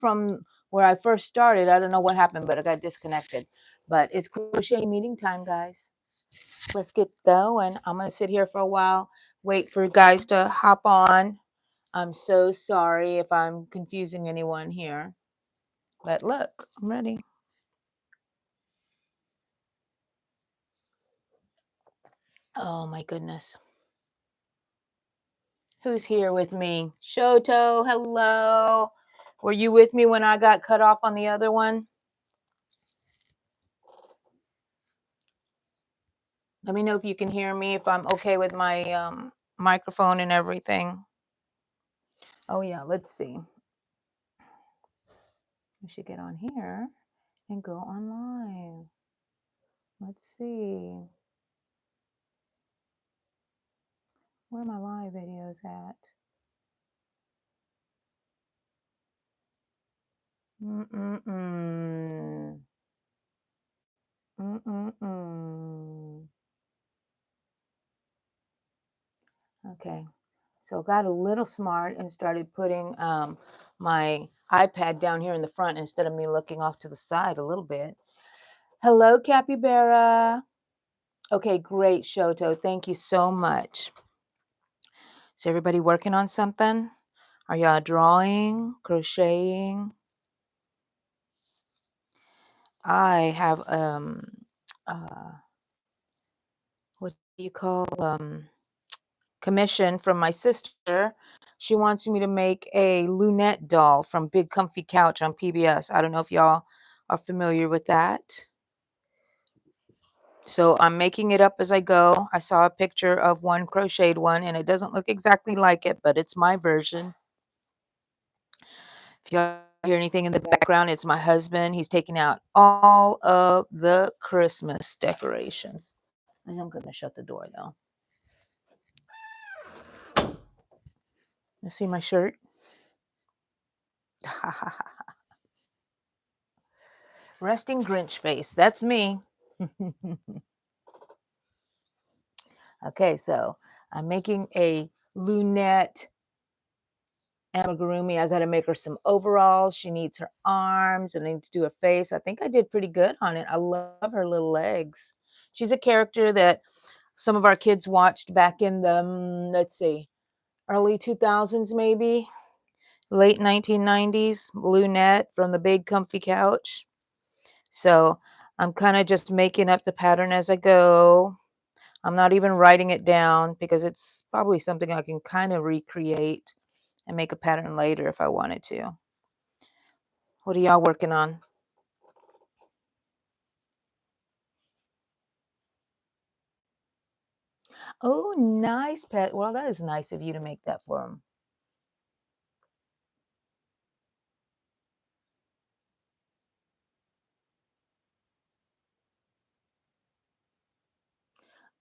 from where I first started. I don't know what happened, but I got disconnected. But it's crochet meeting time, guys. Let's get going. I'm going to sit here for a while, wait for guys to hop on. I'm so sorry if I'm confusing anyone here. But look, I'm ready. Oh my goodness. Who's here with me? Shoto, hello. Were you with me when I got cut off on the other one? Let me know if you can hear me, if I'm okay with my microphone and everything. Oh yeah, let's see. We should get on here and go on live. Let's see. Where are my live videos at? Okay, so got a little smart and started putting my iPad down here in the front instead of me looking off to the side a little bit. Hello, Capybara. Okay, great, Shoto. Thank you so much. Is everybody working on something? Are y'all drawing, crocheting? I have what do you call commission from my sister. She wants me to make a lunette doll from Big Comfy Couch on PBS. I don't know if y'all are familiar with that. So I'm making it up as I go. I saw a picture of one crocheted one and it doesn't look exactly like it, but it's my version. If y'all hear anything in the background, it's my husband. He's taking out all of the Christmas decorations. I am going to shut the door though. You see my shirt? Resting Grinch face. That's me. Okay, so I'm making a lunette amigurumi. I got to make her some overalls. She needs her arms and I need to do a face. I think I did pretty good on it. I love her little legs. She's a character that some of our kids watched back in the, let's see, early 2000s maybe, late 1990s, Lunette from the Big Comfy Couch. So I'm kind of just making up the pattern as I go. I'm not even writing it down because it's probably something I can kind of recreate and make a pattern later if I wanted to. What are y'all working on? Oh, nice, Pet. Well, that is nice of you to make that for him.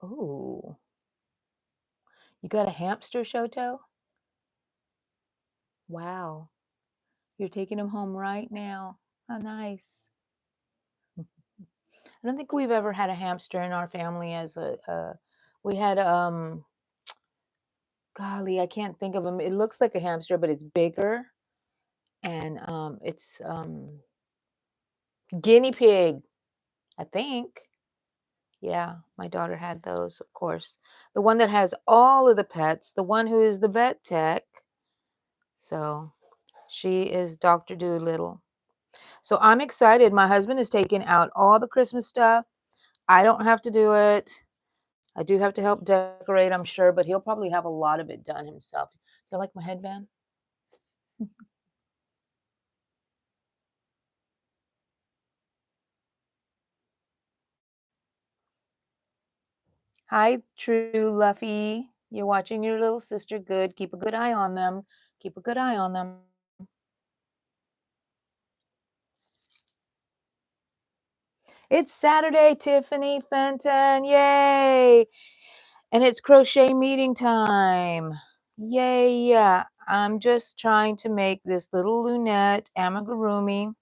Oh, you got a hamster, Shoto? Wow. You're taking him home right now. How nice. I don't think we've ever had a hamster in our family as we had, golly, I can't think of him. It looks like a hamster, but it's bigger. And it's guinea pig, I think. Yeah, my daughter had those, of course. The one that has all of the pets, the one who is the vet tech. So she is Dr. Doolittle. So I'm excited. My husband is taking out all the Christmas stuff. I don't have to do it. I do have to help decorate, I'm sure, but he'll probably have a lot of it done himself. You like my headband? Hi, True Luffy. You're watching your little sister. Good. Keep a good eye on them. Keep a good eye on them. It's Saturday, Tiffany Fenton. Yay! And it's crochet meeting time. Yay. I'm just trying to make this little lunette amigurumi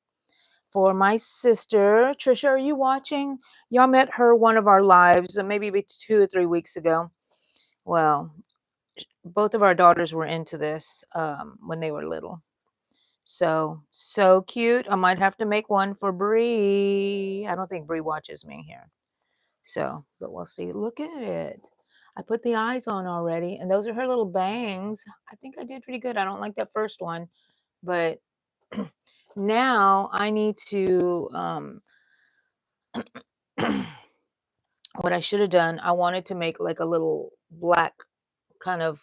for my sister. Trisha, are you watching? Y'all met her one of our lives, maybe 2 or 3 weeks ago. Well, both of our daughters were into this when they were little. So cute. I might have to make one for Bree. I don't think Bree watches me here. So, but we'll see. Look at it. I put the eyes on already, and those are her little bangs. I think I did pretty good. I don't like that first one, but now I need to what I should have done, I wanted to make like a little black kind of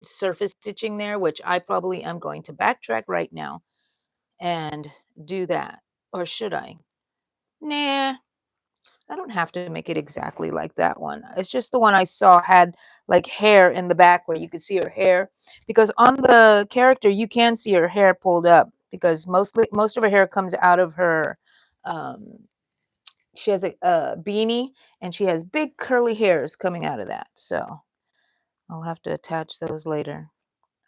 surface stitching there, which I probably am going to backtrack right now and do that. Or should I? Nah, I don't have to make it exactly like that one. It's just the one I saw had like hair in the back where you could see her hair. Because on the character, you can see her hair pulled up because most of her hair comes out of her. Um, she has a beanie and she has big curly hairs coming out of that. So I'll have to attach those later.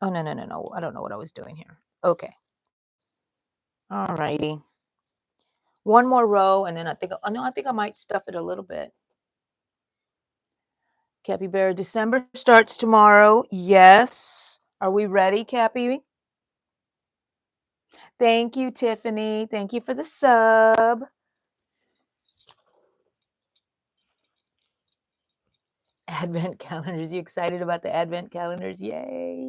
Oh, no, no, no, no. I don't know what I was doing here. Okay. All righty. One more row, and then I think, oh no, I think I might stuff it a little bit. Cappy Bear, December starts tomorrow. Yes. Are we ready, Cappy? Thank you, Tiffany. Thank you for the sub. Advent calendars. You excited about the advent calendars? Yay.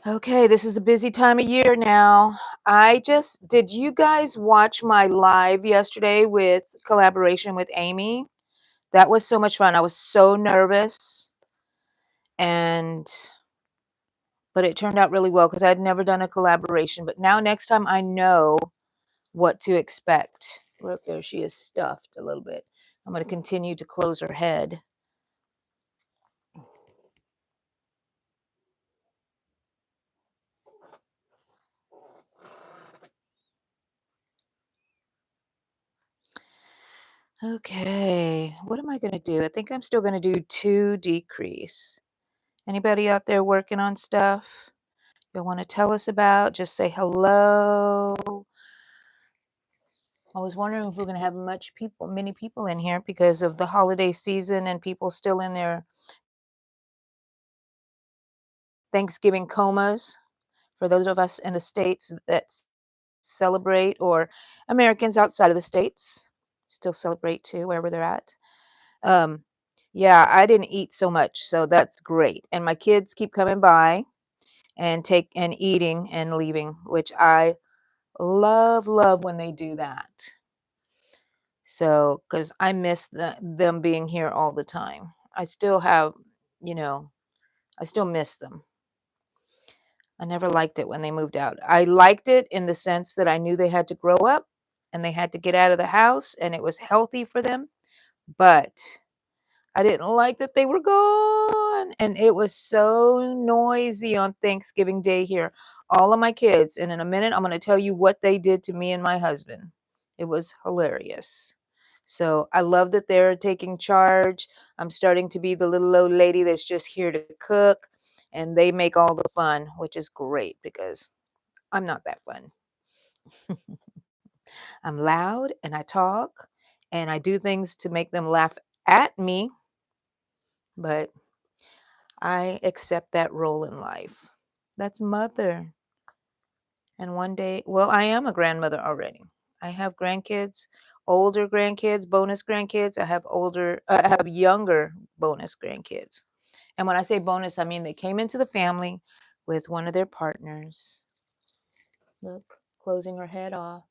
Okay, this is the busy time of year now. Did you guys watch my live yesterday with collaboration with Amy? That was so much fun. I was so nervous and but it turned out really well because I'd never done a collaboration. But now next time I know what to expect. Look, there she is stuffed a little bit. I'm going to continue to close her head. Okay, what am I going to do? I think I'm still going to do 2 decrease. Anybody out there working on stuff you want to tell us about? Just say hello. I was wondering if we're going to have many people in here because of the holiday season and people still in their Thanksgiving comas. For those of us in the States that celebrate, or Americans outside of the States still celebrate too, wherever they're at. Um, yeah, I didn't eat so much, so that's great. And my kids keep coming by and eating and leaving, which I love when they do that. So, because I miss them being here all the time. I still have, you know, I still miss them. I never liked it when they moved out. I liked it in the sense that I knew they had to grow up and they had to get out of the house and it was healthy for them. But I didn't like that they were gone. And it was so noisy on Thanksgiving Day here. All of my kids, and in a minute, I'm going to tell you what they did to me and my husband. It was hilarious. So I love that they're taking charge. I'm starting to be the little old lady that's just here to cook, and they make all the fun, which is great because I'm not that fun. I'm loud and I talk and I do things to make them laugh at me, but I accept that role in life. That's mother. And one day, well, I am a grandmother already. I have grandkids, older grandkids, bonus grandkids. I have younger bonus grandkids. And when I say bonus, I mean they came into the family with one of their partners. Look, closing her head off.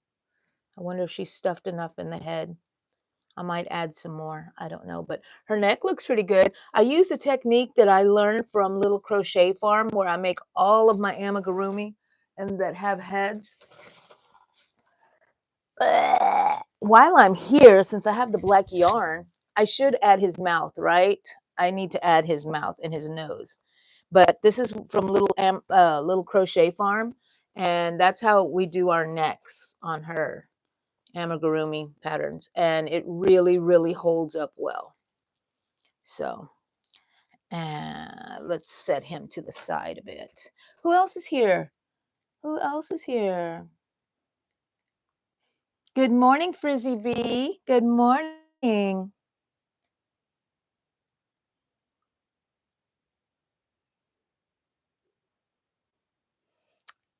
I wonder if she's stuffed enough in the head. I might add some more. I don't know, but her neck looks pretty good. I use a technique that I learned from Little Crochet Farm where I make all of my amigurumi and that have heads. While I'm here, since I have the black yarn, I should add his mouth, right? I need to add his mouth and his nose. But this is from Little Crochet Farm, and that's how we do our necks on her amigurumi patterns, and it really holds up well. So, let's set him to the side a bit. Who else is here? Who else is here? Good morning, Frizzy B. Good morning.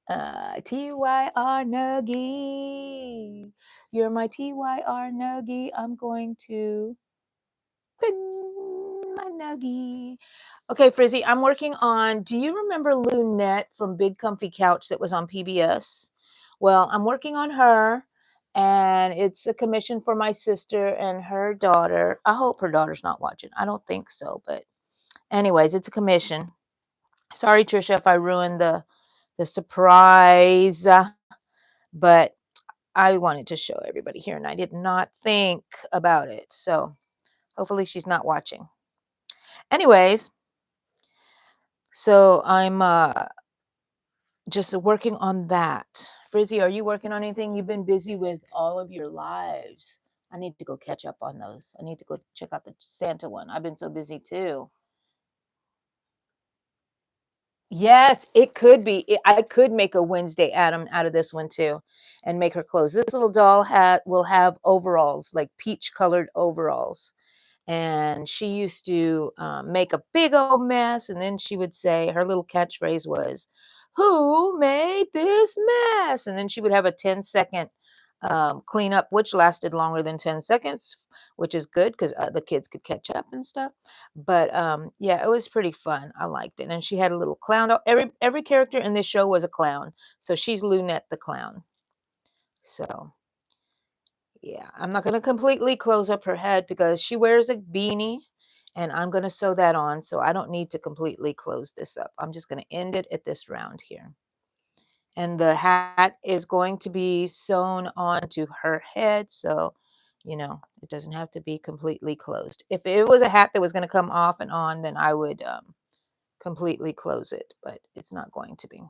TYR Nuggie. You're my TYR Nuggie. I'm going to pin my Nuggie. Okay, Frizzy, I'm working on. Do you remember Lunette from Big Comfy Couch that was on PBS? Well, I'm working on her, and it's a commission for my sister and her daughter. I hope her daughter's not watching. I don't think so, but anyways, it's a commission. Sorry, Trisha, if I ruined the surprise, but I wanted to show everybody here, and I did not think about it. So hopefully she's not watching. Anyways, so I'm just working on that. Frizzy, are you working on anything? You've been busy with all of your lives. I need to go catch up on those. I need to go check out the Santa one. I've been so busy too. Yes, it could be. I could make a Wednesday Adam out of this one too and make her clothes. This little doll hat will have overalls, like peach colored overalls. And she used to make a big old mess. And then she would say, her little catchphrase was, "Who made this mess?" And then she would have a 10-second cleanup, which lasted longer than 10 seconds, which is good because the kids could catch up and stuff. But yeah, it was pretty fun. I liked it. And she had a little clown. Every character in this show was a clown. So she's Lunette the clown. So yeah, I'm not going to completely close up her head because she wears a beanie and I'm going to sew that on. So I don't need to completely close this up. I'm just going to end it at this round here. And the hat is going to be sewn onto her head. So, it doesn't have to be completely closed. If it was a hat that was going to come off and on, then I would completely close it, but it's not going to be.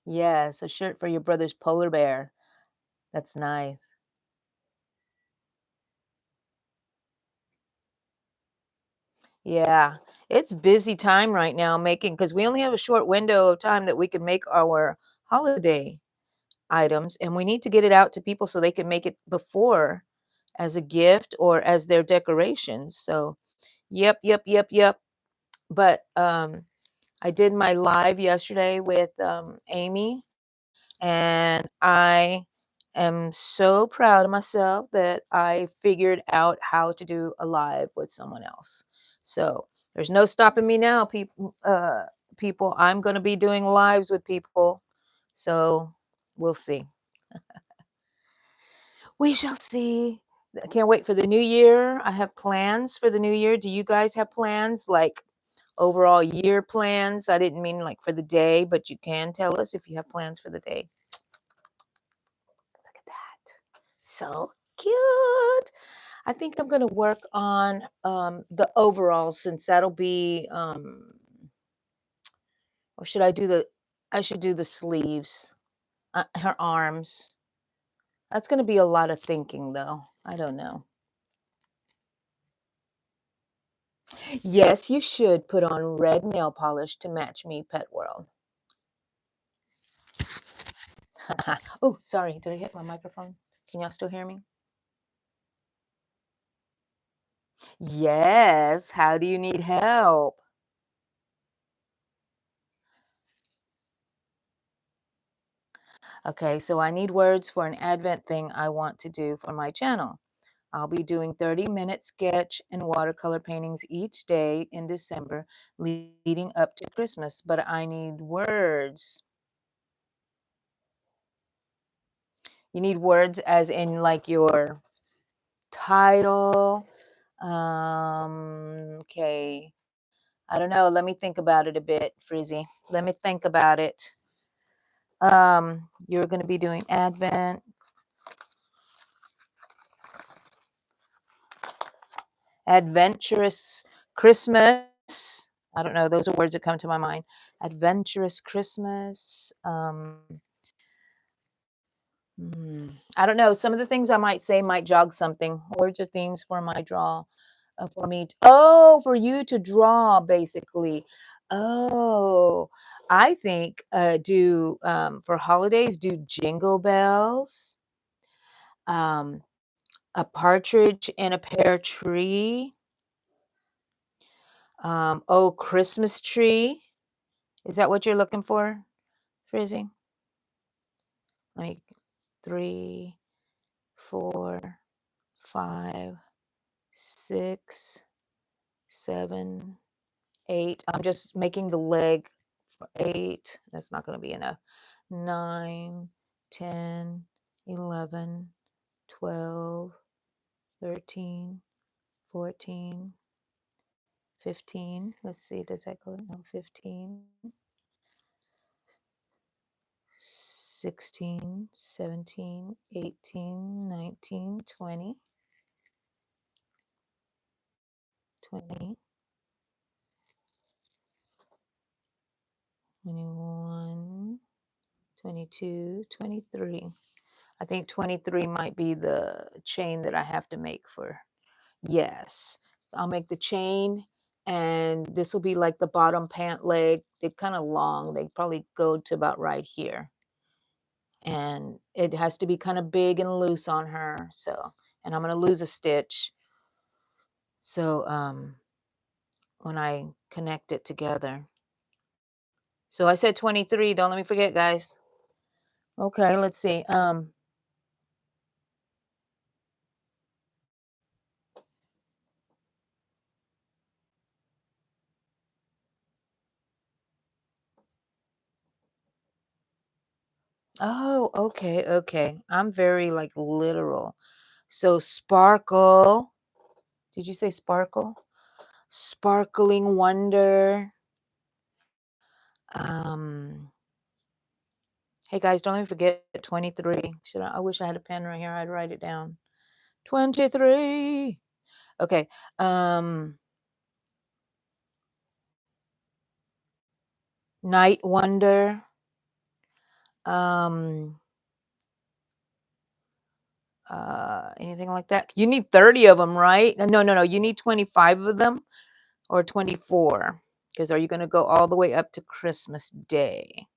Yes, a shirt for your brother's polar bear. That's nice. Yeah, it's busy time right now making because we only have a short window of time that we can make our holiday items, and we need to get it out to people so they can make it before as a gift or as their decorations. So, yep, yep, yep, yep. But I did my live yesterday with Amy, and I am so proud of myself that I figured out how to do a live with someone else. So there's no stopping me now, people. People, I'm going to be doing lives with people. So we'll see. We shall see. I can't wait for the new year. I have plans for the new year. Do you guys have plans, like overall year plans? I didn't mean like for the day, but you can tell us if you have plans for the day. Look at that. So cute. I think I'm going to work on the overalls since that'll be, or should I do I should do the sleeves, her arms. That's going to be a lot of thinking though. I don't know. Yes, you should put on red nail polish to match me, Pet World. Oh, sorry. Did I hit my microphone? Can y'all still hear me? Yes. How do you need help? Okay, so I need words for an Advent thing I want to do for my channel. I'll be doing 30-minute sketch and watercolor paintings each day in December leading up to Christmas, but I need words. You need words as in like your title. Okay. I don't know. Let me think about it a bit, Frizzy. Let me think about it. You're going to be doing Advent, adventurous Christmas. I don't know. Those are words that come to my mind. Adventurous Christmas. I don't know. Some of the things I might say might jog something. Words or themes for my draw, for me. Oh, for you to draw, basically. Oh, I think, do, for holidays, do Jingle Bells, um, A Partridge in a Pear Tree, Oh, Christmas Tree. Is that what you're looking for, Frizzy? Let me 3, 4, 5, 6, 7, 8. I'm just making the leg for 8. That's not gonna be enough. 9, 10, 11, 12, 13, 14, 15. Let's see, does that go? No, 15, 16, 17, 18, 19, 20, 20, 21, 22, 23. I think 23 might be the chain that I have to make for. Yes. I'll make the chain, and this will be like the bottom pant leg. They're kind of long. They probably go to about right here. And it has to be kind of big and loose on her. So, and I'm going to lose a stitch. So, when I connect it together. So I said 23. Don't let me forget, guys. Okay, let's see. Oh, okay, okay. I'm very like literal. So sparkle. Did you say sparkle? Sparkling wonder. Um, hey guys, don't let me forget 23. I wish I had a pen right here. I'd write it down. 23. Okay. Um, night wonder. Um, anything like that? You need 30 of them, right? No, no, no. You need 25 of them or 24. Because are you going to go all the way up to Christmas Day?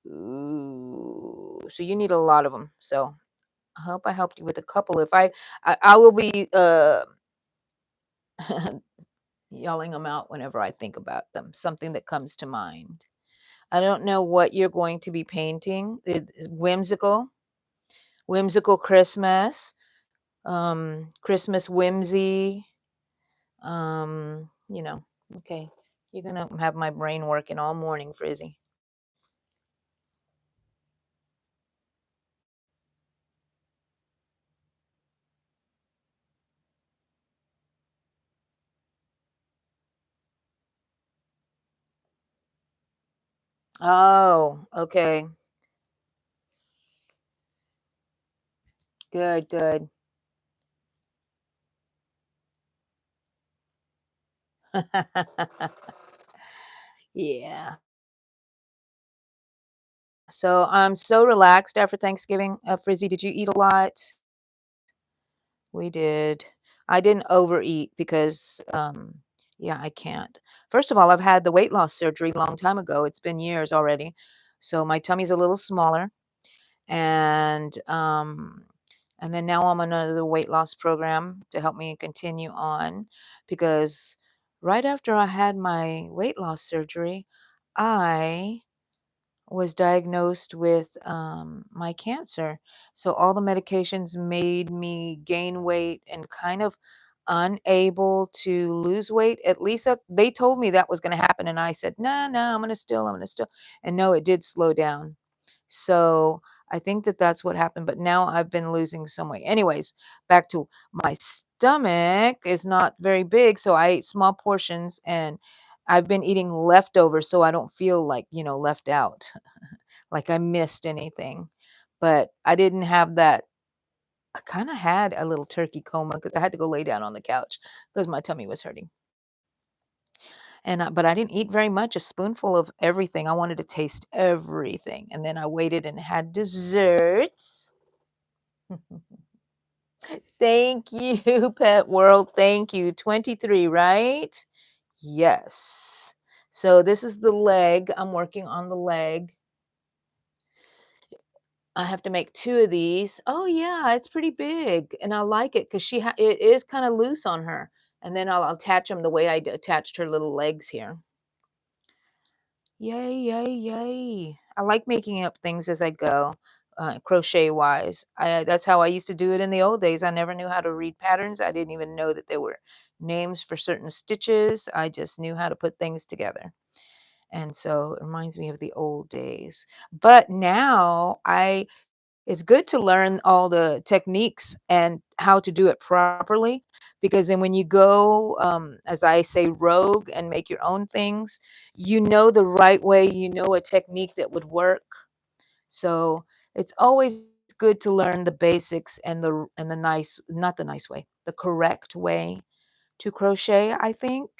Ooh, so you need a lot of them. So I hope I helped you with a couple. If I will be yelling them out whenever I think about them. Something that comes to mind. I don't know what you're going to be painting. It's whimsical Christmas, Christmas whimsy. You know. Okay, you're gonna have my brain working all morning, Frizzy. Oh, okay. Good, good. Yeah. So I'm so relaxed after Thanksgiving. Frizzy, did you eat a lot? We did. I didn't overeat because, yeah, I can't. First of all, I've had the weight loss surgery a long time ago. It's been years already. So my tummy's a little smaller. And, and then now I'm on another weight loss program to help me continue on because right after I had my weight loss surgery, I was diagnosed with my cancer. So all the medications made me gain weight and kind of unable to lose weight. At least they told me that was going to happen. And I said, no, no, I'm going to still. And no, it did slow down. So I think that that's what happened. But now I've been losing some weight. Anyways, back to my stomach is not very big. So I ate small portions and I've been eating leftovers so I don't feel like, left out, like I missed anything. But I didn't have that. I kind of had a little turkey coma because I had to go lay down on the couch because my tummy was hurting. And but I didn't eat very much, a spoonful of everything. I wanted to taste everything. And then I waited and had desserts. Thank you, Pet World. Thank you. 23, right? Yes. So this is the leg. I'm working on the leg. I have to make 2 of these. Oh, yeah, it's pretty big, and I like it because it is kinda loose on her, and then I'll attach them the way I attached her little legs here. Yay, yay, yay. I like making up things as I go, crochet-wise. That's how I used to do it in the old days. I never knew how to read patterns. I didn't even know that there were names for certain stitches. I just knew how to put things together. And so it reminds me of the old days. But now it's good to learn all the techniques and how to do it properly, because then when you go, as I say, rogue and make your own things, you know the right way, you know a technique that would work. So it's always good to learn the basics and the nice, not the nice way, the correct way to crochet, I think.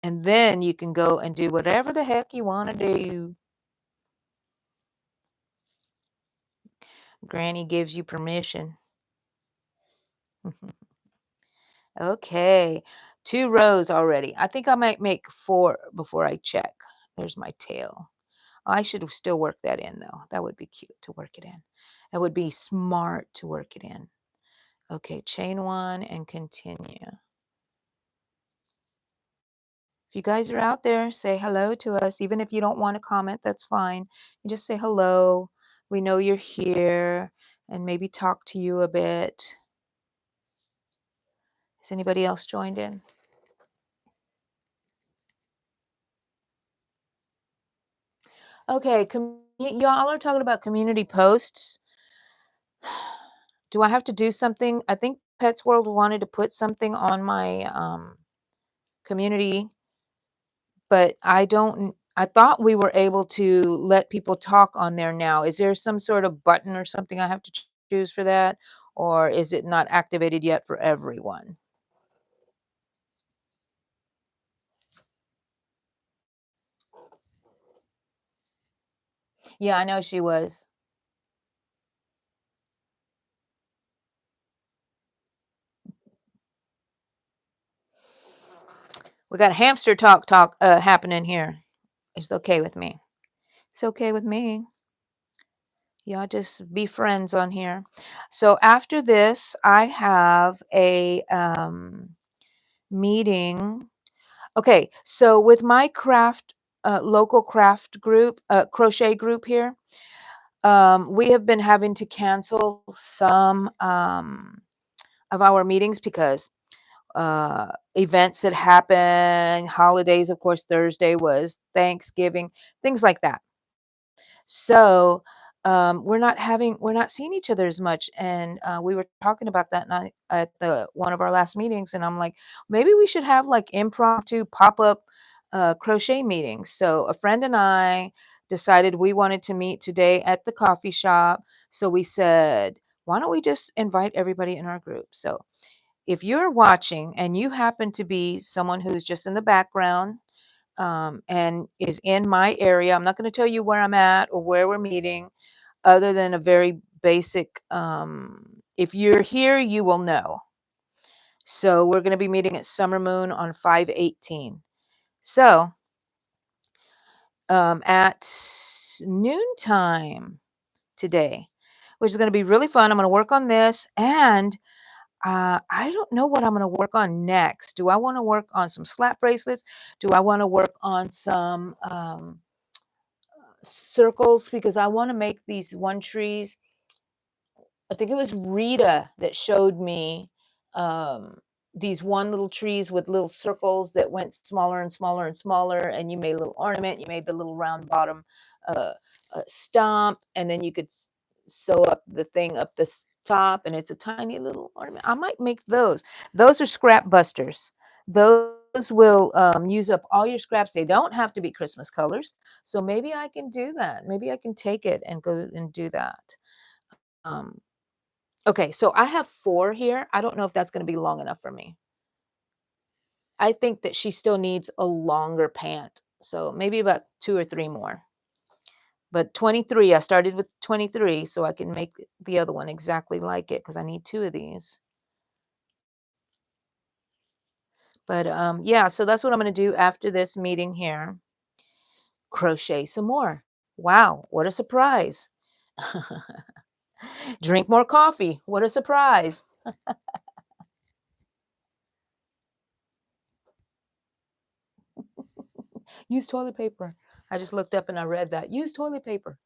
And then you can go and do whatever the heck you want to do. Granny gives you permission. Okay, 2 rows already. I think I might make 4 before I check. There's my tail. I should still work that in though. That would be cute to work it in. That would be smart to work it in. Okay, chain 1 and continue. If you guys are out there, say hello to us. Even if you don't want to comment, that's fine. You just say hello. We know you're here and maybe talk to you a bit. Has anybody else joined in? Okay, y'all are talking about community posts. Do I have to do something? I think Pets World wanted to put something on my community, but I thought we were able to let people talk on there now. Is there some sort of button or something I have to choose for that? Or is it not activated yet for everyone? Yeah, I know she was. We got hamster talk happening here. It's okay with me. It's okay with me. Y'all just be friends on here. So after this, I have a meeting. Okay, so with my local craft group, crochet group here, we have been having to cancel some of our meetings because events had happened, holidays, of course, Thursday was Thanksgiving, things like that. So, we're not seeing each other as much, and, we were talking about that night at the one of our last meetings, and I'm like, "Maybe we should have, like, impromptu pop-up, crochet meetings." So, a friend and I decided we wanted to meet today at the coffee shop, so we said, "Why don't we just invite everybody in our group?" So, if you're watching and you happen to be someone who's just in the background, and is in my area. I'm not going to tell you where I'm at or where we're meeting, other than a very basic. If you're here, you will know. So we're going to be meeting at Summer Moon on 5/18. So at noontime today, which is going to be really fun. I'm going to work on this, and I don't know what I'm going to work on next. Do I want to work on some slap bracelets? Do I want to work on some circles, because I want to make these one trees. I think it was Rita that showed me um, these one little trees with little circles that went smaller and smaller and smaller, and you made a little ornament. You made the little round bottom uh, stump, and then you could sew up the thing up the top, and it's a tiny little ornament. I might make those. Those are scrap busters. Those will use up all your scraps. They don't have to be Christmas colors. So maybe I can do that. Maybe I can take it and go and do that. Um, okay, so I have 4 here. I don't know if that's gonna be long enough for me. I think that she still needs a longer pant, so maybe about 2 or 3 more. But 23, I started with 23 so I can make the other one exactly like it, because I need 2 of these. But yeah, so that's what I'm going to do after this meeting here. Crochet some more. Wow, what a surprise. Drink more coffee. What a surprise. Use toilet paper. I just looked up and I read that. Use toilet paper.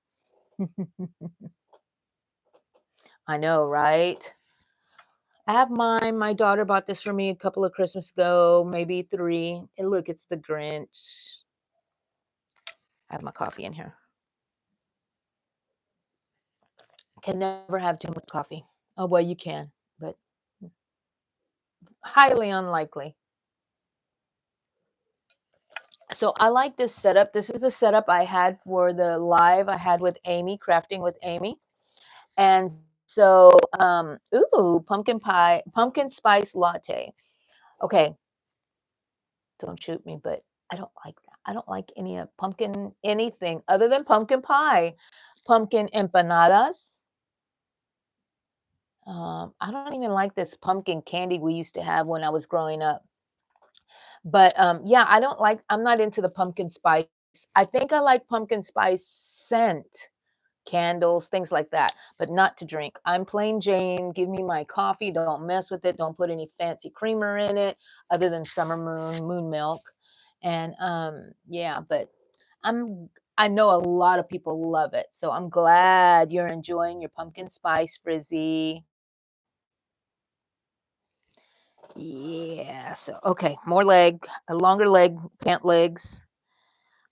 I know, right? I have mine. My daughter bought this for me a couple of Christmas ago, maybe three. And look, it's the Grinch. I have my coffee in here. Can never have too much coffee. Oh, well, you can, but highly unlikely. So I like this setup. This is the setup I had for the live I had with Amy, crafting with Amy. And so, ooh, pumpkin spice latte. Okay, don't shoot me, but I don't like that. I don't like any of pumpkin anything other than pumpkin pie, pumpkin empanadas. I don't even like this pumpkin candy we used to have when I was growing up. But yeah, I'm not into the pumpkin spice. I think I like pumpkin spice scent, candles, things like that, but not to drink. I'm plain Jane. Give me my coffee. Don't mess with it. Don't put any fancy creamer in it other than summer moon milk. And yeah, but I know a lot of people love it. So I'm glad you're enjoying your pumpkin spice frizzy. Yeah, so okay, more leg, a longer leg, pant legs,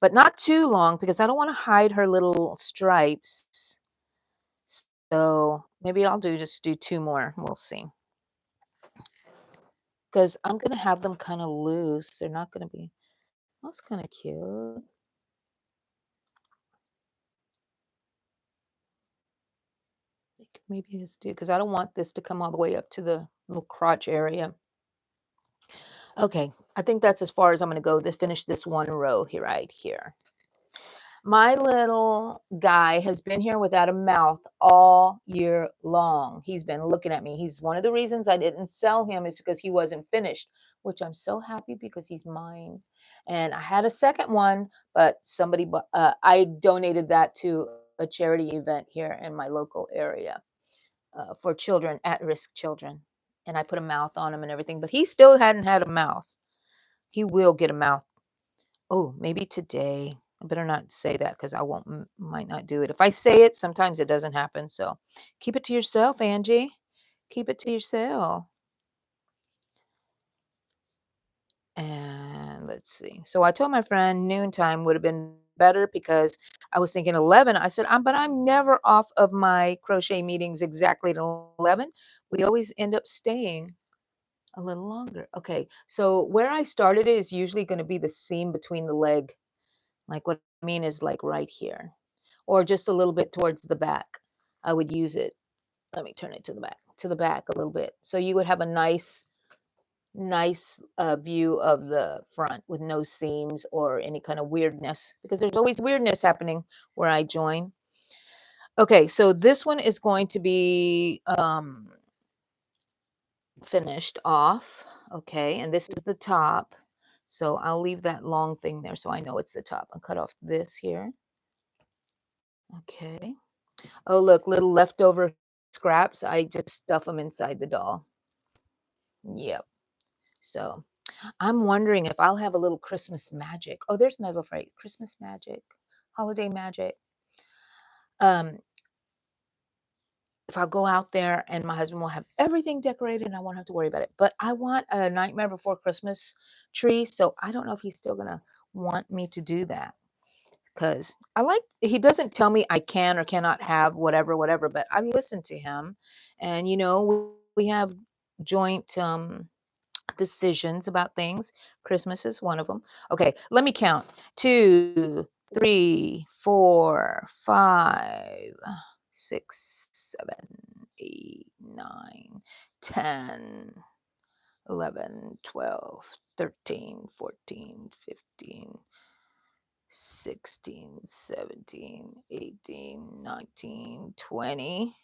but not too long because I don't want to hide her little stripes. So maybe I'll just do two more. We'll see. Because I'm gonna have them kind of loose. They're not gonna be. That's kind of cute. Maybe just do because I don't want this to come all the way up to the little crotch area. Okay, I think that's as far as I'm gonna go to finish this one row here, right here. My little guy has been here without a mouth all year long. He's been looking at me. He's one of the reasons I didn't sell him is because he wasn't finished, which I'm so happy because he's mine. And I had a second one, but I donated that to a charity event here in my local area for children, at-risk children. And I put a mouth on him and everything, but he still hadn't had a mouth. He will get a mouth. Oh, maybe today. I better not say that because I won't might not do it. If I say it, sometimes it doesn't happen. So keep it to yourself, Angie. Keep it to yourself. And let's see. So I told my friend noontime would have been better because I was thinking 11. I said, but I'm never off of my crochet meetings exactly at 11. We always end up staying a little longer. Okay. So where I started is usually going to be the seam between the leg. Like what I mean is like right here, or just a little bit towards the back. I would use it. Let me turn it to the back a little bit. So you would have a nice view of the front with no seams or any kind of weirdness because there's always weirdness happening where I join. Okay, so this one is going to be finished off. Okay, and this is the top. So I'll leave that long thing there so I know it's the top. I'll cut off this here. Okay. Oh, look, little leftover scraps. I just stuff them inside the doll. Yep. So I'm wondering if I'll have a little Christmas magic. Oh, there's another phrase. Christmas magic, holiday magic. Um, if I go out there and my husband will have everything decorated and I won't have to worry about it. But I want a Nightmare Before Christmas tree. So I don't know if he's still gonna want me to do that. Because he doesn't tell me I can or cannot have whatever, whatever, but I listen to him. And, we have joint decisions about things. Christmas is one of them. Okay, let me count 2, 3, 4, 5, 6, 7, 8, 9, 10, 11, 12, 13, 14, 15. 16, 17, 18, 19, 20,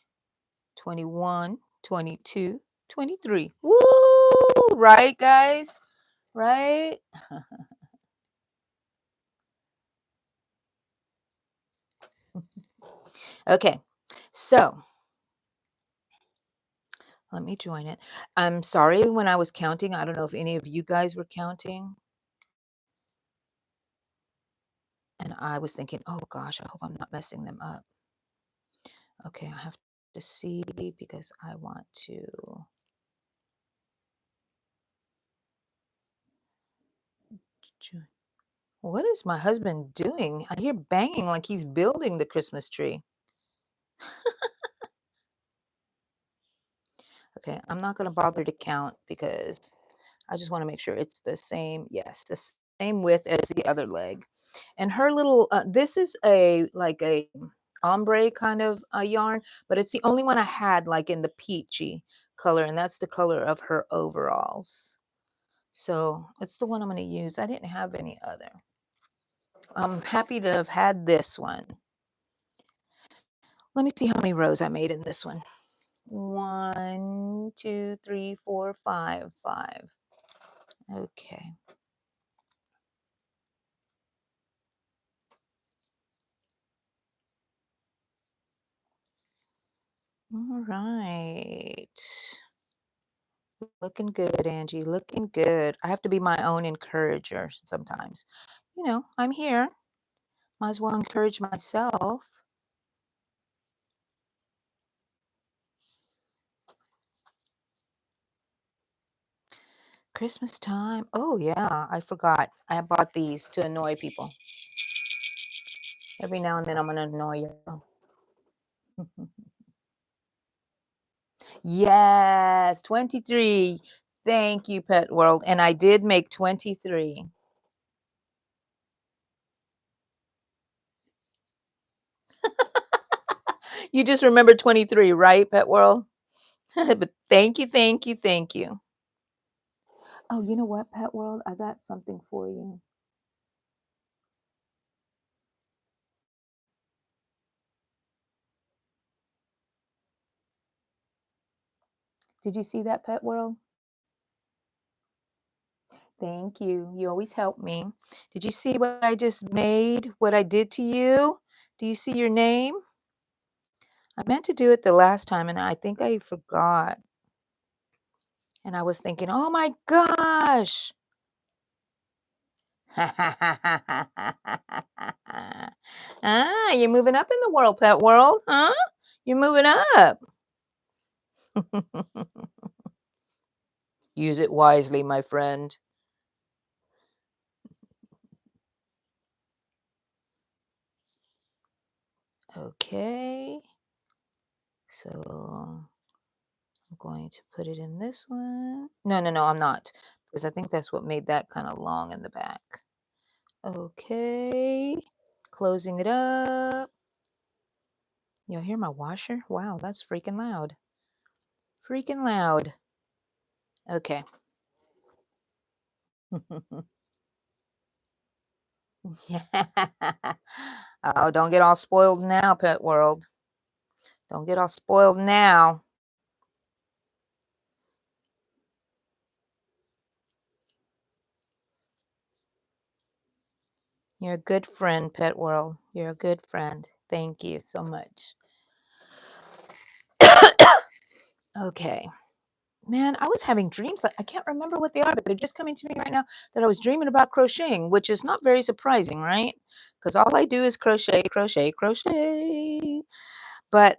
21, 22, 23. Woo! Right, guys? right? Okay, so let me join it. I'm sorry when I was counting. I don't know if any of you guys were counting. And I was thinking, oh gosh, I hope I'm not messing them up. Okay, I have to see because I want to. What is my husband doing? I hear banging like he's building the Christmas tree. Okay, I'm not going to bother to count because I just want to make sure it's the same. Yes, the same width as the other leg. And her little, this is a like a ombre kind of yarn, but it's the only one I had like in the peachy color, and that's the color of her overalls. So it's the one I'm going to use. I didn't have any other. I'm happy to have had this one. Let me see how many rows I made in this one. 1, 2, 3, 4, 5, 5. Okay. All right. Looking good, Angie. Looking good. I have to be my own encourager sometimes. I'm here. Might as well encourage myself. Christmas time. Oh, yeah. I forgot. I bought these to annoy people. Every now and then I'm going to annoy you. Yes, 23. Thank you, Pet World. And I did make 23. You just remember 23, right, Pet World? But thank you, thank you, thank you. Oh, you know what, Pet World? I got something for you. Did you see that, Pet World? Thank you. You always help me. Did you see what I just made? What I did to you? Do you see your name? I meant to do it the last time and I think I forgot. And I was thinking, oh my gosh. You're moving up in the world, Pet World, huh? You're moving up. Use it wisely, my friend. Okay. So I'm going to put it in this one. No, no, no, I'm not. Because I think that's what made that kind of long in the back. Okay. Closing it up. You'll hear my washer? Wow, that's freaking loud. Freaking loud. Okay. Yeah. Oh, don't get all spoiled now, Pet World. Don't get all spoiled now. You're a good friend, Pet World. You're a good friend. Thank you so much. Okay. Man, I was having dreams. I can't remember what they are, but they're just coming to me right now that I was dreaming about crocheting, which is not very surprising, right? Because all I do is crochet, crochet, crochet. But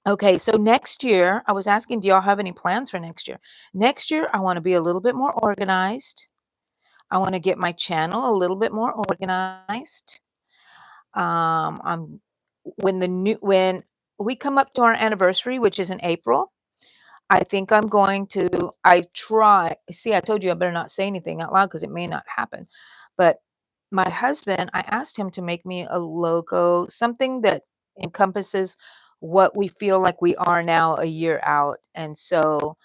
okay, so next year, I was asking, do y'all have any plans for next year? Next year, I want to be a little bit more organized. I want to get my channel a little bit more organized. I'm when we come up to our anniversary, which is in April, I think I'm going to I try see, I told you I better not say anything out loud because it may not happen. But my husband, I asked him to make me a logo, something that encompasses what we feel like we are now a year out. And so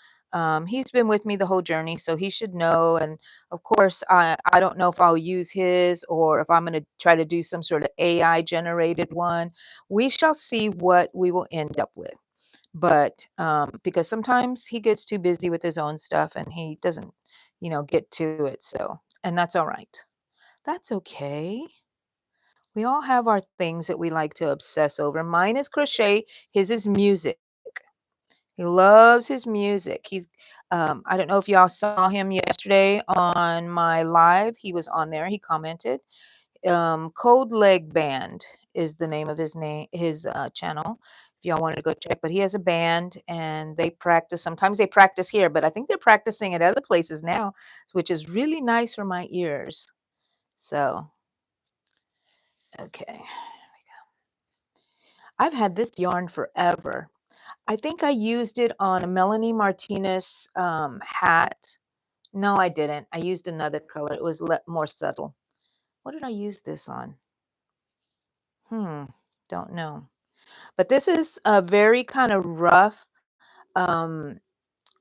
he's been with me the whole journey, so he should know. And of course, I don't know if I'll use his or if I'm going to try to do some sort of AI generated one. We shall see what we will end up with. But because sometimes he gets too busy with his own stuff and he doesn't get to it. So, and that's all right. That's okay. We all have our things that we like to obsess over. Mine is crochet, his is music. He loves his music. I don't know if y'all saw him yesterday on my live. He was on there. He commented. Cold Leg Band is the name of his channel. If y'all wanted to go check, but he has a band and they practice. Sometimes they practice here, but I think they're practicing at other places now, which is really nice for my ears. So, okay. I've had this yarn forever. I think I used it on a Melanie Martinez hat. No, I didn't. I used another color. It was more subtle. What did I use this on? Hmm, don't know. But this is a very kind of rough um,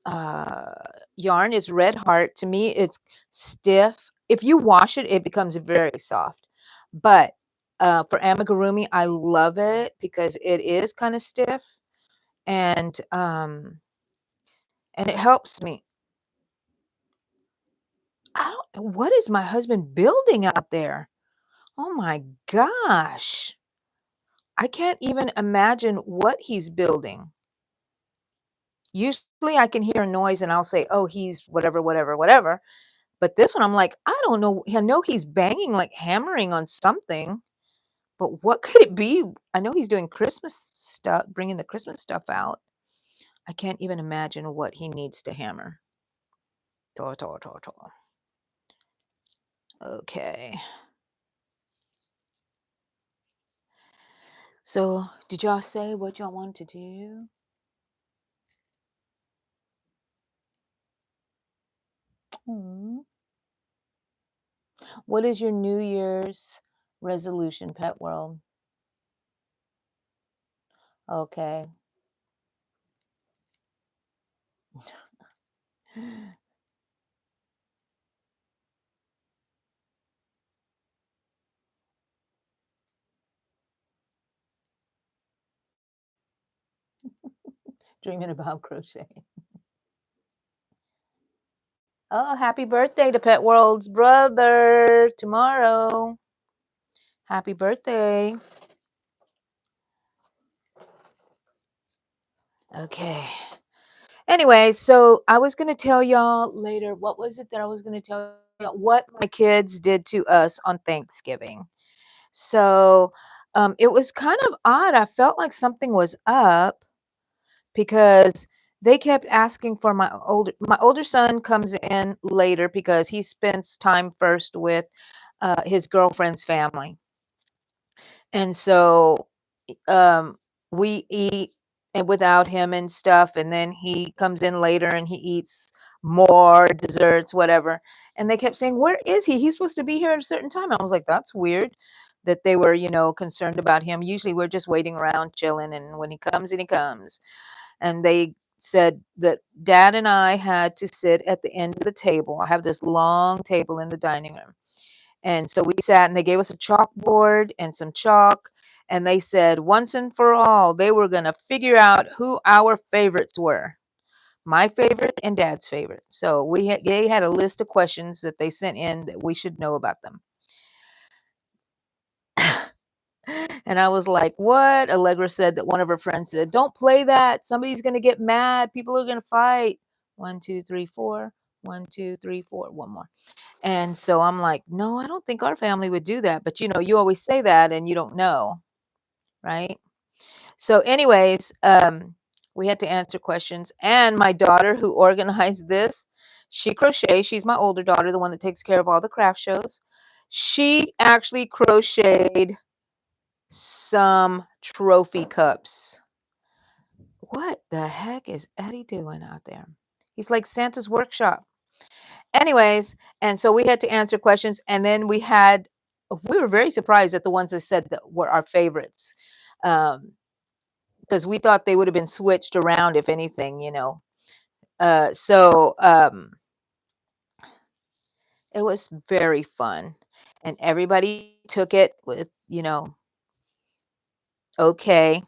uh, yarn. It's Red Heart. To me, it's stiff. If you wash it, it becomes very soft. But for amigurumi, I love it because it is kind of stiff and it helps me. I don't know what is my husband building out there. Oh my gosh. I can't even imagine what he's building. Usually I can hear a noise and I'll say, "Oh, he's whatever, whatever, whatever." But this one, I'm like, I don't know. I know he's banging, like hammering on something, but what could it be? I know he's doing Christmas stuff, bringing the Christmas stuff out. I can't even imagine what he needs to hammer. Tor, tor, tor, tor. Okay. So, did y'all say what y'all want to do? Hmm. What is your New Year's resolution, Pet World? Okay. Dreaming about crochet. Oh, happy birthday to Pet World's brother tomorrow. Happy birthday. Okay. Anyway, so I was going to tell y'all later, what was it that I was going to tell y'all? What my kids did to us on Thanksgiving. So it was kind of odd. I felt like something was up because they kept asking for my older son comes in later because he spends time first with his girlfriend's family. And so um we eat and without him and stuff, and then he comes in later and he eats more desserts, whatever. And they kept saying, "Where is he? He's supposed to be here at a certain time." I was like, that's weird that they were, concerned about him. Usually we're just waiting around chilling, and when he comes and he comes. And they said that dad and I had to sit at the end of the table. I have this long table in the dining room. And so we sat and they gave us a chalkboard and some chalk. And they said once and for all, they were going to figure out who our favorites were. My favorite and dad's favorite. So they had a list of questions that they sent in that we should know about them. And I was like, "What?" Allegra said that one of her friends said, "Don't play that. Somebody's going to get mad. People are going to fight." One, two, three, four. One, two, three, four. One more. And so I'm like, "No, I don't think our family would do that." But you always say that and you don't know, right? So, anyways, we had to answer questions. And my daughter, who organized this, she crochets. She's my older daughter, the one that takes care of all the craft shows. She actually crocheted some trophy cups. What the heck is Eddie doing out there? He's like Santa's workshop. Anyways, and so we had to answer questions, and then we were very surprised at the ones that said that were our favorites, because we thought they would have been switched around if anything. So it was very fun, and everybody took it with okay.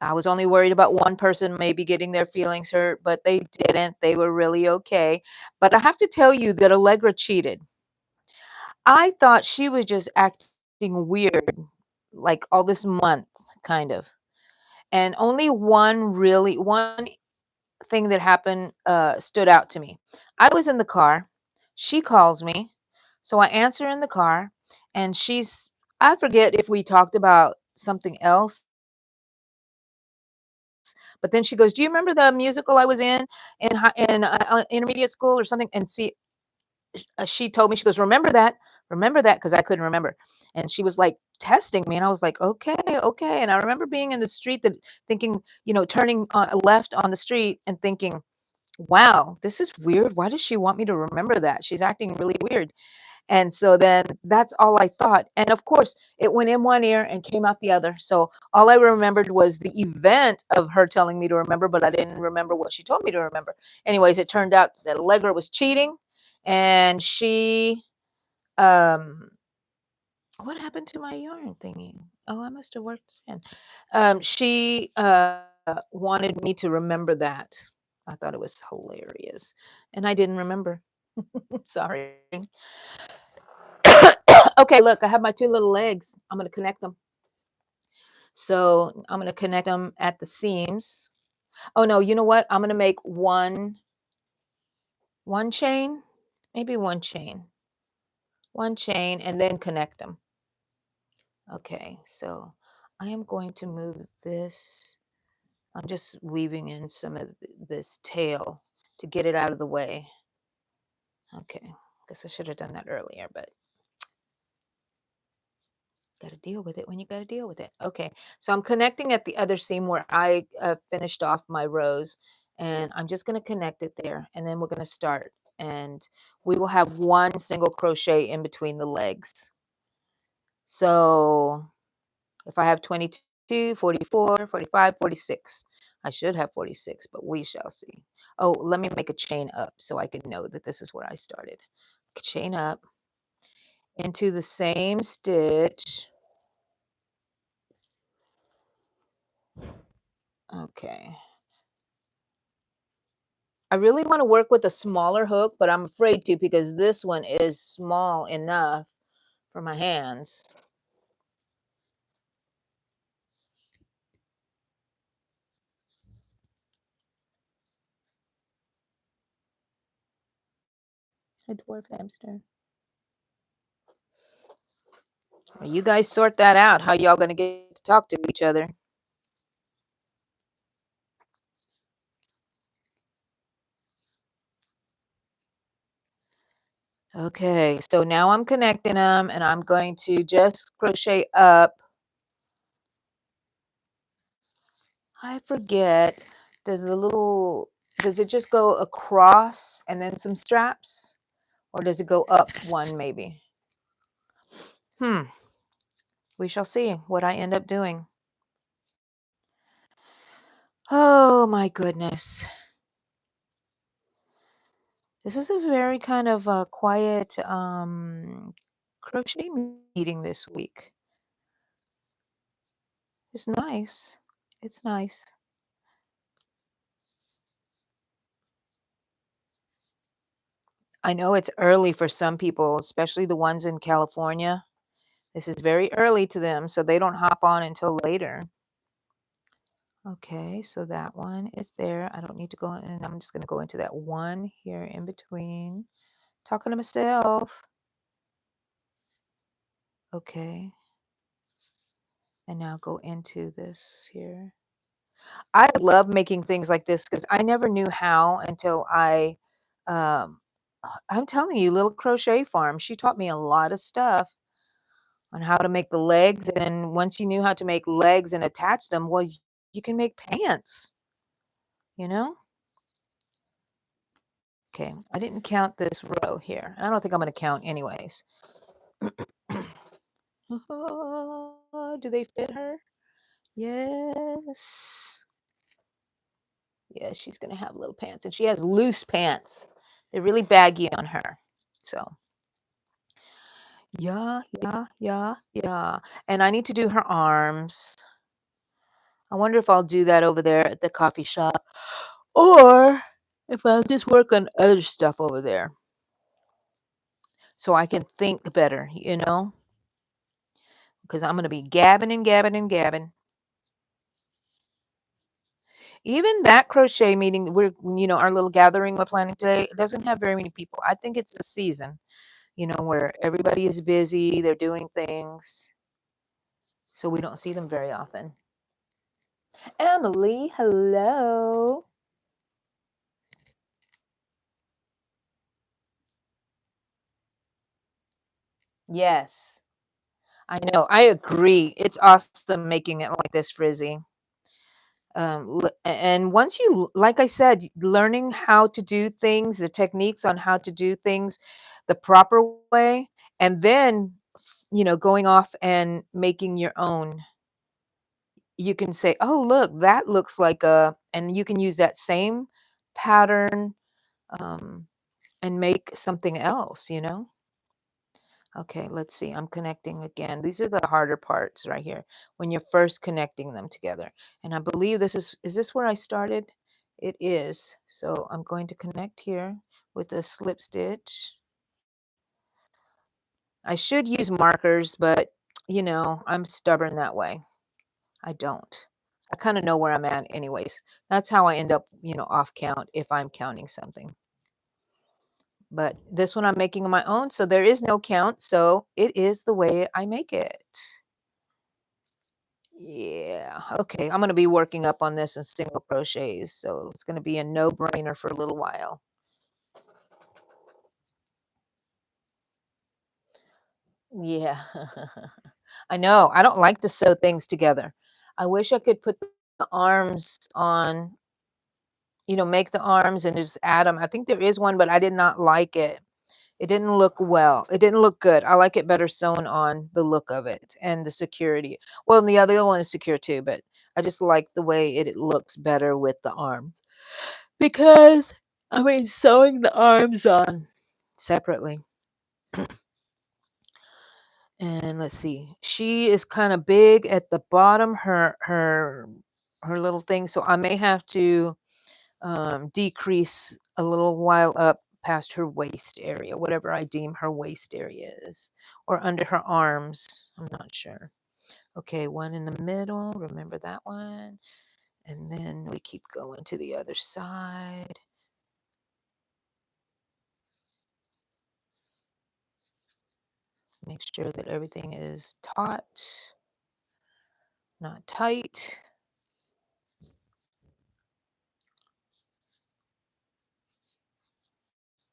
I was only worried about one person maybe getting their feelings hurt, but they didn't. They were really okay. But I have to tell you that Allegra cheated. I thought she was just acting weird, like all this month, kind of. And only one thing that happened stood out to me. I was in the car. She calls me. So I answer in the car, and I forget if we talked about something else, but then she goes, "Do you remember the musical I was in intermediate school or something?" And see, she told me, she goes, remember that," because I couldn't remember. And she was like testing me, and I was like, okay, okay. And I remember being in the street, that thinking, turning left on the street and thinking, wow, this is weird. Why does she want me to remember that? She's acting really weird. And so then that's all I thought. And of course, it went in one ear and came out the other. So all I remembered was the event of her telling me to remember, but I didn't remember what she told me to remember. Anyways, it turned out that Allegra was cheating, and um, what happened to my yarn thingy? Oh, I must have worked in. She wanted me to remember that. I thought it was hilarious, and I didn't remember. Sorry. Okay, look, I have my two little legs. I'm going to connect them. So I'm going to connect them at the seams. Oh no, you know what? I'm going to make one chain, maybe one chain, and then connect them. Okay, so I am going to move this. I'm just weaving in some of this tail to get it out of the way. Okay, guess I should have done that earlier, but got to deal with it when you got to deal with it. Okay, so I'm connecting at the other seam where I finished off my rows, and I'm just going to connect it there, and then we're going to start, and we will have one single crochet in between the legs. So if I have 22, 44, 45, 46, I should have 46, but we shall see. Oh, let me make a chain up so I can know that this is where I started. Chain up into the same stitch. Okay. I really want to work with a smaller hook, but I'm afraid to because this one is small enough for my hands. A dwarf hamster. Well, you guys sort that out. How y'all gonna get to talk to each other? Okay, so now I'm connecting them, and I'm going to just crochet up. I forget. Does the little does it just go across and then some straps? Or does it go up one maybe? Hmm. We shall see what I end up doing. Oh my goodness. This is a very kind of quiet crochet meeting this week. It's nice. It's nice. I know it's early for some people, especially the ones in California. This is very early to them, so they don't hop on until later. Okay, so that one is there. I don't need to go in. I'm just going to go into that one here in between. Talking to myself. Okay, and now go into this here. I love making things like this because I never knew how until um, I'm telling you, Little Crochet Farm, she taught me a lot of stuff on how to make the legs. And once you knew how to make legs and attach them, well, you can make pants, you know? Okay, I didn't count this row here. I don't think I'm going to count anyways. Do they fit her? Yes. Yes, she's going to have little pants. And she has loose pants. They're really baggy on her. So, yeah, yeah, yeah, yeah. And I need to do her arms. I wonder if I'll do that over there at the coffee shop or if I'll just work on other stuff over there so I can think better, because I'm going to be gabbing and gabbing and gabbing. Even that crochet meeting, our little gathering we're planning today, it doesn't have very many people. I think it's the season, where everybody is busy, they're doing things, so we don't see them very often. Emily, hello. Yes, I know. I agree. It's awesome making it like this, Frizzy. And once like I said, learning how to do things, the techniques on how to do things the proper way, and then, going off and making your own. You can say, oh, look, that looks like and you can use that same pattern, um, and make something else. Okay, let's see. I'm connecting again. These are the harder parts right here when you're first connecting them together. And I believe is this where I started? It is. So I'm going to connect here with a slip stitch. I should use markers, but I'm stubborn that way. I don't. I kind of know where I'm at anyways. That's how I end up, off count if I'm counting something. But this one I'm making on my own, so there is no count, so it is the way I make it. Yeah. Okay. I'm going to be working up on this in single crochets. So it's going to be a no-brainer for a little while. Yeah. I know. I don't like to sew things together. I wish I could put the arms on, make the arms and just add them. I think there is one, but I did not like it. It didn't look well. It didn't look good. I like it better sewn on, the look of it and the security. Well, and the other one is secure too, but I just like the way it looks better with the arms. Because, I mean, sewing the arms on separately. And let's see. She is kind of big at the bottom, her little thing. So I may have to decrease a little while up past her waist area, whatever I deem her waist area is, or under her arms. I'm not sure. Okay, one in the middle. Remember that one. And then we keep going to the other side. Make sure that everything is taut, not tight.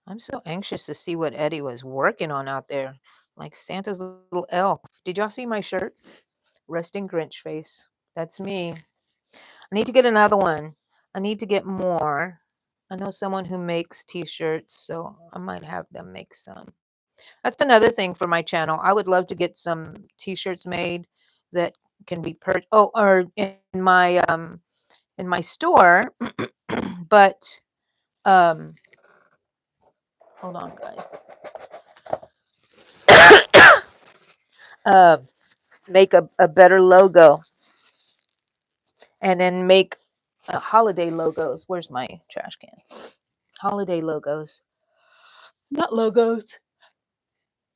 I'm so anxious to see what Eddie was working on out there, like Santa's little elf. Did y'all see my shirt? Resting Grinch face. That's me. I need to get another one. I need to get more. I know someone who makes t-shirts, so I might have them make some. That's another thing for my channel. I would love to get some t-shirts made that can be or in my store, but um hold on guys. uh, make a better logo and then make holiday logos. Where's my trash can? Holiday logos. Not logos.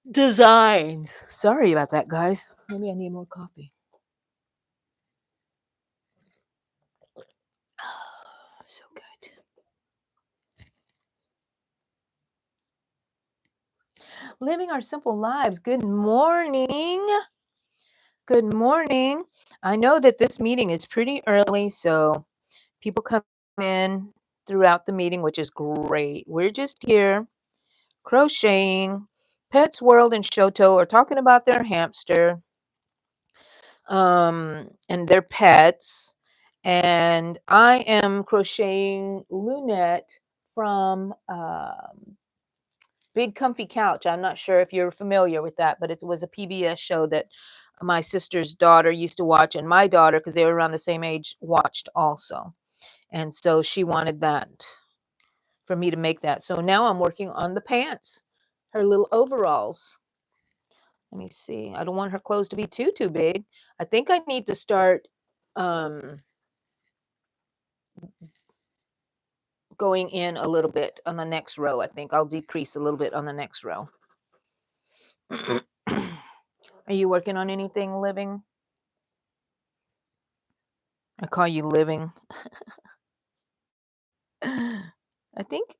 Designs. Sorry about that, guys. Maybe I need more coffee. So good. Living our simple lives. Good morning. Good morning. I know that this meeting is pretty early, so people come in throughout the meeting, which is great. We're just here crocheting. Pets World and Shoto are talking about their hamster and their pets. And I am crocheting Lunette from Big Comfy Couch. I'm not sure if you're familiar with that, but it was a PBS show that my sister's daughter used to watch, and my daughter, because they were around the same age, watched also. And so she wanted that for me to make that. So now I'm working on the pants, her little overalls. Let me see. I don't want her clothes to be too big. I think I need to start. going in a little bit on the next row. I think I'll decrease a little bit on the next row. Are you working on anything living? I call you living. I think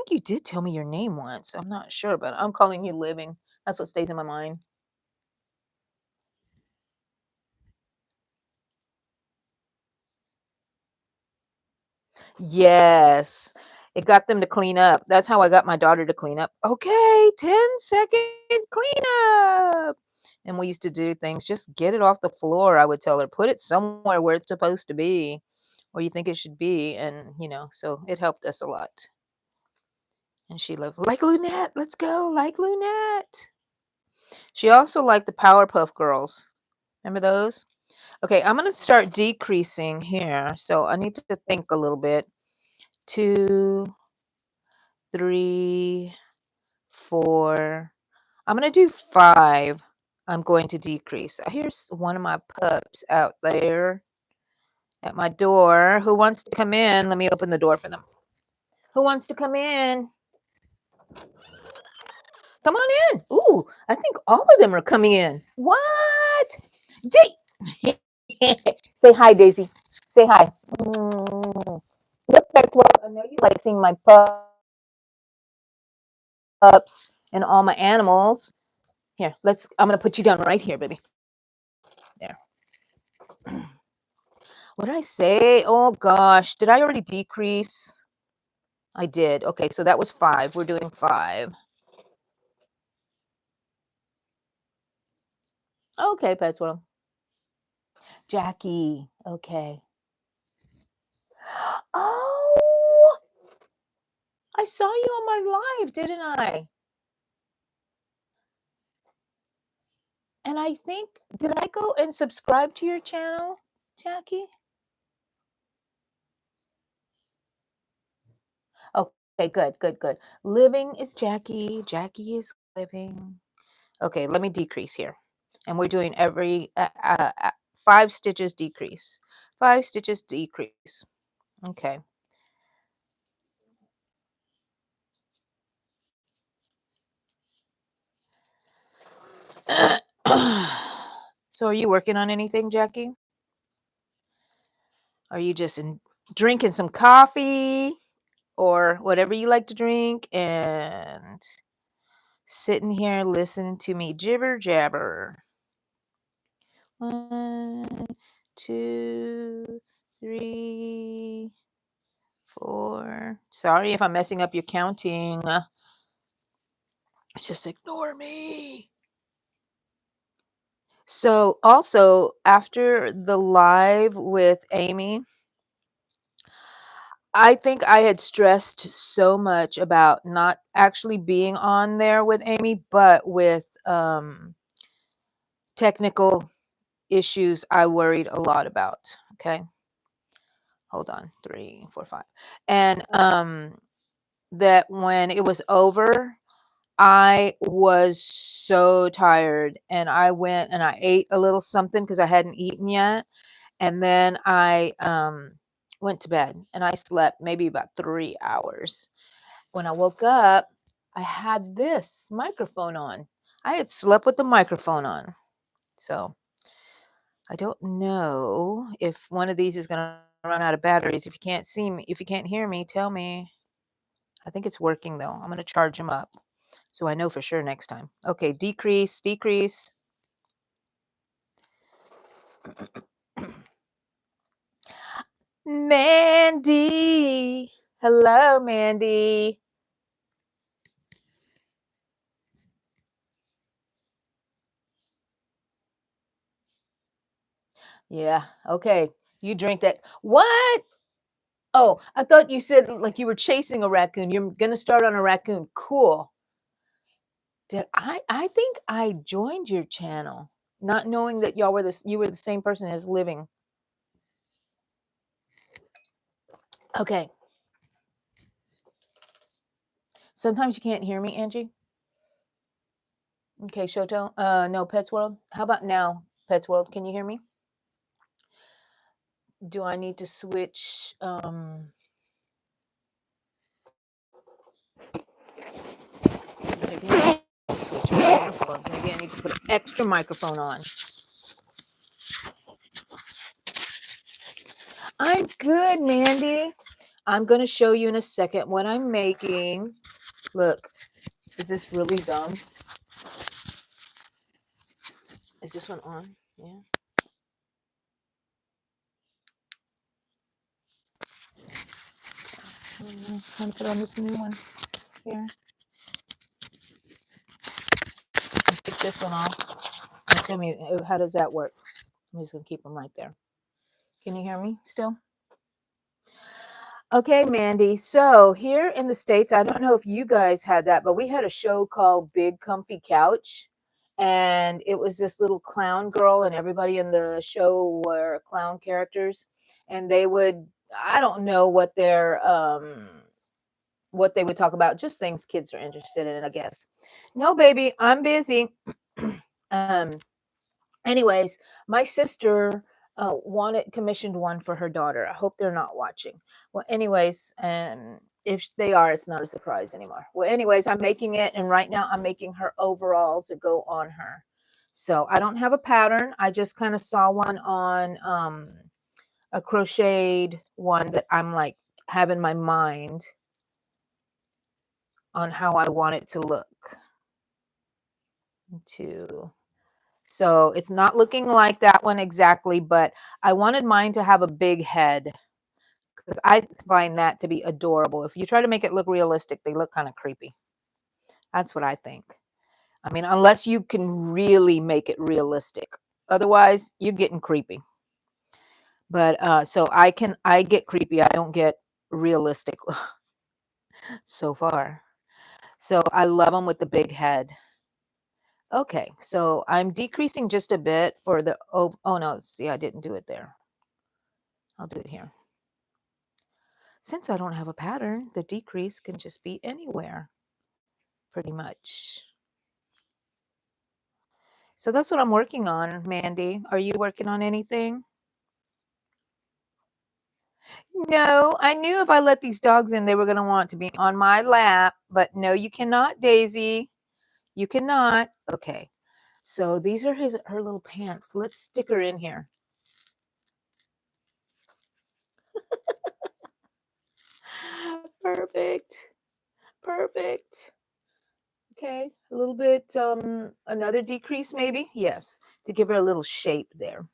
you did tell me your name once. I'm not sure, but I'm calling you living. That's what stays in my mind. Yes. It got them to clean up. That's how I got my daughter to clean up. Okay, 10-second cleanup. And we used to do things, just get it off the floor. I would tell her, put it somewhere where it's supposed to be, where you think it should be. And, so it helped us a lot. And she loved, like Lunette, let's go, like Lunette. She also liked the Powerpuff Girls. Remember those? Okay, I'm going to start decreasing here. So I need to think a little bit. 2, 3, 4. I'm going to do 5. I'm going to decrease. Here's one of my pups out there at my door. Who wants to come in? Let me open the door for them. Who wants to come in? Come on in. Ooh, I think all of them are coming in. What? Say hi, Daisy. Say hi. Yep, that's what I know you like seeing my pups and all my animals. Here, I'm gonna put you down right here, baby. There. What did I say? Oh gosh, did I already decrease? I did. Okay, so that was 5. We're doing 5. Okay, Petzwell. Jackie. Okay. Oh, I saw you on my live, didn't I? And I think, did I go and subscribe to your channel, Jackie? Okay, good, good, good. Living is Jackie. Jackie is living. Okay, let me decrease here. And we're doing every 5 stitches decrease. 5 stitches decrease. Okay. So are you working on anything, Jackie? Are you just drinking some coffee or whatever you like to drink and sitting here listening to me jibber jabber? 1, 2, 3, 4. Sorry if I'm messing up your counting. Just ignore me. So, also, after the live with Amy, I think I had stressed so much about not actually being on there with Amy, but with technical issues I worried a lot about. Okay. Hold on. 3, 4, 5. And that when it was over, I was so tired and I went and I ate a little something because I hadn't eaten yet. And then I went to bed and I slept maybe about 3 hours. When I woke up, I had this microphone on. I had slept with the microphone on. So I don't know if one of these is going to run out of batteries. If you can't see me, if you can't hear me, tell me. I think it's working though. I'm going to charge them up so I know for sure next time. Okay, decrease, decrease. Mandy. Hello, Mandy. Yeah, okay. You drink that. What? Oh, I thought you said like you were chasing a raccoon. You're gonna start on a raccoon. Cool. I think I joined your channel, not knowing that you were the same person as living. Okay. Sometimes you can't hear me, Angie. Okay, Shoto. No, Pets World. How about now, Pets World? Can you hear me? Do I need to switch? Maybe I need to switch microphones. Maybe I need to put an extra microphone on. I'm good, Mandy. I'm going to show you in a second what I'm making. Look, is this really dumb? Is this one on? Yeah. I'm going to put on this new one here. Take this one off. And tell me, how does that work? I'm just going to keep them right there. Can you hear me still? Okay, Mandy. So here in the States, I don't know if you guys had that, but we had a show called Big Comfy Couch. And it was this little clown girl, and everybody in the show were clown characters. And they would, I don't know what they would talk about, just things kids are interested in, I guess. No, baby, I'm busy. um, Anyways, my sister wanted commissioned one for her daughter. I hope they're not watching. Well, anyways, and if they are, it's not a surprise anymore. Well, anyways, I'm making it, and right now I'm making her overalls that go on her. So I don't have a pattern. I just kind of saw one on a crocheted one that I'm like have in my mind on how I want it to look. So it's not looking like that one exactly, but I wanted mine to have a big head because I find that to be adorable. If you try to make it look realistic, they look kind of creepy. That's what I think. I mean, unless you can really make it realistic. Otherwise, you're getting creepy. But so I get creepy. I don't get realistic so far. So I love them with the big head. Okay, so I'm decreasing just a bit for the, oh no, see, I didn't do it there. I'll do it here. Since I don't have a pattern, the decrease can just be anywhere, pretty much. So that's what I'm working on, Mandy. Are you working on anything? No, I knew if I let these dogs in, they were going to want to be on my lap, but no, you cannot, Daisy. You cannot. Okay. So these are her little pants. Let's stick her in here. Perfect. Perfect. Okay. A little bit, another decrease maybe. Yes. To give her a little shape there.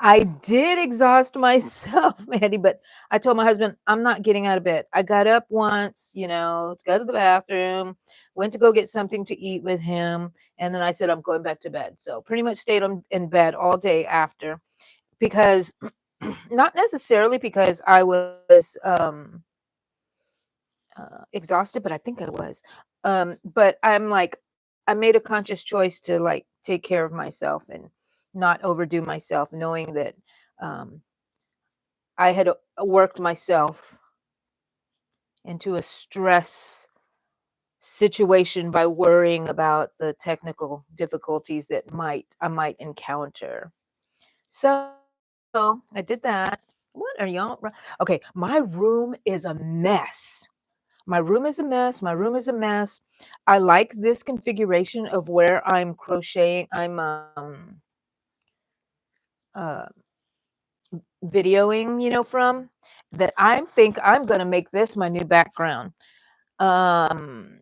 I did exhaust myself, Mandy, but I told my husband, I'm not getting out of bed. I got up once, to go to the bathroom, went to go get something to eat with him, and then I said, I'm going back to bed. So pretty much stayed in bed all day after because not necessarily because I was exhausted, but I think I was. But I'm like, I made a conscious choice to like take care of myself and not overdo myself, knowing that um, I had worked myself into a stress situation by worrying about the technical difficulties that I might encounter. So I did that. What are y'all? Okay, my room is a mess. My room is a mess. My room is a mess. I like this configuration of where I'm crocheting. I'm uh, videoing, from that. I think I'm gonna make this my new background. Um,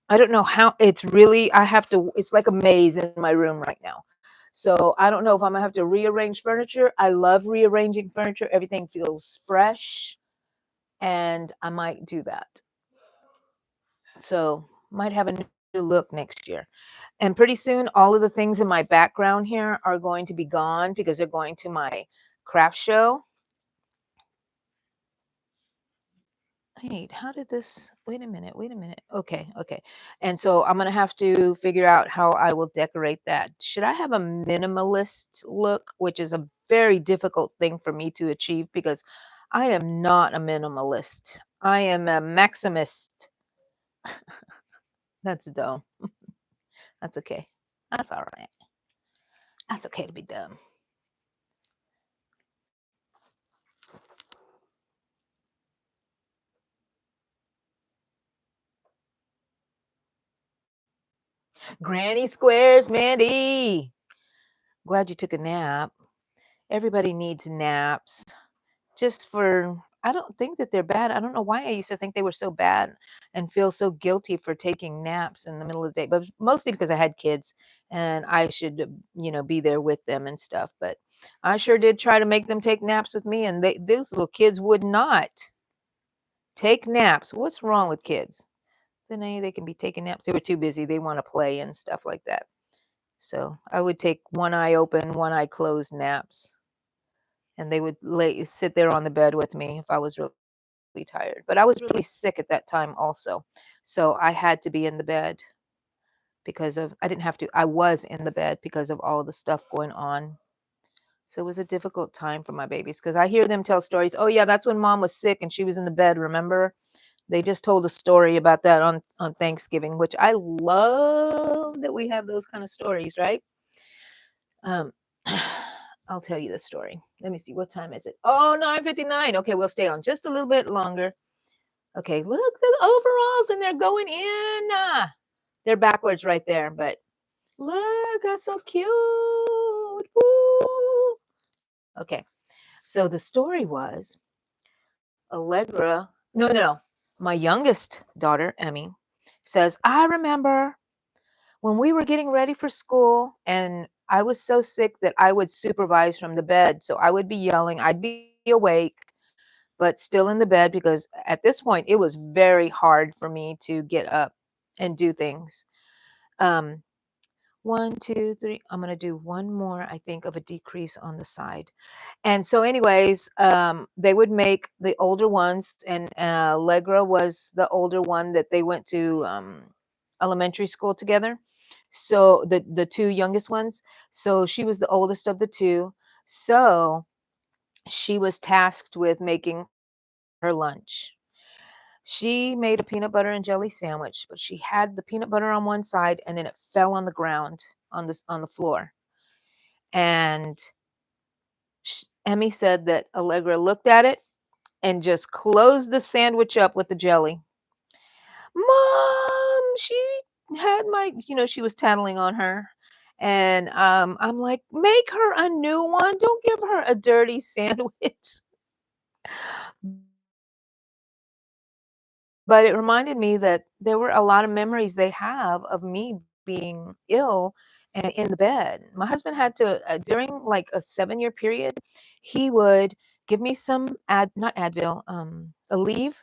I don't know how it's really. I have to. It's like a maze in my room right now. So I don't know if I'm gonna have to rearrange furniture. I love rearranging furniture. Everything feels fresh, and I might do that. So might have a new look next year. And pretty soon, all of the things in my background here are going to be gone because they're going to my craft show. Wait, how did this? Wait a minute. Wait a minute. Okay, okay. And so I'm gonna have to figure out how I will decorate that. Should I have a minimalist look, which is a very difficult thing for me to achieve because I am not a minimalist. I am a maximist. That's dumb. That's okay. That's all right. That's okay to be dumb. Granny Squares, Mandy. Glad you took a nap. Everybody needs naps. Just for I don't think that they're bad. I don't know why I used to think they were so bad and feel so guilty for taking naps in the middle of the day, but mostly because I had kids and I should, be there with them and stuff. But I sure did try to make them take naps with me, and those little kids would not take naps. What's wrong with kids? Then they can be taking naps. They were too busy. They want to play and stuff like that. So I would take one eye open, one eye closed naps, and they would sit there on the bed with me if I was really tired. But I was really sick at that time also. So I had to be in the bed because of I didn't have to. I was in the bed because of all the stuff going on. So it was a difficult time for my babies because I hear them tell stories. Oh yeah, that's when mom was sick and she was in the bed, remember? They just told a story about that on Thanksgiving, which I love that we have those kind of stories, right? Um I'll tell you the story. Let me see, what time is it? Oh, 9:59. Okay, we'll stay on just a little bit longer. Okay, look, the overalls, and they're going in. They're backwards right there, but look, that's so cute. Woo. Okay, so the story was Allegra. No, no, no. My youngest daughter, Emmy, says, I remember when we were getting ready for school and I was so sick that I would supervise from the bed. So I would be yelling, I'd be awake, but still in the bed because at this point it was very hard for me to get up and do things. Um, 1, 2, 3. I'm gonna do one more, I think, of a decrease on the side. And so, anyways, they would make the older ones, and Allegra was the older one that they went to elementary school together. So the two youngest ones. So she was the oldest of the two. So she was tasked with making her lunch. She made a peanut butter and jelly sandwich, but she had the peanut butter on one side and then it fell on the ground on the floor. And Emmy said that Allegra looked at it and just closed the sandwich up with the jelly. Mom, she had she was tattling on her. And I'm like, make her a new one. Don't give her a dirty sandwich. But it reminded me that there were a lot of memories they have of me being ill and in the bed. My husband had to, during like a 7-year period, he would give me some not Advil, Aleve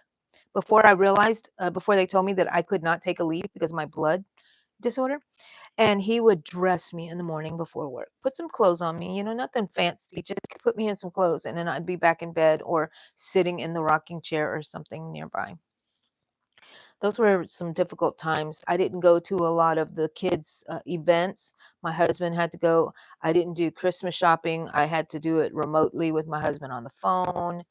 before I realized, before they told me that I could not take Aleve because of my blood disorder. And he would dress me in the morning before work, put some clothes on me, nothing fancy, just put me in some clothes. And then I'd be back in bed or sitting in the rocking chair or something nearby. Those were some difficult times. I didn't go to a lot of the kids' events. My husband had to go. I didn't do Christmas shopping. I had to do it remotely with my husband on the phone.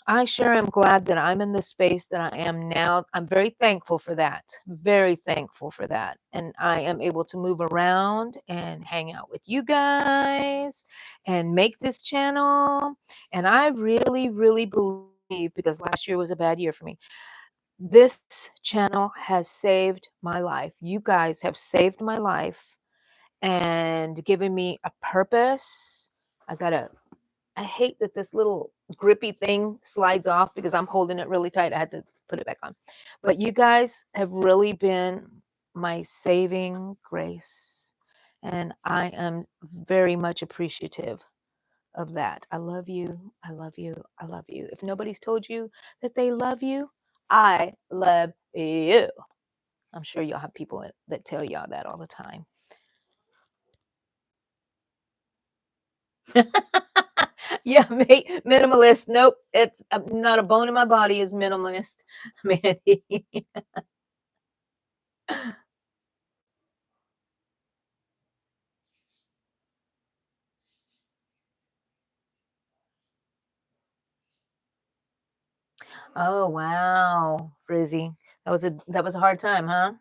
I sure am glad that I'm in the space that I am now. I'm very thankful for that. Very thankful for that. And I am able to move around and hang out with you guys and make this channel. And I really, really believe, because last year was a bad year for me, this channel has saved my life. You guys have saved my life and given me a purpose. I hate that this little grippy thing slides off because I'm holding it really tight. I had to put it back on. But you guys have really been my saving grace. And I am very much appreciative of that. I love you. I love you. I love you. If nobody's told you that they love you, I love you. I'm sure y'all have people that tell y'all that all the time. Yeah, minimalist. Nope, it's not a bone in my body is minimalist, Mandy. Oh wow, Frizzy, that was a hard time, huh?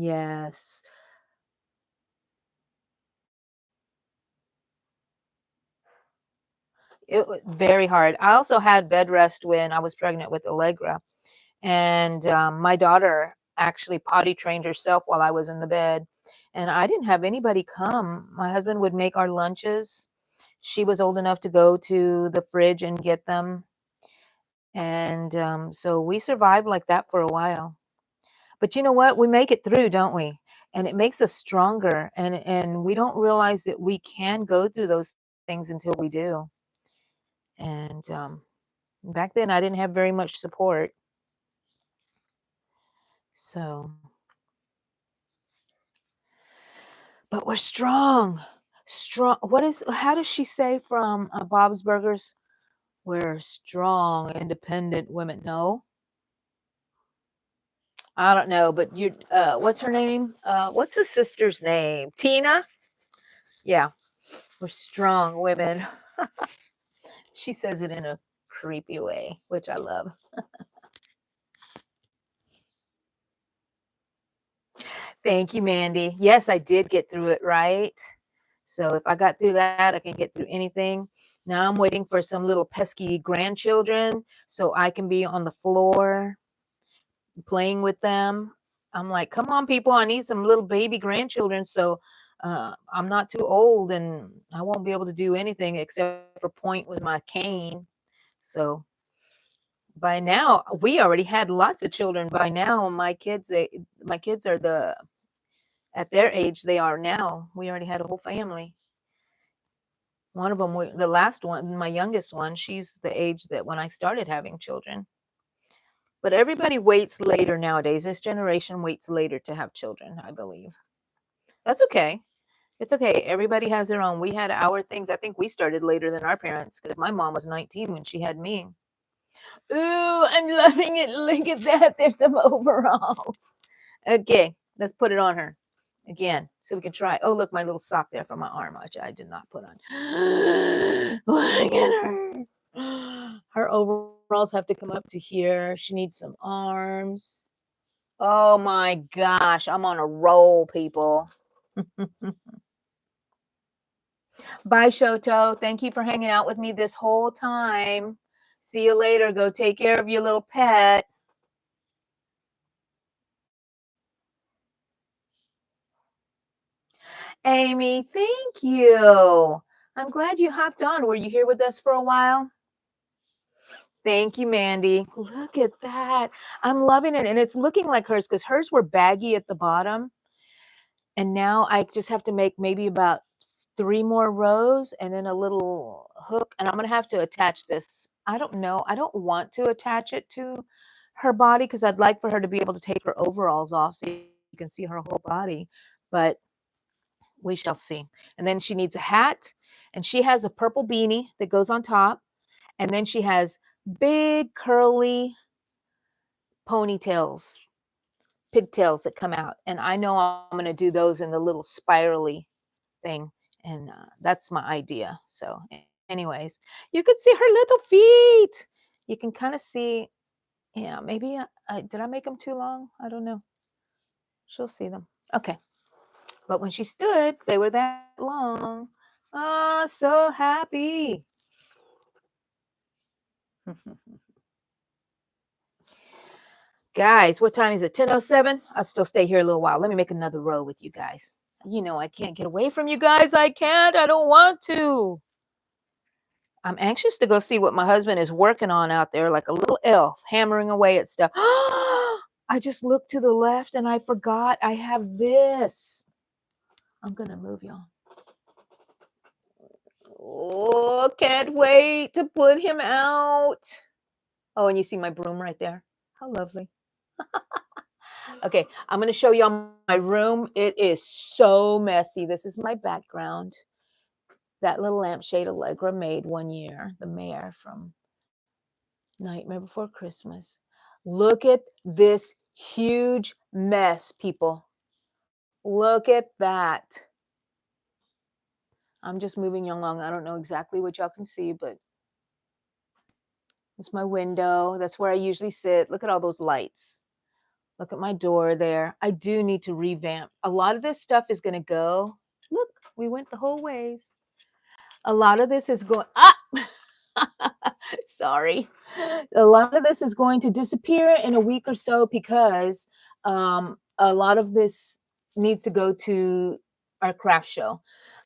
Yes. It wa very hard. I also had bed rest when I was pregnant with Allegra, and, my daughter actually potty trained herself while I was in the bed, and I didn't have anybody come. My husband would make our lunches. She was old enough to go to the fridge and get them, and, so we survived like that for a while. But you know what? We make it through, don't we? And it makes us stronger, and we don't realize that we can go through those things until we do. And, back then, I didn't have very much support, so but we're strong. Strong what is how does she say from, Bob's Burgers? "We're strong, independent women." No? I don't know, but you what's her name? What's the sister's name? Tina? Yeah, "We're strong women." She says it in a creepy way, which I love. Thank you, Mandy. Yes, I did get through it, right? So if I got through that, I can get through anything. Now I'm waiting for some little pesky grandchildren so I can be on the floor playing with them. I'm like, come on, people, I need some little baby grandchildren so I'm not too old and I won't be able to do anything except for point with my cane. So by now, we already had lots of children. By now, my kids are at their age they are now. We already had a whole family. One of them, the last one, my youngest one, she's the age that when I started having children. But everybody waits later nowadays. This generation waits later to have children, I believe. That's okay. It's okay. Everybody has their own. We had our things. I think we started later than our parents because my mom was 19 when she had me. Ooh, I'm loving it. Look at that. There's some overalls. Okay, let's put it on her again so we can try. Oh, look, my little sock there for my arm, which I did not put on. Look at her. Her overalls have to come up to here. She needs some arms. Oh my gosh, I'm on a roll, people. Bye, Shoto. Thank you for hanging out with me this whole time. See you later. Go take care of your little pet. Amy, thank you. I'm glad you hopped on. Were you here with us for a while? Thank you, Mandy. Look at that. I'm loving it. And it's looking like hers because hers were baggy at the bottom. And now I just have to make maybe about 3 more rows and then a little hook. And I'm going to have to attach this. I don't know. I don't want to attach it to her body because I'd like for her to be able to take her overalls off so you can see her whole body. But we shall see. And then she needs a hat, and she has a purple beanie that goes on top, and then she has big curly ponytails, pigtails that come out. And I know I'm going to do those in the little spirally thing, and that's my idea. So, anyways, you could see her little feet. You can kind of see. Yeah, maybe did I make them too long? I don't know. She'll see them. Okay. But when she stood, they were that long. Oh, so happy. Guys, what time is it? 10:07? I'll still stay here a little while. Let me make another row with you guys. You know, I can't get away from you guys. I can't. I don't want to. I'm anxious to go see what my husband is working on out there, like a little elf hammering away at stuff. I just looked to the left and I forgot I have this. I'm going to move y'all. Oh, can't wait to put him out. Oh, and you see my broom right there. How lovely. Okay, I'm gonna show y'all my room. It is so messy. This is my background. That little lampshade Allegra made one year, the mayor from Nightmare Before Christmas. Look at this huge mess, people. Look at that. I'm just moving you along. I don't know exactly what y'all can see, but it's my window. That's where I usually sit. Look at all those lights. Look at my door there. I do need to revamp. A lot of this stuff is going to go. Look, we went the whole ways. A lot of this is going up. Sorry. A lot of this is going to disappear in a week or so because a lot of this needs to go to our craft show.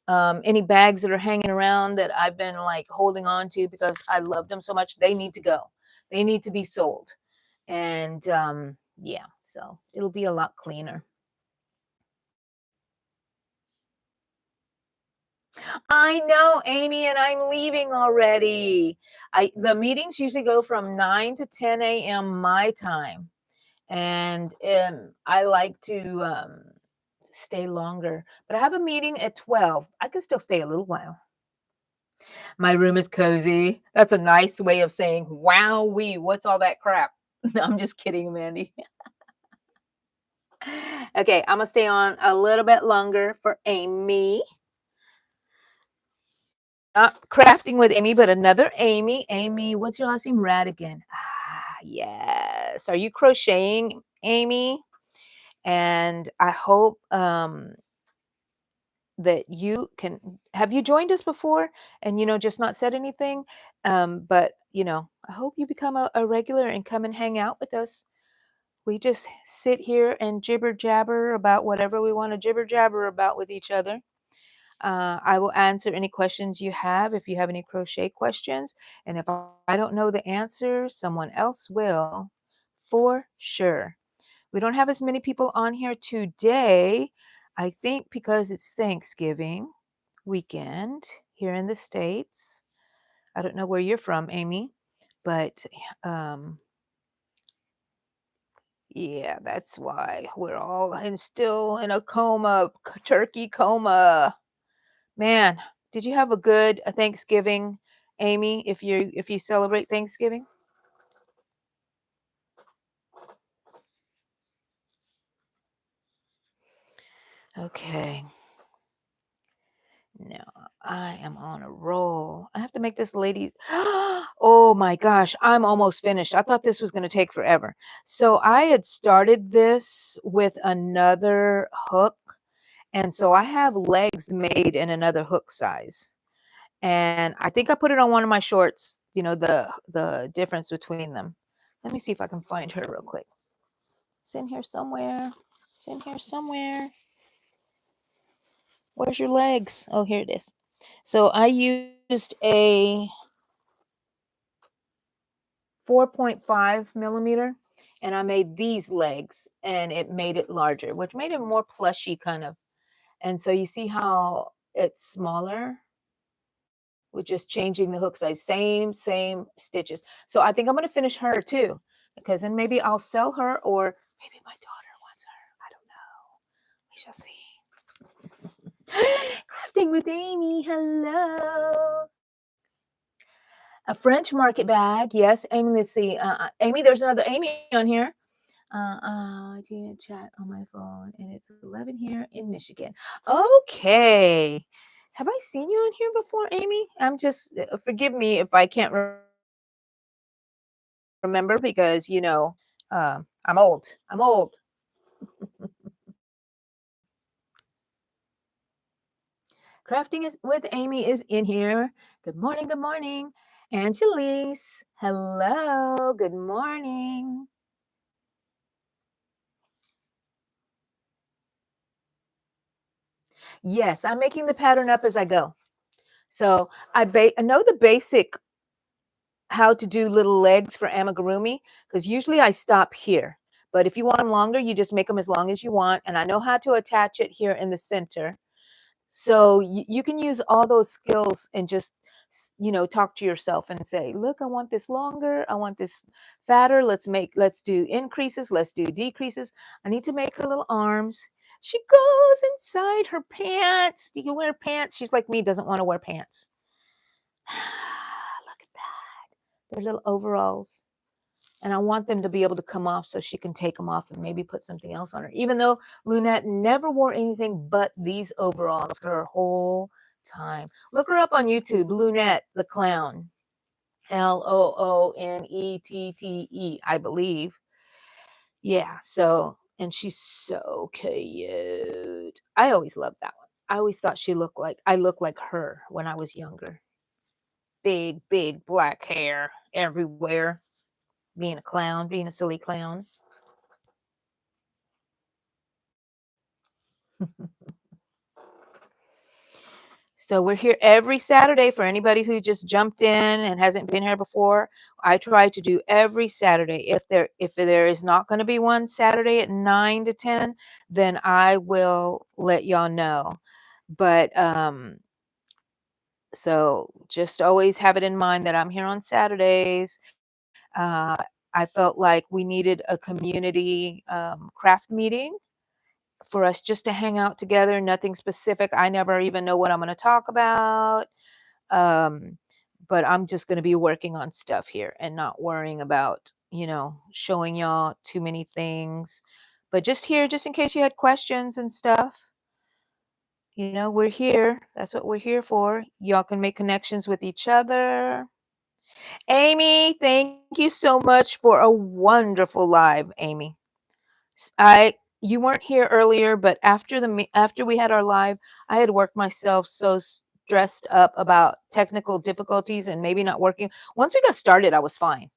Any bags that are hanging around that I've been like holding on to because I love them so much, they need to go. They need to be sold. And yeah, so it'll be a lot cleaner. I know, Amy, and I'm leaving already. The meetings usually go from 9 to 10 a.m. my time. And I like to stay longer. But I have a meeting at 12. I can still stay a little while. My room is cozy. That's a nice way of saying, "Wowee, what's all that crap?" No, I'm just kidding, Mandy. Okay, I'm gonna stay on a little bit longer for Amy. Not crafting with Amy, but another Amy. Amy, what's your last name? Radigan. Ah, yes. Are you crocheting, Amy? And I hope that you can. Have you joined us before and just not said anything? But I hope you become a regular and come and hang out with us. We just sit here and jibber jabber about whatever we want to jibber jabber about with each other. I will answer any questions you have if you have any crochet questions. And if I don't know the answer, someone else will for sure. We don't have as many people on here today, I think because it's Thanksgiving weekend here in the States. I don't know where you're from, Amy, but um, yeah, that's why we're all still in a coma, turkey coma. Man, did you have a good Thanksgiving, Amy, if you celebrate Thanksgiving? Okay. No, I am on a roll. I have to make this lady. Oh my gosh, I'm almost finished. I thought this was going to take forever. So I had started this with another hook, and so I have legs made in another hook size. And I think I put it on one of my shorts, the difference between them. Let me see if I can find her real quick. It's in here somewhere. It's in here somewhere. Where's your legs? Oh, here it is. So I used a 4.5 millimeter and I made these legs and it made it larger, which made it more plushy kind of. And so you see how it's smaller with just changing the hook size, same stitches. So I think I'm going to finish her too, because then maybe I'll sell her or maybe my daughter wants her. I don't know. We shall see. Crafting with Amy. Hello. A French market bag. Yes, Amy. Let's see. Amy, there's another Amy on here. I did chat on my phone, and it's 11 here in Michigan. Okay. Have I seen you on here before, Amy? I'm just forgive me if I can't remember because I'm old. I'm old. Crafting is with Amy is in here. Good morning. Good morning, Angelise. Hello. Good morning. Yes, I'm making the pattern up as I go. So I know the basic how to do little legs for amigurumi because usually I stop here. But if you want them longer, you just make them as long as you want. And I know how to attach it here in the center. So you can use all those skills and just, talk to yourself and say, look, I want this longer. I want this fatter. Let's do increases. Let's do decreases. I need to make her little arms. She goes inside her pants. Do you wear pants? She's like me, doesn't want to wear pants. Look at that. They're little overalls. And I want them to be able to come off so she can take them off and maybe put something else on her. Even though Lunette never wore anything but these overalls her whole time. Look her up on YouTube, Lunette the Clown. Loonette, I believe. Yeah, so and she's so cute. I always loved that one. I always thought I looked like her when I was younger. Big, big black hair everywhere, being a clown, being a silly clown. So we're here every Saturday for anybody who just jumped in and hasn't been here before. I try to do every Saturday. If there is not going to be one Saturday at 9 to 10, then I will let y'all know. But so just always have it in mind that I'm here on Saturdays. Uh, I felt like we needed a community craft meeting for us just to hang out together. Nothing specific. I never even know what I'm going to talk about. Um, but I'm just going to be working on stuff here and not worrying about, showing y'all too many things. But just here, just in case you had questions and stuff, we're here. That's what we're here for. Y'all can make connections with each other. Amy, thank you so much for a wonderful live, Amy. I You weren't here earlier, but after we had our live, I had worked myself so stressed up about technical difficulties and maybe not working. Once we got started, I was fine.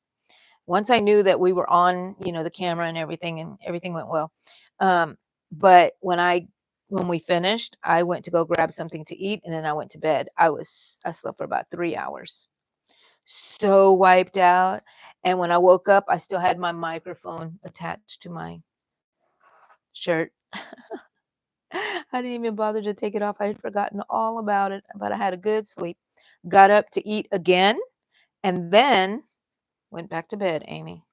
Once I knew that we were on, the camera and everything went well. Um, but when we finished, I went to go grab something to eat and then I went to bed. I slept for about 3 hours. So wiped out. And when I woke up, I still had my microphone attached to my shirt. I didn't even bother to take it off. I had forgotten all about it, but I had a good sleep. Got up to eat again and then went back to bed, Amy.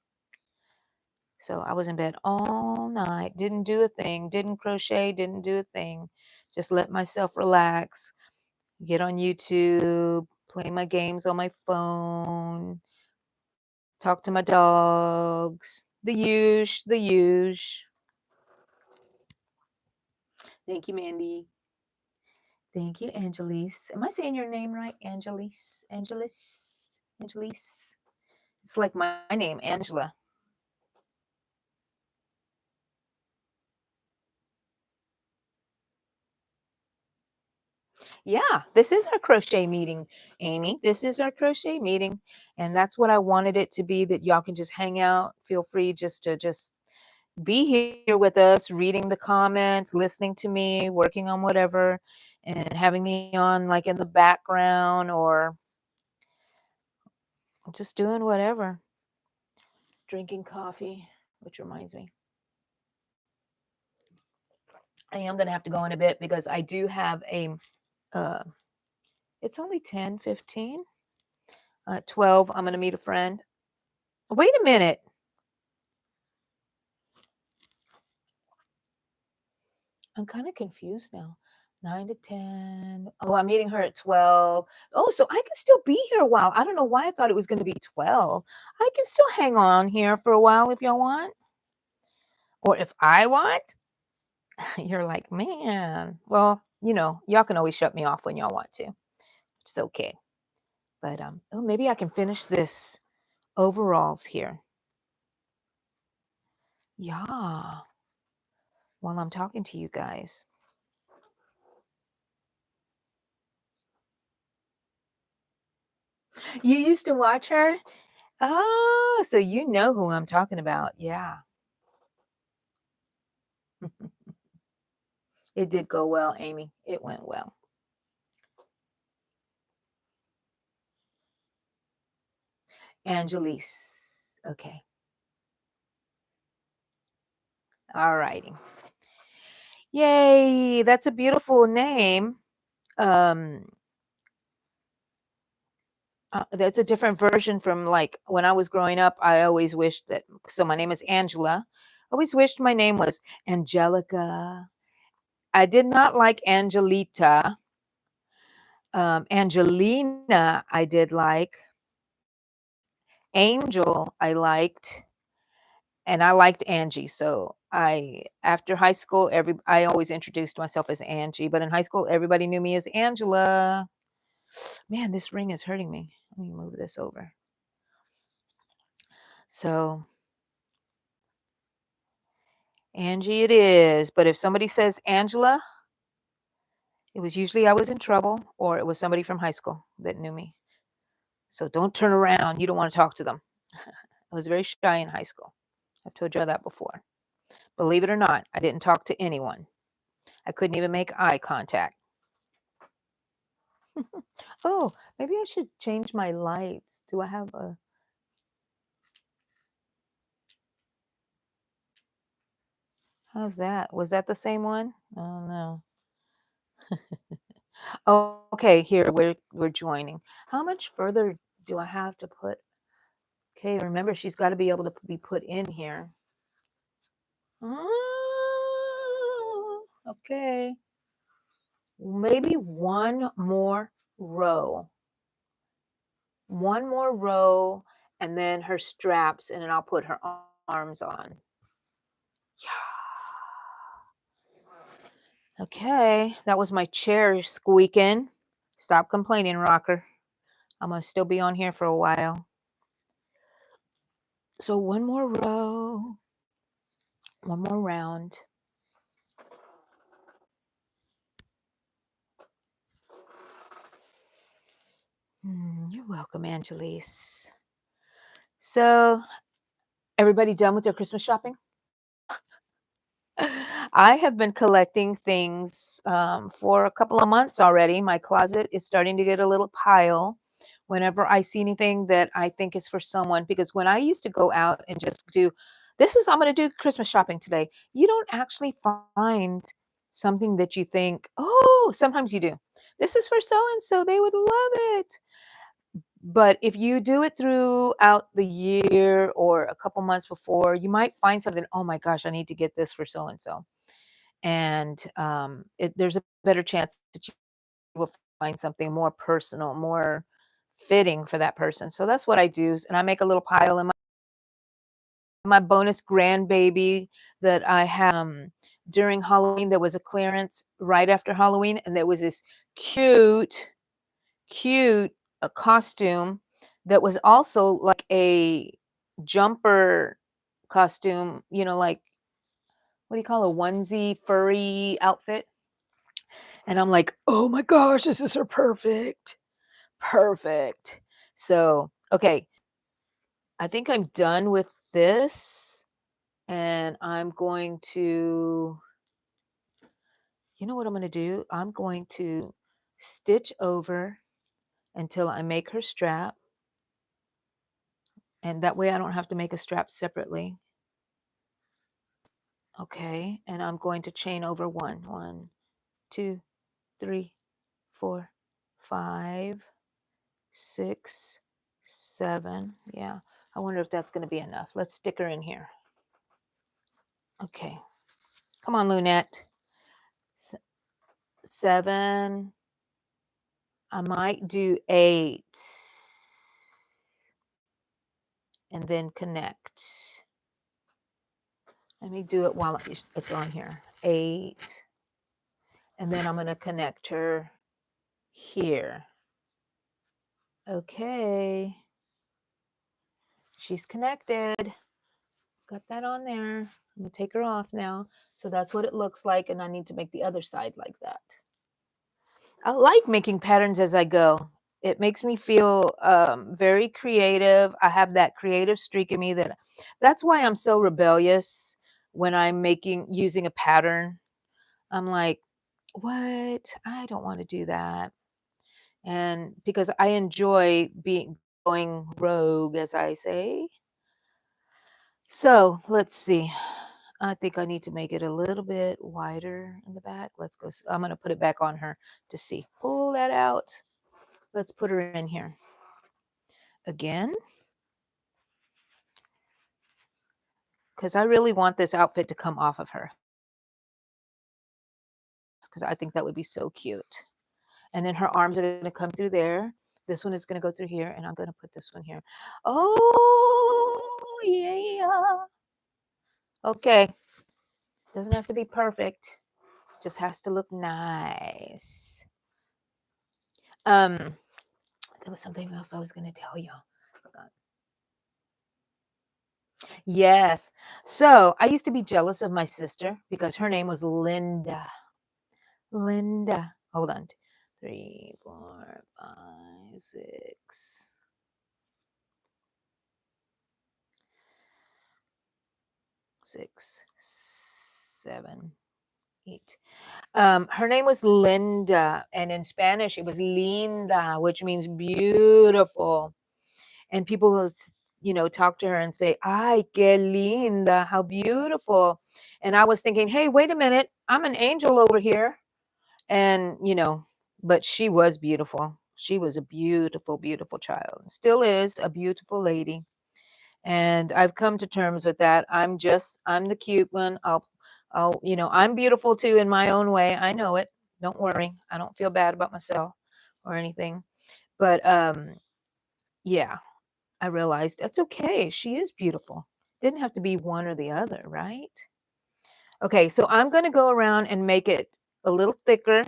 So I was in bed all night, didn't do a thing, didn't crochet, didn't do a thing. Just let myself relax, get on YouTube, play my games on my phone, talk to my dogs, the huge. Thank you, Mandy. Thank you, Angelise. Am I saying your name right? Angelise? Angelise? Angelise? It's like my name, Angela. Yeah, this is our crochet meeting, Amy. This is our crochet meeting. And that's what I wanted it to be, that y'all can just hang out. Feel free just to just be here with us, reading the comments, listening to me, working on whatever, and having me on like in the background or just doing whatever. Drinking coffee, which reminds me, I am going to have to go in a bit because I do have uh, it's only 10:15. 12, I'm going to meet a friend. Wait a minute. I'm kind of confused now. 9 to 10. Oh, I'm meeting her at 12. Oh, so I can still be here a while. I don't know why I thought it was going to be 12. I can still hang on here for a while if y'all want. Or if I want. You're like, man. Well, y'all can always shut me off when y'all want to. It's okay. But oh, maybe I can finish this overalls here. Yeah, while I'm talking to you guys. You used to watch her? Oh, so you know who I'm talking about. Yeah. It did go well, Amy. It went well. Angelise. Okay. All righty. Yay. That's a beautiful name. Um, that's a different version from like when I was growing up. I always wished that, so my name is Angela. I always wished my name was Angelica. I did not like Angelita. Angelina, I did like. Angel, I liked. And I liked Angie. So after high school, I always introduced myself as Angie, but in high school, everybody knew me as Angela. Man, this ring is hurting me. Let me move this over. So Angie it is. But if somebody says Angela, it was usually I was in trouble or it was somebody from high school that knew me. So don't turn around. You don't want to talk to them. I was very shy in high school. I've told you that before. Believe it or not, I didn't talk to anyone. I couldn't even make eye contact. Oh, maybe I should change my lights. Do I have a... How's that? Was that the same one? Oh no. Oh, okay, here we're joining. How much further do I have to put? Okay, remember she's got to be able to be put in here. Okay. Maybe one more row. One more row and then her straps and then I'll put her arms on. Okay, that was my chair squeaking. Stop complaining, rocker. I'm gonna still be on here for a while. So one more row, one more round. You're welcome, Angelise. So everybody done with their Christmas shopping? I have been collecting things for a couple of months already. My closet is starting to get a little pile whenever I see anything that I think is for someone. Because when I used to go out and just do, I'm going to do Christmas shopping today, you don't actually find something that you think, oh, sometimes you do. This is for so and so, they would love it. But if you do it throughout the year or a couple months before, you might find something, oh my gosh, I need to get this for so and so. And there's a better chance that you will find something more personal, more fitting for that person. So that's what I do. And I make a little pile in my bonus grandbaby that I have. During Halloween, there was a clearance right after Halloween, and there was this cute a costume that was also like a jumper costume, like what do you call a onesie furry outfit? And I'm like, "Oh my gosh, this is her perfect. Perfect." So, okay, I think I'm done with this and I'm going to you know what I'm going to do? I'm going to stitch over until I make her strap. And that way I don't have to make a strap separately. Okay, and I'm going to chain over one. 1, 2, 3, 4, 5, 6, 7. Yeah, I wonder if that's going to be enough. Let's stick her in here. Okay, come on, Lunette. 7. I might do 8 and then connect. Let me do it while it's on here. 8. And then I'm going to connect her here. Okay. She's connected. Got that on there. I'm going to take her off now. So that's what it looks like. And I need to make the other side like that. I like making patterns as I go. It makes me feel very creative. I have that creative streak in me that's why I'm so rebellious when I'm using a pattern. I'm like, what? I don't want to do that. And because I enjoy going rogue, as I say. So let's see. I think I need to make it a little bit wider in the back. Let's go. I'm going to put it back on her to see. Pull that out. Let's put her in here again. Because I really want this outfit to come off of her. Because I think that would be so cute. And then her arms are going to come through there. This one is going to go through here. And I'm going to put this one here. Oh, yeah. Okay. Doesn't have to be perfect. Just has to look nice. There was something else I was going to tell you. I forgot. Yes. So I used to be jealous of my sister because her name was Linda. Linda. Hold on. Three, four, five, six, seven, eight. Her name was Linda, and in Spanish it was Linda, which means beautiful. And people will, talk to her and say, "Ay, qué linda, how beautiful." And I was thinking, "Hey, wait a minute, I'm an angel over here." And, but she was beautiful. She was a beautiful, beautiful child. Still is a beautiful lady. And I've come to terms with that. I'm the cute one. I'm beautiful too in my own way. I know it. Don't worry. I don't feel bad about myself or anything. But yeah, I realized that's okay. She is beautiful. Didn't have to be one or the other, right? Okay, so I'm going to go around and make it a little thicker.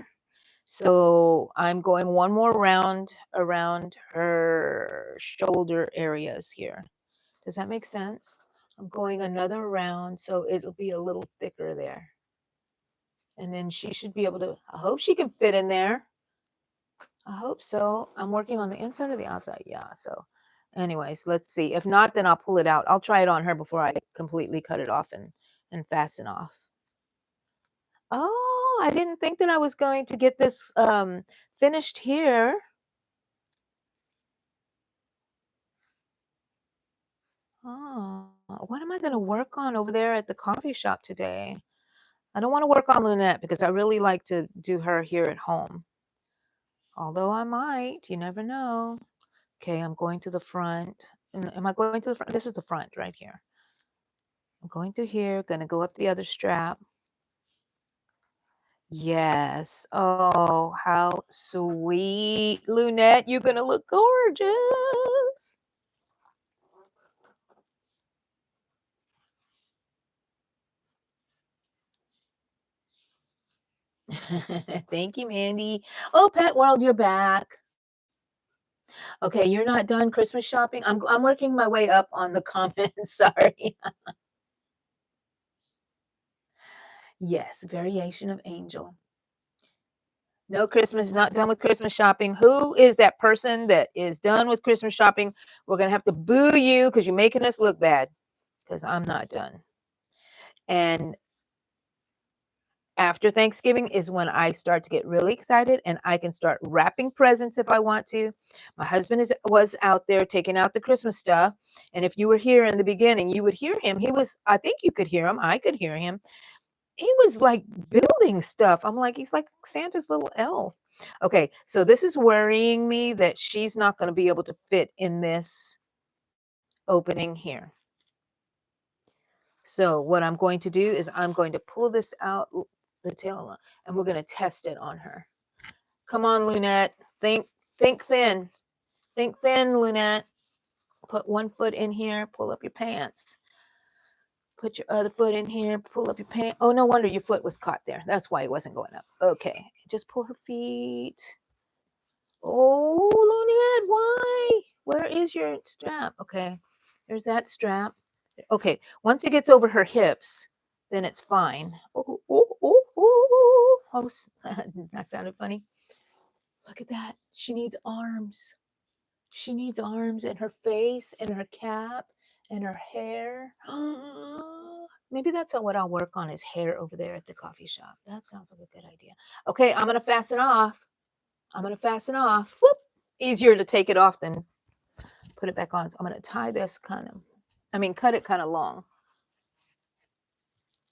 So I'm going one more round around her shoulder areas here. Does that make sense? I'm going another round so it'll be a little thicker there. And then she should be able to, I hope she can fit in there. I hope so. I'm working on the inside or the outside. Yeah. So, anyways, let's see. If not, then I'll pull it out. I'll try it on her before I completely cut it off and fasten off. Oh, I didn't think that I was going to get this finished here. Oh, what am I going to work on over there at the coffee shop today? I don't want to work on Lunette because I really like to do her here at home. Although I might, you never know. Okay, I'm going to the front. Am I going to the front? This is the front right here. I'm going through here, gonna go up the other strap. Yes. Oh, how sweet. Lunette, you're gonna look gorgeous. Thank you, Mandy. Oh, Pet World, you're back. Okay, you're not done Christmas shopping. I'm working my way up on the comments. Sorry. Yes, variation of angel. No Christmas, not done with Christmas shopping. Who is that person that is done with Christmas shopping? We're gonna have to boo you because you're making us look bad. Because I'm not done. And after Thanksgiving is when I start to get really excited and I can start wrapping presents if I want to. My husband was out there taking out the Christmas stuff. And if you were here in the beginning, you would hear him. I think you could hear him. I could hear him. He was like building stuff. I'm like, he's like Santa's little elf. Okay, so this is worrying me that she's not going to be able to fit in this opening here. So what I'm going to do is I'm going to pull this out the tail line, and we're going to test it on her. Come on, Lunette. Think thin. Think thin, Lunette. Put one foot in here, pull up your pants. Put your other foot in here, pull up your pants. Oh, no wonder your foot was caught there. That's why it wasn't going up. Okay, just pull her feet. Oh, Lunette, why? Where is your strap? Okay, there's that strap. Okay, once it gets over her hips, then it's fine. Oh, oh, oh, oh, oh. That sounded funny. Look at that. She needs arms. She needs arms and her face and her cap and her hair. Maybe that's what I'll work on is hair over there at the coffee shop. That sounds like a good idea. Okay, I'm going to fasten off. I'm going to fasten off. Whoop. Easier to take it off than put it back on. So I'm going to tie this cut it kind of long.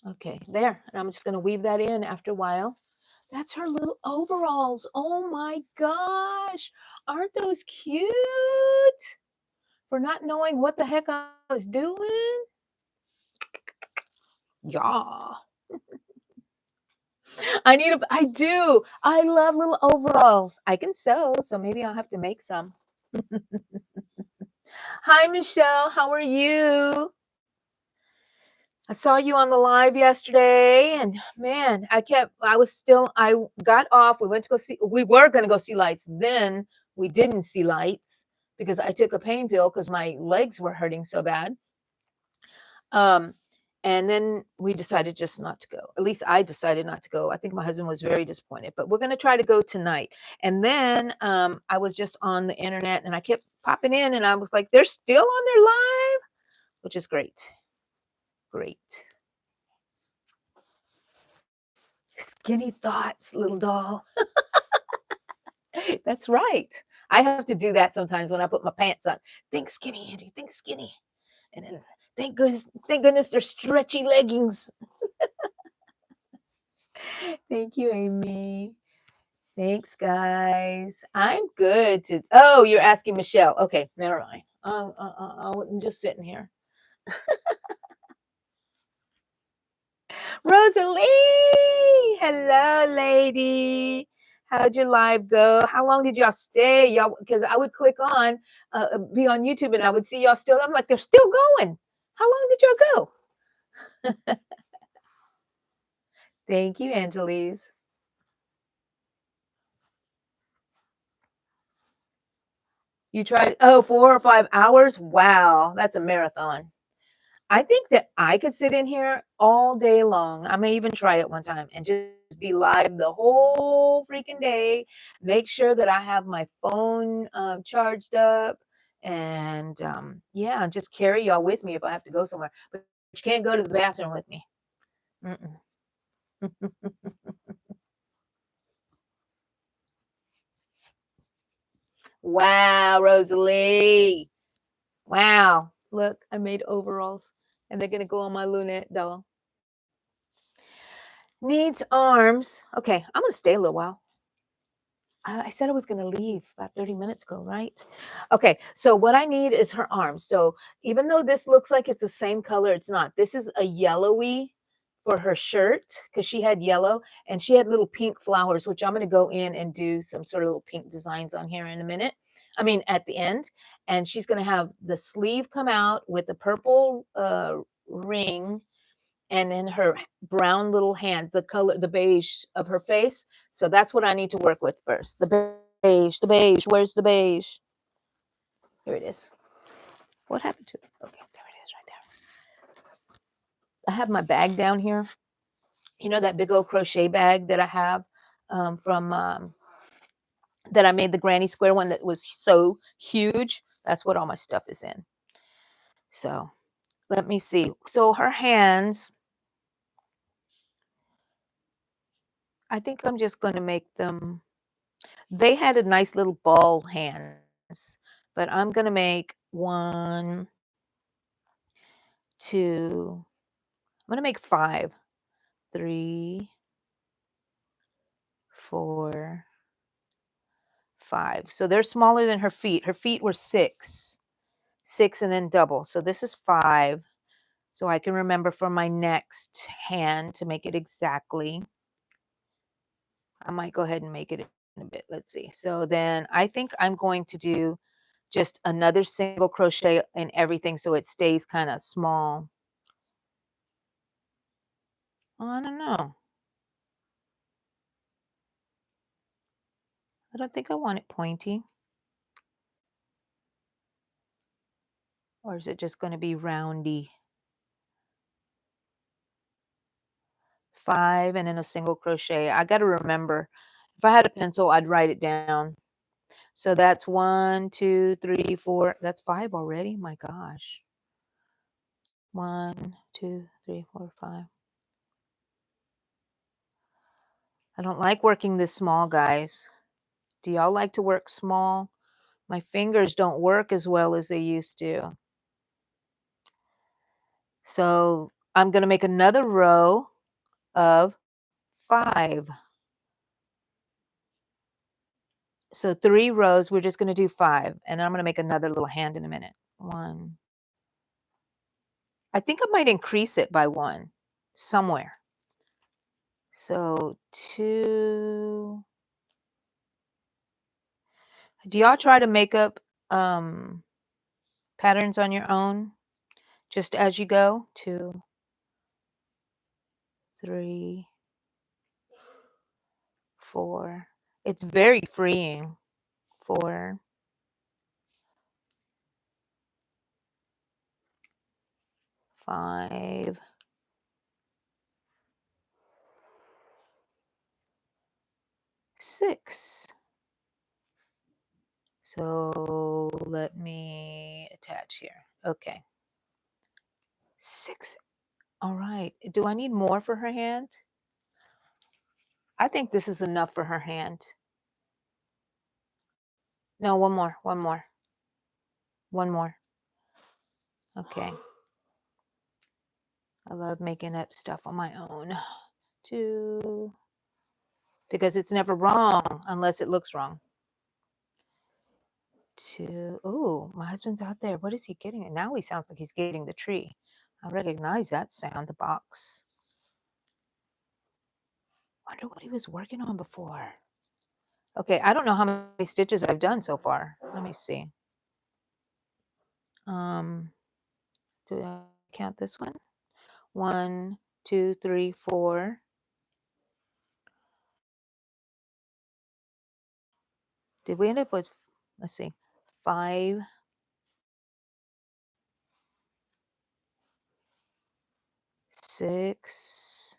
Okay, there. And I'm just going to weave that in after a while. That's her little overalls. Oh my gosh. Aren't those cute? For not knowing what the heck I was doing? Yeah. I do. I love little overalls. I can sew, so maybe I'll have to make some. Hi, Michelle. How are you? I saw you on the live yesterday, and man, I got off. We were going to go see lights. Then we didn't see lights because I took a pain pill because my legs were hurting so bad. Um, and then we decided just not to go. At least I decided not to go. I think my husband was very disappointed, but we're going to try to go tonight. And then I was just on the internet and I kept popping in and I was like, they're still on their live, which is great. Great. Skinny thoughts, little doll. That's right. I have to do that sometimes when I put my pants on. Think skinny, Angie. Think skinny. And then thank goodness they're stretchy leggings. Thank you, Amy. Thanks, guys. I'm good to. Oh, you're asking Michelle. Okay, never mind. I'm just sitting here. Rosalie, hello, lady. How'd your live go? How long did y'all stay? Y'all, because I would click on, be on YouTube, and I would see y'all still. I'm like, they're still going. How long did y'all go? Thank you, Angelise. You tried, oh, 4 or 5 hours? Wow, that's a marathon. I think that I could sit in here all day long. I may even try it one time and just be live the whole freaking day. Make sure that I have my phone charged up and yeah, just carry y'all with me if I have to go somewhere. But you can't go to the bathroom with me. Mm-mm. Wow, Rosalie. Wow. Look, I made overalls and they're going to go on my Lunette doll. Needs arms. Okay, I'm going to stay a little while. I said I was going to leave about 30 minutes ago, right? Okay, so what I need is her arms. So even though this looks like it's the same color, it's not. This is a yellowy for her shirt because she had yellow and she had little pink flowers, which I'm going to go in and do some sort of little pink designs on here in a minute. I mean, at the end. And she's going to have the sleeve come out with the purple ring and then her brown little hands, the color, the beige of her face. So that's what I need to work with first. The beige, the beige. Where's the beige? Here it is. What happened to it? Okay, there it is right there. I have my bag down here. You know that big old crochet bag that I have from that I made the granny square one that was so huge. That's what all my stuff is in. So let me see. So her hands, I think I'm just going to make them. They had a nice little ball hands, but I'm gonna make 1, 2, I'm gonna make 5, 3, 4, 5. So they're smaller than her feet. Her feet were 6, 6 and then double. So this is 5. So I can remember for my next hand to make it exactly. I might go ahead and make it in a bit. Let's see. So then I think I'm going to do just another single crochet in everything so it stays kind of small. I don't know. I don't think I want it pointy. Or is it just going to be roundy? 5 and then a single crochet. I got to remember. If I had a pencil, I'd write it down. So that's 1, 2, 3, 4. That's 5 already. My gosh. 1, 2, 3, 4, 5. I don't like working this small, guys. Do y'all like to work small? My fingers don't work as well as they used to. So I'm going to make another row of 5. So 3 rows, we're just going to do 5, and I'm going to make another little hand in a minute. 1. I think I might increase it by 1 somewhere. So 2. Do y'all try to make up patterns on your own just as you go? 2, 3, 4. It's very freeing. 4, 5, 6. So let me attach here. Okay. 6. All right. Do I need more for her hand? I think this is enough for her hand. No, one more, one more, one more. Okay. I love making up stuff on my own. 2, because it's never wrong unless it looks wrong. 2. Oh, my husband's out there. What is he getting? And now he sounds like he's getting the tree. I recognize that sound, the box. Wonder what he was working on before. Okay, I don't know how many stitches I've done so far. Let me see. Um, do I count this one? 1, 2, 3, 4. Did we end up with, let's see, 5, 6,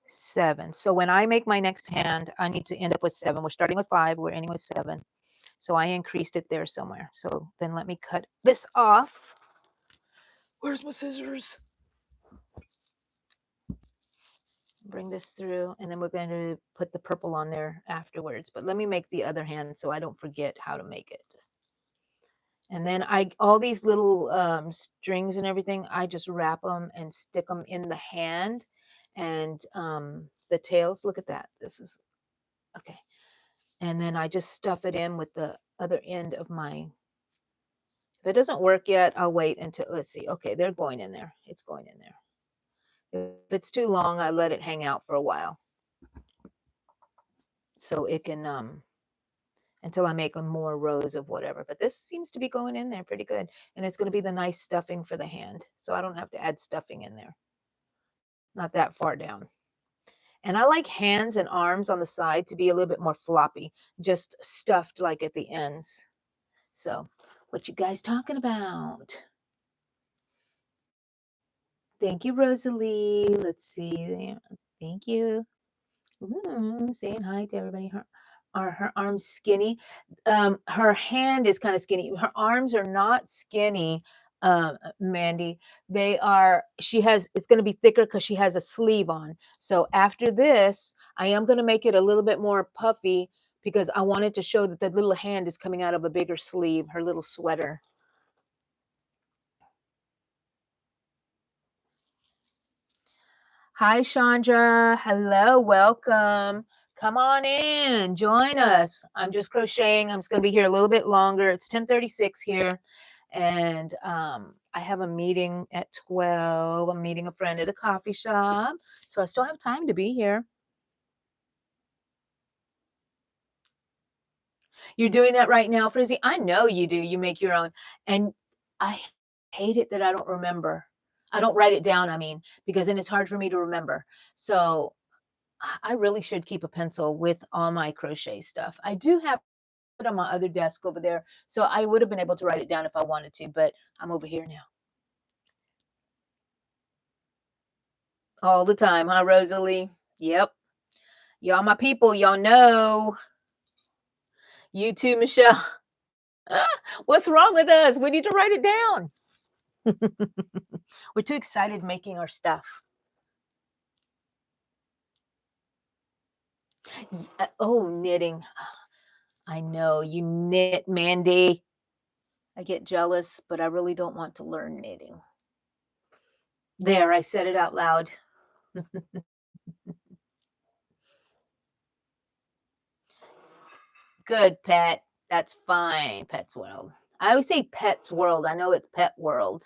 7. So when I make my next hand, I need to end up with 7. We're starting with 5, we're ending with 7. So I increased it there somewhere. So then let me cut this off. Where's my scissors? Bring this through, and then we're going to put the purple on there afterwards. But let me make the other hand so I don't forget how to make it. And then all these little strings and everything, I just wrap them and stick them in the hand. And the tails, look at that. This is, okay. And then I just stuff it in with the other end of my, if it doesn't work yet, I'll wait until, let's see. Okay, they're going in there. It's going in there. If it's too long, I let it hang out for a while. So it can, until I make more rows of whatever. But this seems to be going in there pretty good. And it's going to be the nice stuffing for the hand. So I don't have to add stuffing in there. Not that far down. And I like hands and arms on the side to be a little bit more floppy, just stuffed like at the ends. So what you guys talking about? Thank you, Rosalie. Let's see. Thank you. Saying hi to everybody. Are her arms skinny? Her hand is kind of skinny. Her arms are not skinny, Mandy. They are, it's going to be thicker because she has a sleeve on. So after this, I am going to make it a little bit more puffy because I wanted to show that the little hand is coming out of a bigger sleeve, her little sweater. Hi, Chandra. Hello, welcome. Come on in, join us. I'm just crocheting. I'm just going to be here a little bit longer. It's 10:36 here, and I have a meeting at 12. I'm meeting a friend at a coffee shop, so I still have time to be here. You're doing that right now, Frizzy? I know you do. You make your own, and I hate it that I don't remember. I don't write it down, I mean, because then it's hard for me to remember. So I really should keep a pencil with all my crochet stuff. I do have it on my other desk over there, so I would have been able to write it down if I wanted to, but I'm over here now. All the time, huh, Rosalie? Yep. Y'all my people, y'all know. You too, Michelle. What's wrong with us? We need to write it down. We're too excited making our stuff. Oh, knitting. I know you knit, Mandy. I get jealous, but I really don't want to learn knitting. There, I said it out loud. Good, Pet. That's fine, Pet's World. I always say Pet's World. I know it's Pet World,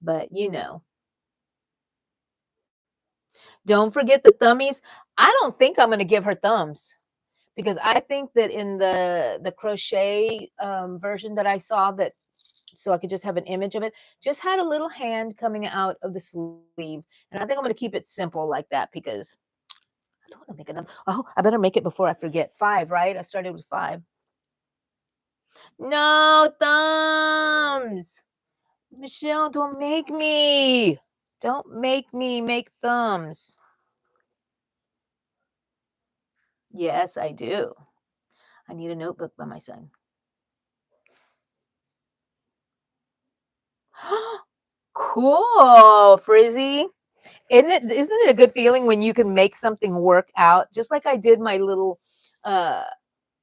but you know. Don't forget the thummies. I don't think I'm going to give her thumbs because I think that in the crochet version that I saw, that so I could just have an image of it, just had a little hand coming out of the sleeve, and I think I'm going to keep it simple like that because I don't want to make it. Oh, I better make it before I forget. 5, right? I started with 5. No thumbs. Michelle, don't make me. Don't make me make thumbs. Yes, I do. I need a notebook by my son. Cool, Frizzy. Isn't it a good feeling when you can make something work out? Just like I did my little uh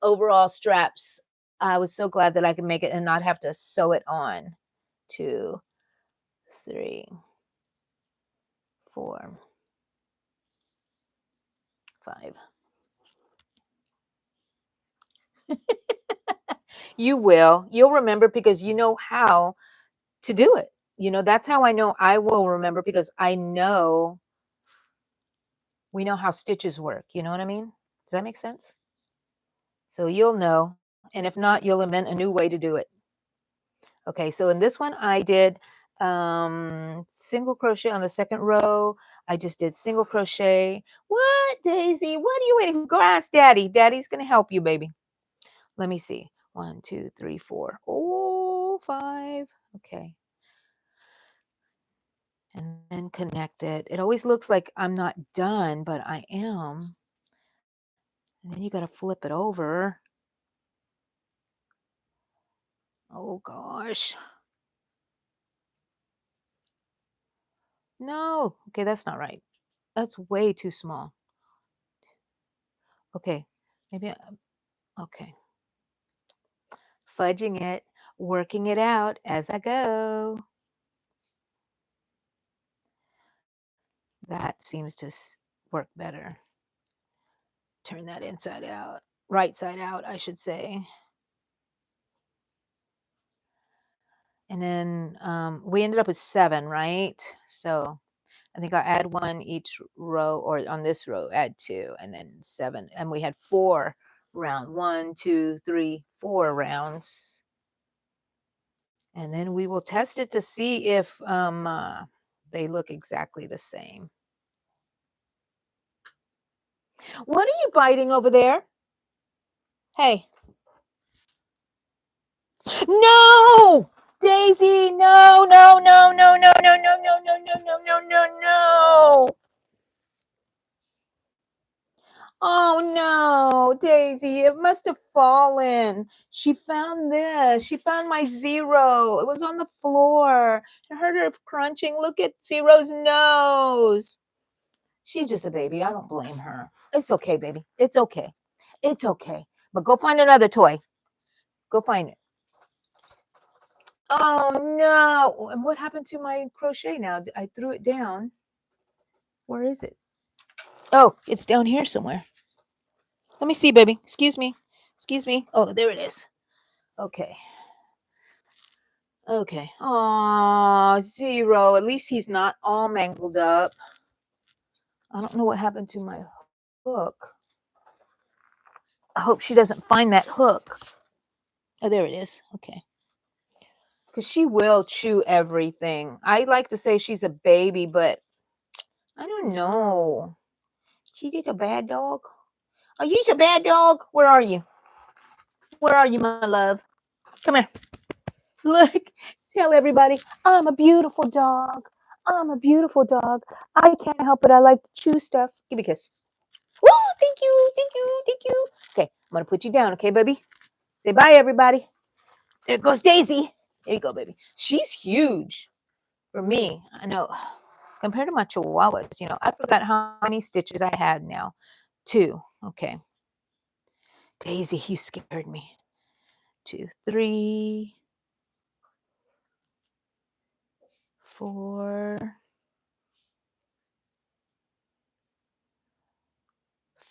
overall straps. I was so glad that I could make it and not have to sew it on. 2, 3, 4, 5. You will. You'll remember because you know how to do it. That's how I know I will remember because I know we know how stitches work. You know what I mean? Does that make sense? So you'll know. And if not, you'll invent a new way to do it. Okay, so in this one, I did single crochet on the second row. I just did single crochet. What, Daisy? What are you waiting for? Go ask Daddy. Daddy's going to help you, baby. Let me see. 1, 2, 3, 4. Oh, 5. Okay. And then connect it. It always looks like I'm not done, but I am. And then you got to flip it over. Oh, gosh. No. Okay, that's not right. That's way too small. Okay. Maybe, okay. Fudging it, working it out as I go. That seems to work better. Turn that inside out, right side out, I should say. And then we ended up with 7, right? So I think I'll add 1 each row, or on this row, add 2, and then 7. And we had 4 round. 1, 2, 3, 4 rounds. And then we will test it to see if they look exactly the same. What are you biting over there? Hey. No! Daisy, no, no, no, no, no, no, no, no, no, no, no, no, no, no. Oh no, Daisy, it must have fallen. She found this. She found my zero. It was on the floor. I heard her crunching. Look at Zero's nose. She's just a baby. I don't blame her. It's okay, baby. It's okay. It's okay. But go find another toy. Go find it. Oh no. And what happened to my crochet now? I threw it down. Where is it? Oh, it's down here somewhere. Let me see, baby. Excuse me. Excuse me. Oh, there it is. Okay. Okay. Aw, Zero. At least he's not all mangled up. I don't know what happened to my hook. I hope she doesn't find that hook. Oh, there it is. Okay. Because she will chew everything. I like to say she's a baby, but I don't know. She did a bad dog. Are you a bad dog? Where are you? Where are you, my love? Come here. Look, tell everybody I'm a beautiful dog. I'm a beautiful dog. I can't help it. I like to chew stuff. Give me a kiss. Woo! Thank you. Thank you. Thank you. Okay, I'm going to put you down, okay, baby? Say bye, everybody. There goes Daisy. There you go, baby. She's huge for me. I know. Compared to my chihuahuas, I forgot how many stitches I had now. 2. Okay. Daisy, you scared me. 2, 3, 4,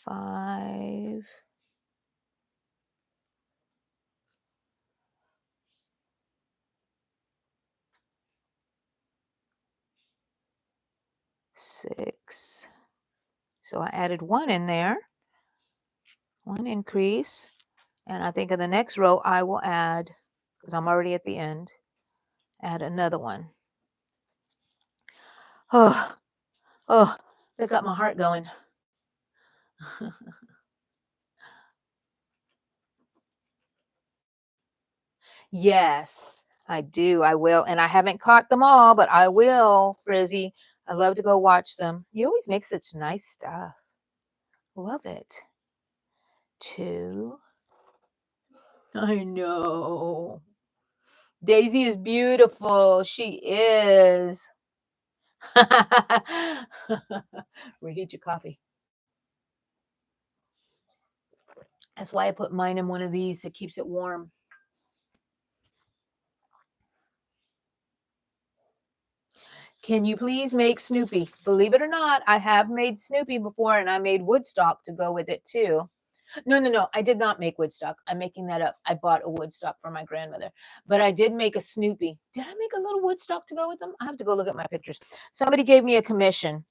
5, 6. So I added 1 in there, 1 increase. And I think in the next row, I will add, because I'm already at the end, add another one. Oh, oh, that got my heart going. Yes, I do. I will. And I haven't caught them all, but I will, Frizzy. I love to go watch them. You always make such nice stuff. Love it. Two. I know. Daisy is beautiful. She is. Reheat your coffee. That's why I put mine in one of these. It keeps it warm. Can you please make Snoopy? Believe it or not, I have made Snoopy before, and I made Woodstock to go with it too. No, no, no, I did not make Woodstock. I'm making that up. I bought a Woodstock for my grandmother, but I did make a Snoopy. Did I make a little Woodstock to go with them? I have to go look at my pictures. Somebody gave me a commission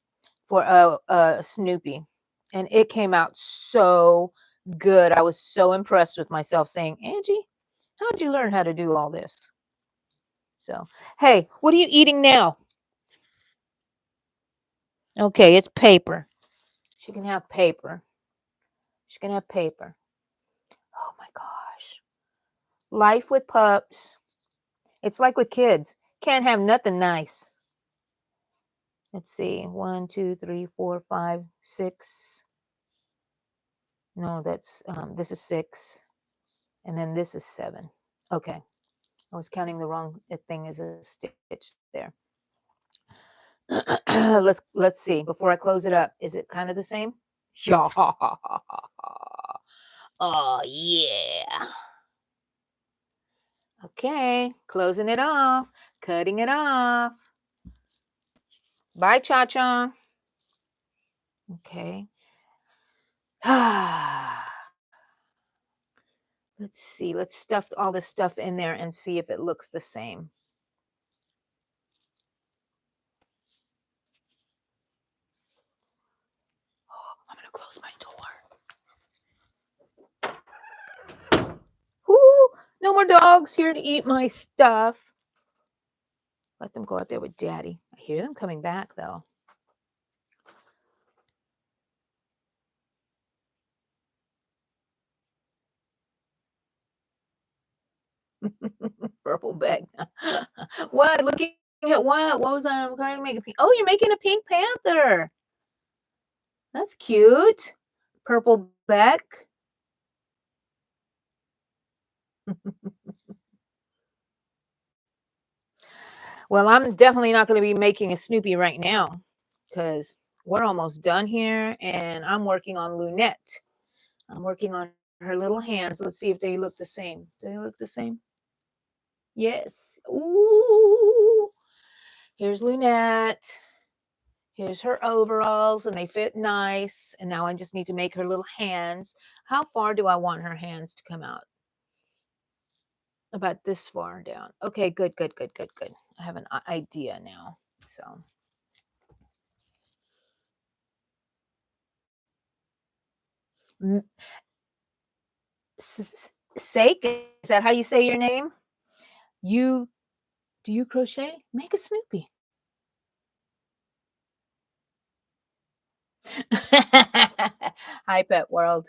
for a Snoopy, and it came out so good. I was so impressed with myself saying, Angie, how'd you learn how to do all this? So, hey, what are you eating now? Okay, it's paper. She can have paper. She can have paper. Oh my gosh. Life with pups. It's like with kids. Can't have nothing nice. Let's see. 1, 2, 3, 4, 5, 6. No, that's this is 6. And then this is 7. Okay. I was counting the wrong thing as a stitch there. Let's see. Before I close it up, is it kind of the same? Yeah. Oh yeah. Okay, closing it off, cutting it off. Bye, Cha-Cha. Okay. Let's see. Let's stuff all this stuff in there and see if it looks the same. Oh, I'm going to close my door. Whoo! No more dogs here to eat my stuff. Let them go out there with Daddy. I hear them coming back, though. Purple bag. What? Looking at what? What was I trying to make a pink? Oh, you're making a Pink Panther. That's cute. Purple back. Well, I'm definitely not going to be making a Snoopy right now because we're almost done here and I'm working on Lunette. I'm working on her little hands. Let's see if they look the same. Do they look the same? Yes. Ooh. Here's Lunette. Here's her overalls and they fit nice. And now I just need to make her little hands. How far do I want her hands to come out? About this far down. Okay, good, good, good, good, good. I have an idea now. So Sake, is that how you say your name? You do you crochet? Make a Snoopy. Hi, Pet World.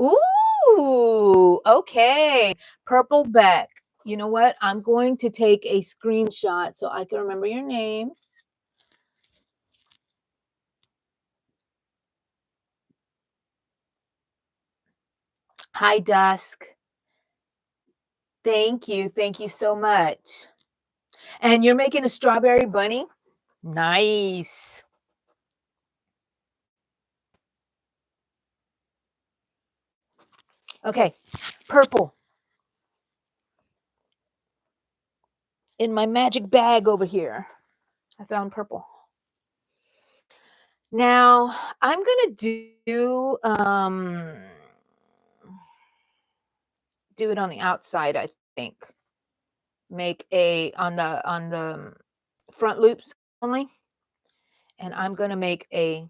Ooh, okay. Purple Beck. You know what? I'm going to take a screenshot so I can remember your name. Hi, Dusk. Thank you. Thank you so much. And you're making a strawberry bunny? Nice. Okay, purple. In my magic bag over here. I found purple. Now, I'm gonna do it on the outside, I think. Make a on the front loops only, and I'm gonna make a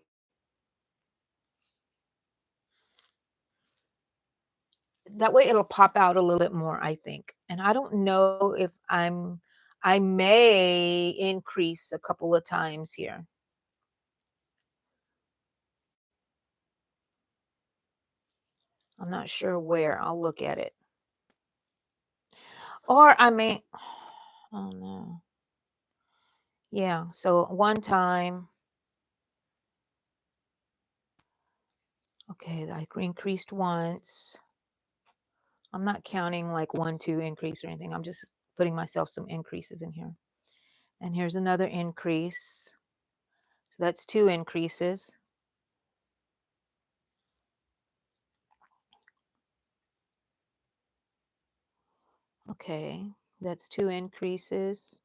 that way it'll pop out a little bit more, I think. And I don't know if I may increase a couple of times here. I'm not sure where. I'll look at it. Or I may, oh no. Yeah, so one time, okay, I increased once. I'm not counting like 1, 2 increase or anything. I'm just putting myself some increases in here. And here's another increase. So that's 2 increases. Okay, that's 2 increases.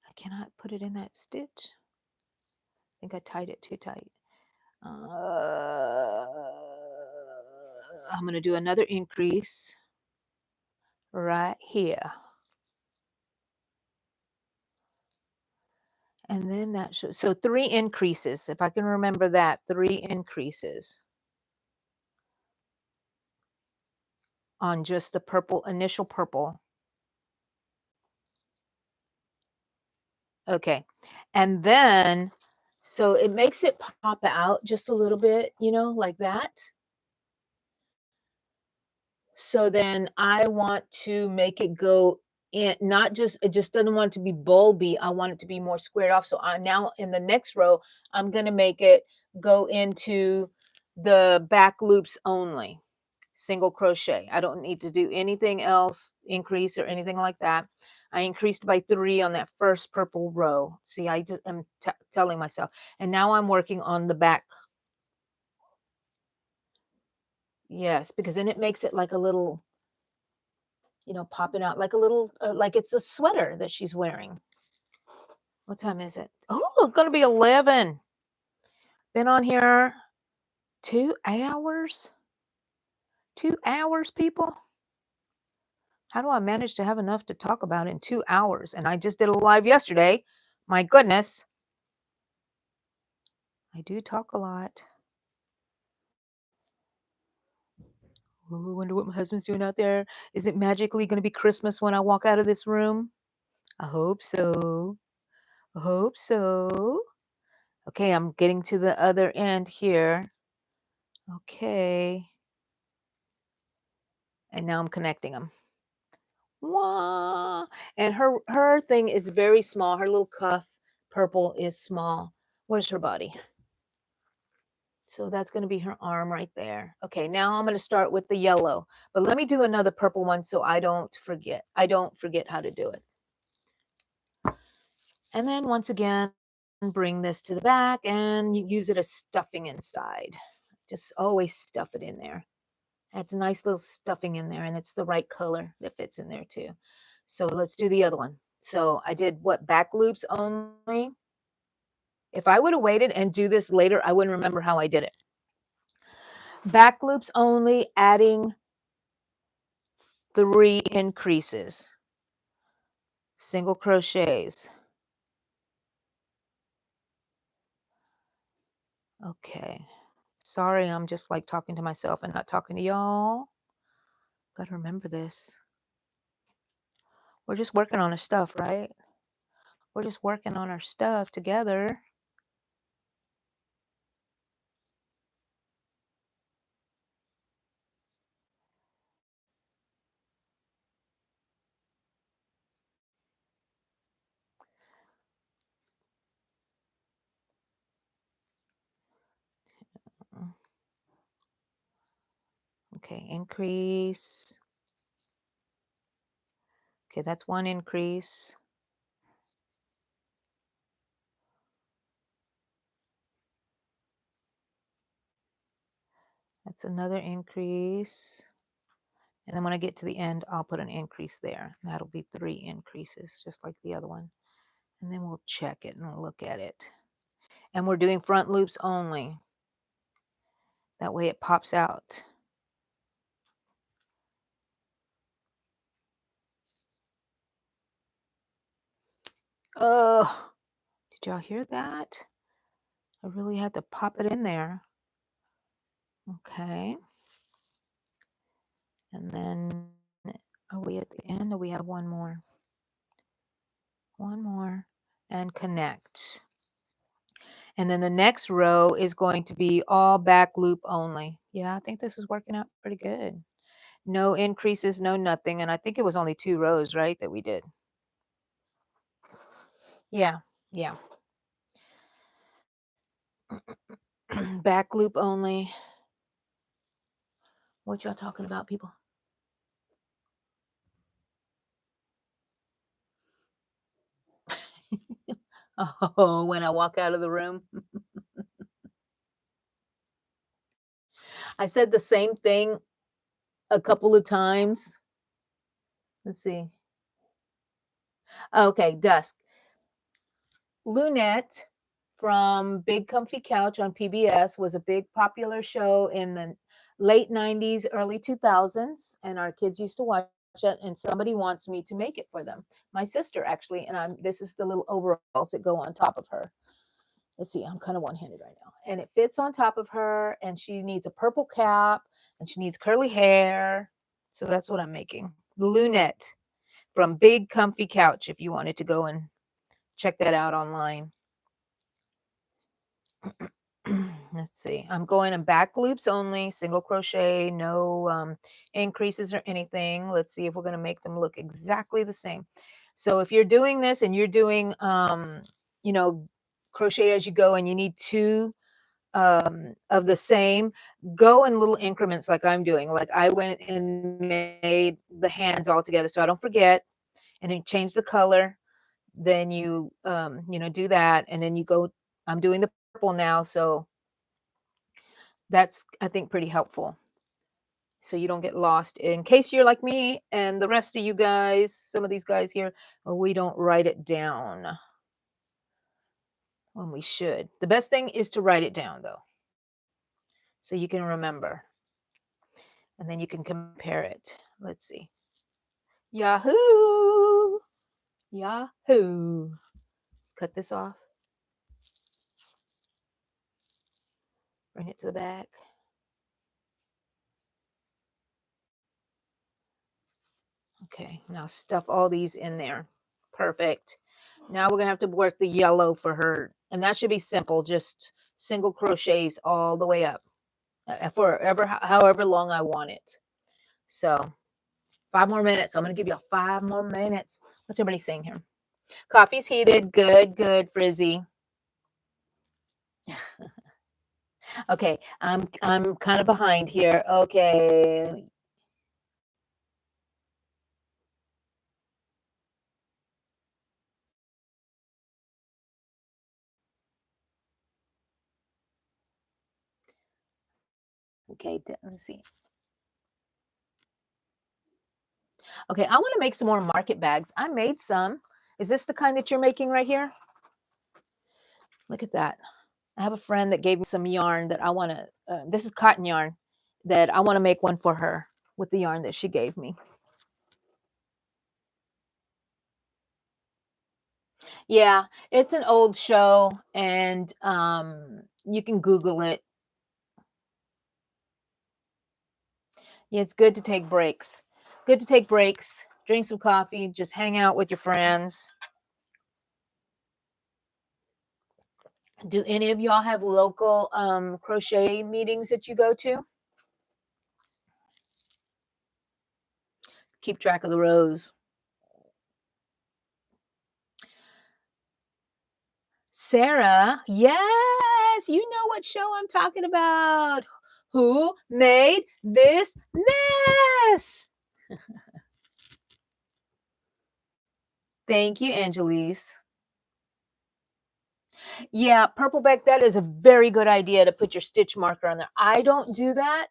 I cannot put it in that stitch. I think I tied it too tight. I'm going to do another increase right here. And then that should, so 3 increases, if I can remember that, 3 increases on just the purple, initial purple. Okay. And then, so it makes it pop out just a little bit, you know, like that. So then I want to make it go in, not just, it just doesn't want it to be bulby. I want it to be more squared off. So I now in the next row, I'm going to make it go into the back loops only, single crochet. I don't need to do anything else, increase or anything like that. I increased by 3 on that first purple row. See, I just am telling myself. And now I'm working on the back. Yes, because then it makes it like a little, you know, popping out like a little, like it's a sweater that she's wearing. What time is it? Oh, it's going to be 11. Been on here 2 hours. 2 hours, people. How do I manage to have enough to talk about in 2 hours? And I just did a live yesterday. My goodness. I do talk a lot. Oh, I wonder what my husband's doing out there. Is it magically going to be Christmas when I walk out of this room? I hope so. I hope so. Okay, I'm getting to the other end here. Okay. And now I'm connecting them. Wah! And her thing is very small. Her little cuff purple is small. Where's her body? So that's going to be her arm right there. Okay, now I'm going to start with the yellow. But let me do another purple one so I don't forget. I don't forget how to do it. And then once again, bring this to the back and use it as stuffing inside. Just always stuff it in there. Adds a nice little stuffing in there, and it's the right color that fits in there too. So let's do the other one. So I did what, back loops only? If I would have waited and do this later, I wouldn't remember how I did it. Back loops only, adding 3 increases, single crochets. Okay. Sorry, I'm just like talking to myself and not talking to y'all. Gotta remember this. We're just working on our stuff, right? We're just working on our stuff together. Okay, increase. Okay, that's 1 increase. That's another increase. And then when I get to the end, I'll put an increase there. That'll be 3 increases, just like the other one. And then we'll check it and we'll look at it. And we're doing front loops only. That way it pops out. Oh, did y'all hear that? I really had to pop it in there. Okay. And then are we at the end or we have one more? One more and connect. And then the next row is going to be all back loop only. Yeah, I think this is working out pretty good. No increases, no nothing. And I think it was only 2 rows, right, that we did. Yeah, yeah. Back loop only. What y'all talking about, people? Oh, when I walk out of the room. I said the same thing a couple of times. Let's see. Okay, dusk. Lunette from Big Comfy Couch on PBS was a big popular show in the late 90s, early 2000s, and our kids used to watch it, and somebody wants me to make it for them. My sister actually, and this is the little overalls that go on top of her. Let's see, I'm kind of one-handed right now. And it fits on top of her, and she needs a purple cap, and she needs curly hair. So that's what I'm making. Lunette from Big Comfy Couch, if you wanted to go and check that out online. Let's see. I'm going in back loops only, single crochet, no increases or anything. Let's see if we're going to make them look exactly the same. So if you're doing this and you're doing, you know, crochet as you go and you need 2 of the same, go in little increments like I'm doing. Like I went and made the hands all together so I don't forget, and then change the color. Then you know, do that, and then you go. I'm doing the purple now, so that's, I think, pretty helpful. So you don't get lost in case you're like me and the rest of you guys, some of these guys here, we don't write it down when we should. The best thing is to write it down though, so you can remember and then you can compare it. Let's see. Yahoo! Yahoo! Let's cut this off. Bring it to the back. Okay, now stuff all these in there. Perfect. Now we're gonna have to work the yellow for her, and that should be simple. Just single crochets all the way up for however long I want it. So 5 more minutes. I'm gonna give you 5 more minutes. What's everybody saying here? Coffee's heated. Good, good, Frizzy. Okay, I'm kind of behind here. Okay. Okay, let's see. Okay, I want to make some more market bags. I made some. Is this the kind that you're making right here? Look at that. I have a friend that gave me some yarn that I want to, this is cotton yarn that I want to make one for her with the yarn that she gave me. Yeah, it's an old show and you can Google it. Yeah, it's good to take breaks. Good to take breaks, drink some coffee, just hang out with your friends. Do any of y'all have local crochet meetings that you go to? Keep track of the rows. Sarah, yes, you know what show I'm talking about. Who made this mess? Thank you, Angelise. Yeah, purple back, that is a very good idea to put your stitch marker on there. I don't do that.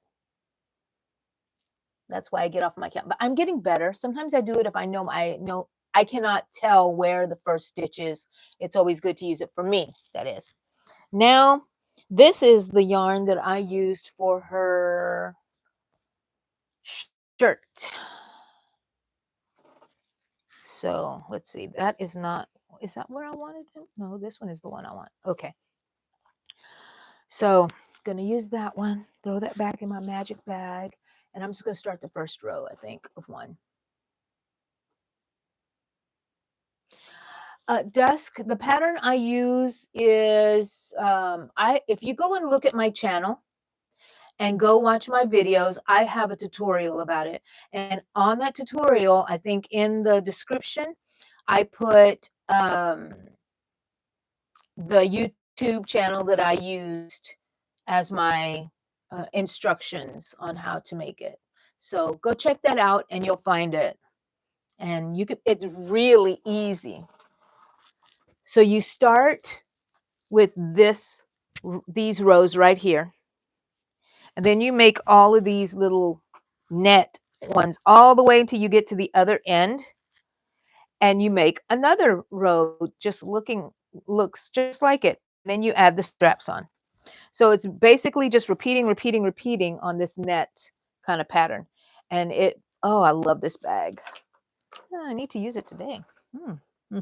That's why I get off my count. But I'm getting better. Sometimes I do it if I know I cannot tell where the first stitch is. It's always good to use it for me, that is. Now, this is the yarn that I used for her shirt. So let's see. That is not, is that where I wanted it? No, this one is the one I want. Okay. So gonna use that one, throw that back in my magic bag, and I'm just gonna start the first row, I think, of one. Dusk, the pattern I use is, I if you go and look at my channel and go watch my videos, I have a tutorial about it. And on that tutorial, I think in the description, I put the YouTube channel that I used as my instructions on how to make it. So go check that out and you'll find it. And you could, it's really easy. So you start with these rows right here. And then you make all of these little net ones all the way until you get to the other end. And you make another row just looks just like it. Then you add the straps on. So it's basically just repeating, repeating, repeating on this net kind of pattern. And oh, I love this bag. I need to use it today. Hmm.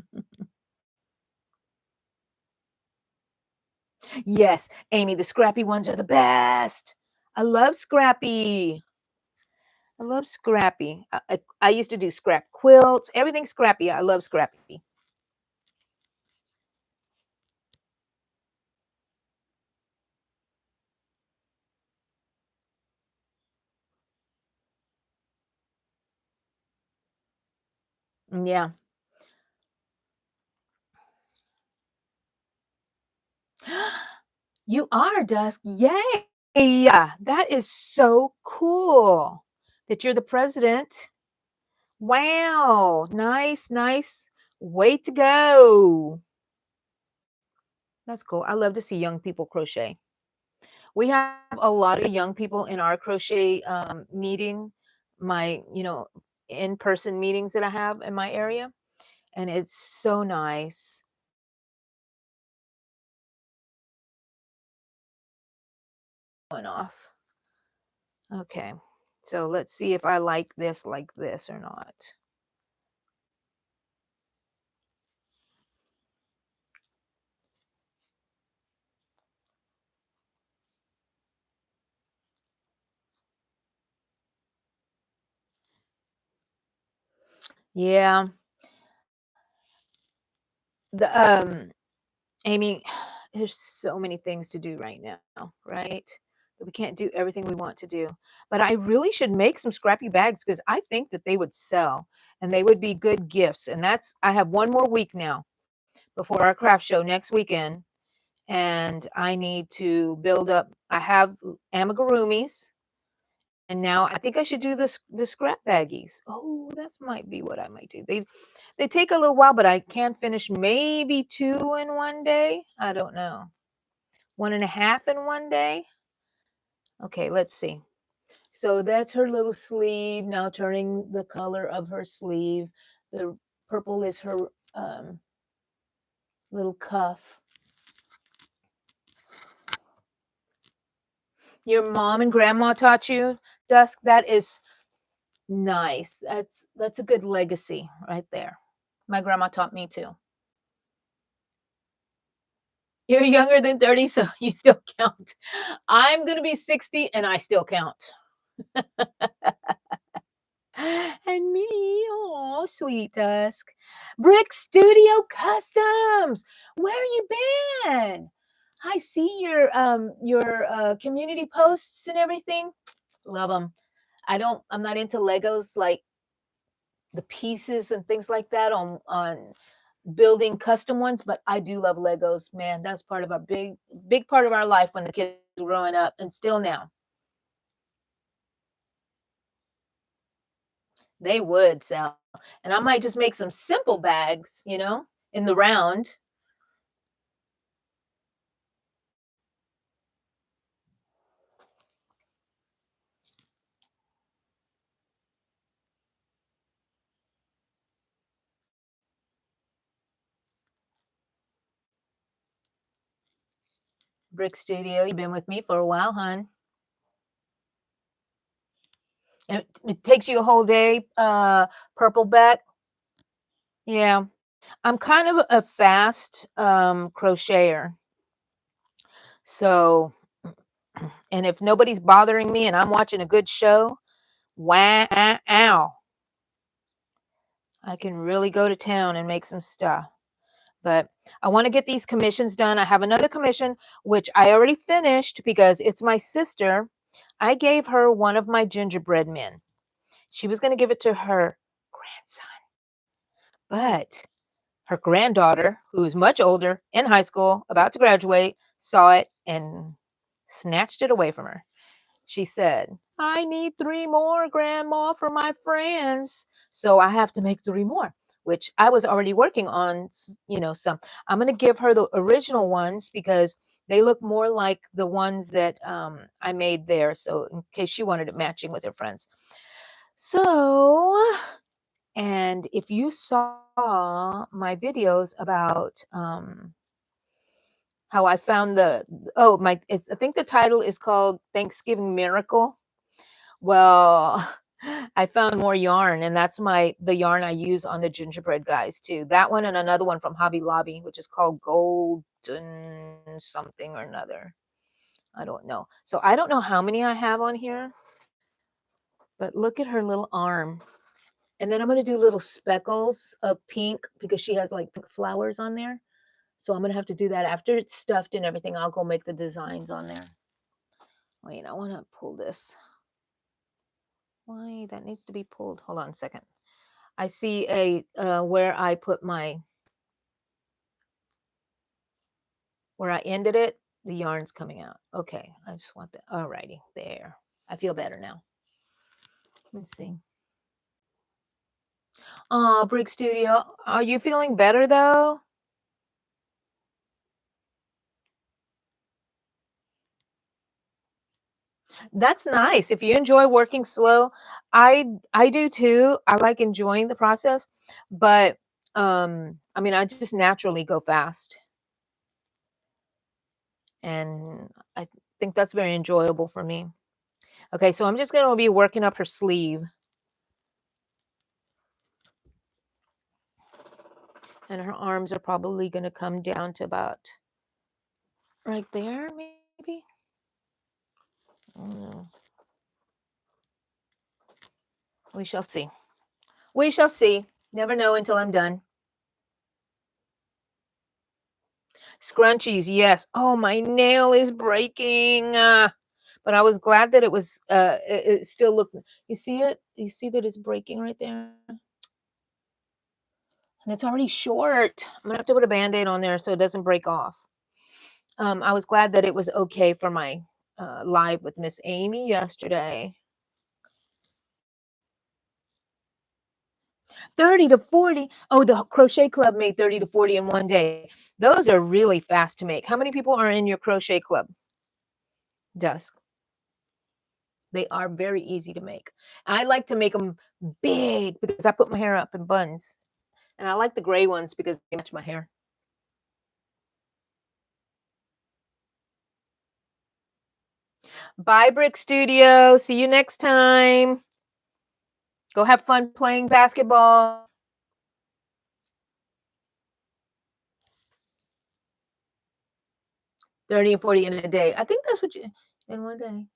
Yes, Amy, the scrappy ones are the best. I love scrappy. I love scrappy. I used to do scrap quilts, everything scrappy. I love scrappy. Yeah. You are, Dusk. Yay. Yeah, that is so cool that you're the president. Wow. Nice, nice. Way to go. That's cool. I love to see young people crochet. We have a lot of young people in our crochet meeting, my, in-person meetings that I have in my area. And it's so nice. Going off. Okay. So let's see if I like this or not. Yeah. The Amy, there's so many things to do right now, right? That we can't do everything we want to do. But I really should make some scrappy bags because I think that they would sell and they would be good gifts. And I have one more week now before our craft show next weekend. And I need to build up. I have amigurumis, and now I think I should do the scrap baggies. Oh, that's might be what I might do. They take a little while, but I can finish maybe two in one day. I don't know. One and a half in one day. Okay, let's see. So that's her little sleeve. Now turning the color of her sleeve. The purple is her um, little cuff. Your mom and grandma taught you, Dusk? That is nice. That's a good legacy right there. My grandma taught me too. You're younger than 30, so you still count. I'm gonna be 60 and I still count. And me, oh, sweet Dusk. Brick Studio Customs. Where you been? I see your community posts and everything. Love them. I'm not into Legos like the pieces and things like that on building custom ones, but I do love Legos, man. That's part of our big part of our life when the kids were growing up and still now. They would sell. And I might just make some simple bags, in the round. Brick Studio, you've been with me for a while, hon. It takes you a whole day, purple back. Yeah. I'm kind of a fast crocheter. So, and if nobody's bothering me and I'm watching a good show, wow, I can really go to town and make some stuff. But I want to get these commissions done. I have another commission, which I already finished because it's my sister. I gave her one of my gingerbread men. She was going to give it to her grandson, but her granddaughter, who's much older in high school, about to graduate, saw it and snatched it away from her. She said, I need 3 more, Grandma, for my friends. So I have to make 3 more, which I was already working on, some. I'm going to give her the original ones because they look more like the ones that I made there. So in case she wanted it matching with her friends. So, and if you saw my videos about how I found I think the title is called Thanksgiving Miracle. Well, I found more yarn, and that's the yarn I use on the gingerbread guys too. That one and another one from Hobby Lobby, which is called Golden something or another. I don't know. So I don't know how many I have on here, but look at her little arm. And then I'm going to do little speckles of pink because she has like pink flowers on there. So I'm going to have to do that after it's stuffed and everything. I'll go make the designs on there. Wait, I want to pull this. Why? That needs to be pulled. Hold on a second. I see where I put where I ended it. The yarn's coming out. Okay, I just want that. Alrighty, there. I feel better now. Let's see. Oh, Brick Studio, are you feeling better though? That's nice. If you enjoy working slow, I do too. I like enjoying the process, but I mean, I just naturally go fast, and I think that's very enjoyable for me. Okay, so I'm just going to be working up her sleeve, and her arms are probably going to come down to about right there, maybe. I don't know. We shall see. We shall see. Never know until I'm done. Scrunchies, yes. Oh, my nail is breaking. But I was glad that it still looked. You see it? You see that it's breaking right there? And it's already short. I'm gonna have to put a band-aid on there so it doesn't break off. I was glad that it was okay for my live with Miss Amy yesterday. 30 to 40. Oh, the crochet club made 30 to 40 in one day. Those are really fast to make. How many people are in your crochet club? Dusk. They are very easy to make. I like to make them big because I put my hair up in buns. And I like the gray ones because they match my hair. Bye, Brick Studio. See you next time. Go have fun playing basketball. 30 and 40 in a day. I think that's what you in one day.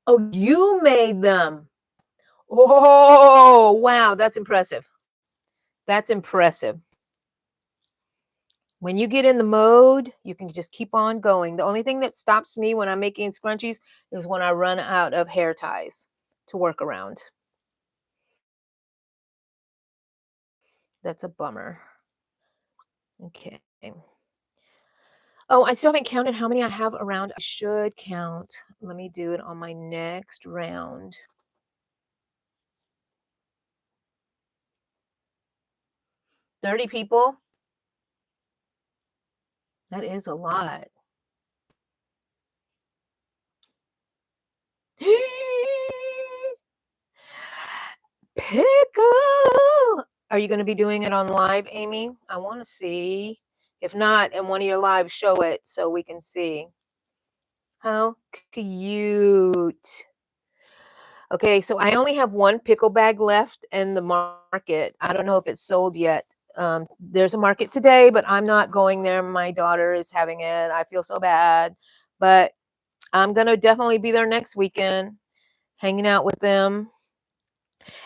Oh, you made them. Oh, wow. That's impressive. That's impressive. When you get in the mode, you can just keep on going. The only thing that stops me when I'm making scrunchies is when I run out of hair ties to work around. That's a bummer. Okay. Oh, I still haven't counted how many I have around. I should count. Let me do it on my next round. 30 people? That is a lot. Pickle! Are you gonna be doing it on live, Amy? I wanna see. If not, in one of your lives, show it so we can see. How cute. Okay, so I only have one pickle bag left in the market. I don't know if it's sold yet. There's a market today, but I'm not going there. My daughter is having it. I feel so bad, but I'm gonna definitely be there next weekend, hanging out with them.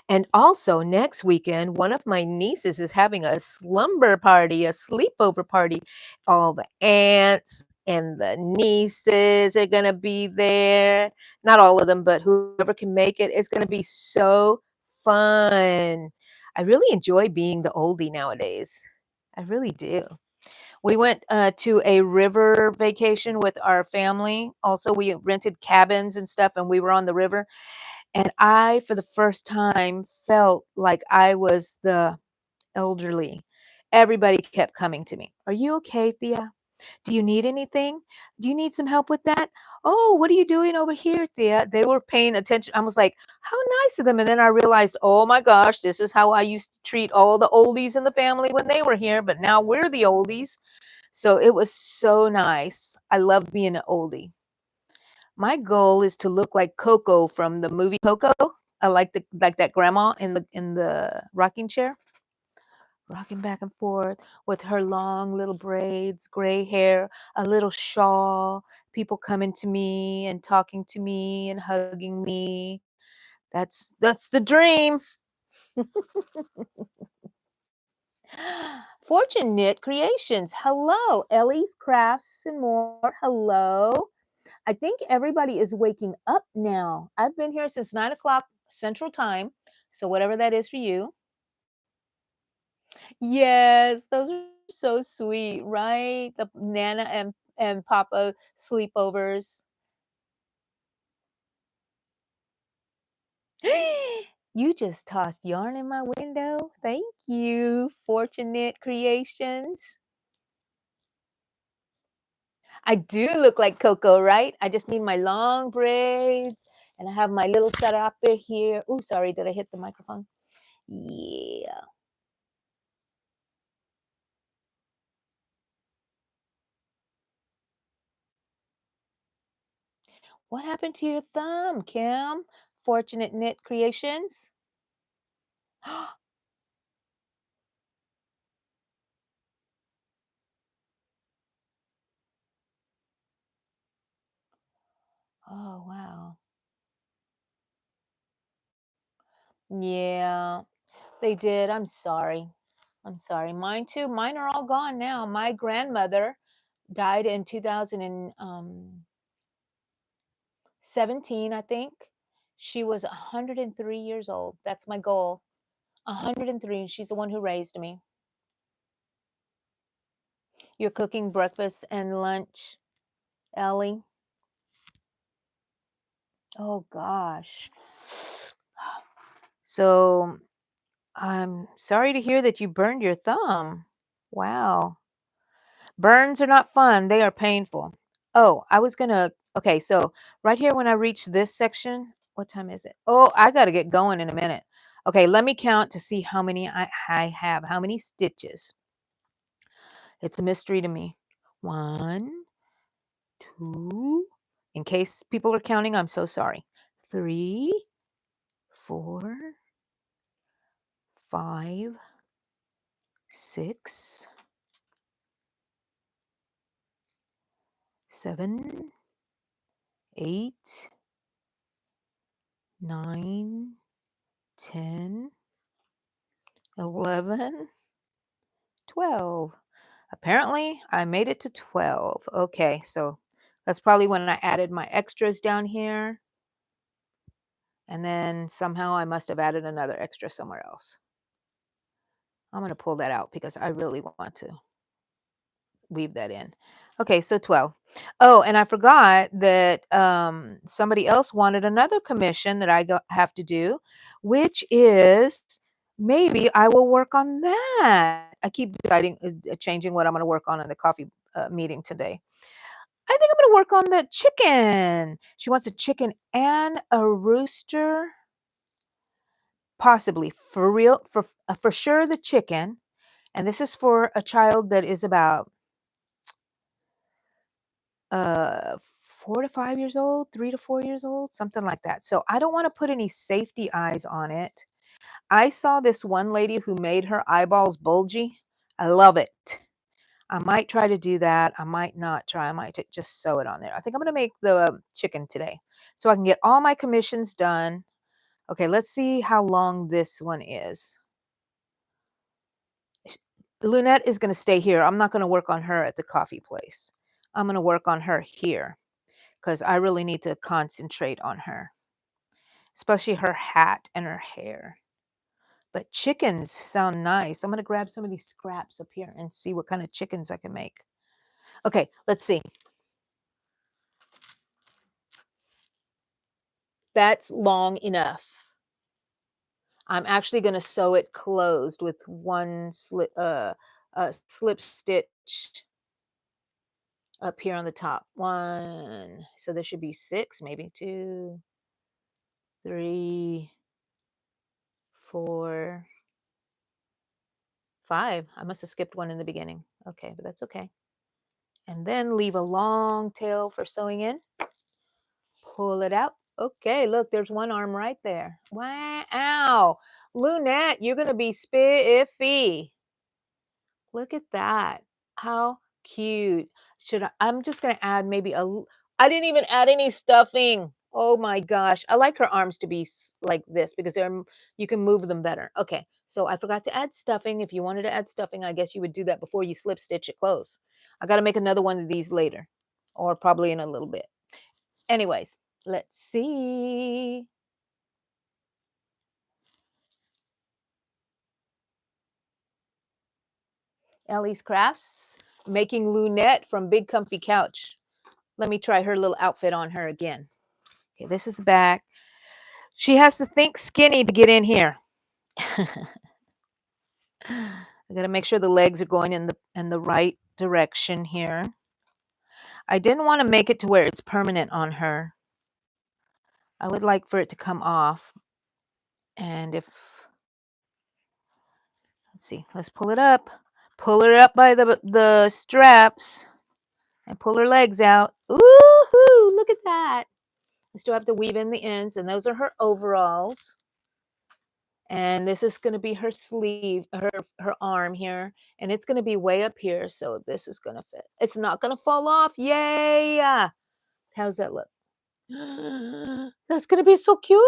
And also next weekend, one of my nieces is having a slumber party, a sleepover party. All the aunts and the nieces are gonna be there. Not all of them, but whoever can make it. It's gonna be so fun. I really enjoy being the oldie nowadays. I really do. We went to a river vacation with our family. Also, we rented cabins and stuff, and we were on the river. And I, for the first time, felt like I was the elderly. Everybody kept coming to me. Are you okay, Thea? Do you need anything? Do you need some help with that? Oh, what are you doing over here, Thea? They were paying attention. I was like, how nice of them. And then I realized, oh my gosh, this is how I used to treat all the oldies in the family when they were here, but now we're the oldies. So it was so nice. I love being an oldie. My goal is to look like Coco from the movie Coco. I like that grandma in the rocking chair, rocking back and forth with her long little braids, gray hair, a little shawl, people coming to me and talking to me and hugging me. That's the dream. Fortune Knit Creations. Hello, Ellie's Crafts and More. Hello. I think everybody is waking up now. I've been here since 9 o'clock Central Time. So, whatever that is for you. Yes, those are so sweet, right? The Nana and Papa sleepovers. You just tossed yarn in my window. Thank you, Fortunate Creations. I do look like Coco, right? I just need my long braids and I have my little setup here. Oh, sorry, did I hit the microphone? Yeah. What happened to your thumb, Kim? Fortunate Knit Creations? Oh, wow. Yeah, they did. I'm sorry. I'm sorry. Mine too. Mine are all gone now. My grandmother died in 2017, I think. She was 103 years old. That's my goal. 103. She's the one who raised me. You're cooking breakfast and lunch, Ellie. Oh, gosh. So I'm sorry to hear that you burned your thumb. Wow. Burns are not fun, they are painful. Oh, I was gonna okay, so right here when I reach this section, what time is it? Oh, I gotta get going in a minute. Okay, let me count to see how many I have, how many stitches. It's a mystery to me. One, two, in case people are counting, I'm so sorry. Three, four, five, six, seven, 8, 9, 10, 11, 12. Apparently, I made it to 12. Okay, so that's probably when I added my extras down here. And then somehow I must have added another extra somewhere else. I'm going to pull that out because I really want to weave that in. Okay, so 12. Oh, and I forgot that somebody else wanted another commission that have to do, which is maybe I will work on that. I keep deciding, changing what I'm going to work on in the coffee meeting today. I think I'm going to work on the chicken. She wants a chicken and a rooster, possibly for real, for sure the chicken. And this is for a child that is about uh 4 to 5 years old, 3 to 4 years old, something like that. So I don't want to put any safety eyes on it. I saw this one lady who made her eyeballs bulgy. I love it. I might try to do that. I might not try. I might just sew it on there. I think I'm going to make the chicken today so I can get all my commissions done. Okay, let's see how long this one is. Lunette is going to stay here. I'm not going to work on her at the coffee place. I'm going to work on her here because I really need to concentrate on her, especially her hat and her hair. But chickens sound nice. I'm going to grab some of these scraps up here and see what kind of chickens I can make. Okay, let's see. That's long enough. I'm actually going to sew it closed with one slip stitch up here on the top. One. So there should be 6, maybe 2, 3, 4, 5. I must have skipped one in the beginning. Okay, but that's okay. And then leave a long tail for sewing in. Pull it out. Okay, look, there's one arm right there. Wow. Lunette, you're going to be spiffy. Look at that. How cute. I'm just going to add maybe I didn't even add any stuffing. Oh my gosh. I like her arms to be like this because you can move them better. Okay. So I forgot to add stuffing. If you wanted to add stuffing, I guess you would do that before you slip stitch it close. I got to make another one of these later or probably in a little bit. Anyways, let's see. Ellie's Crafts making Lunette from Big Comfy Couch. Let me try her little outfit on her again. Okay, this is the back. She has to think skinny to get in here. I got to make sure the legs are going in the right direction here. I didn't want to make it to where it's permanent on her. I would like for it to come off. And let's see, let's pull it up. Pull her up by the straps and pull her legs out. Ooh, look at that. I still have to weave in the ends, and those are her overalls. And this is going to be her sleeve, her arm here, and it's going to be way up here, so this is going to fit. It's not going to fall off. Yay! How's that look? That's going to be so cute.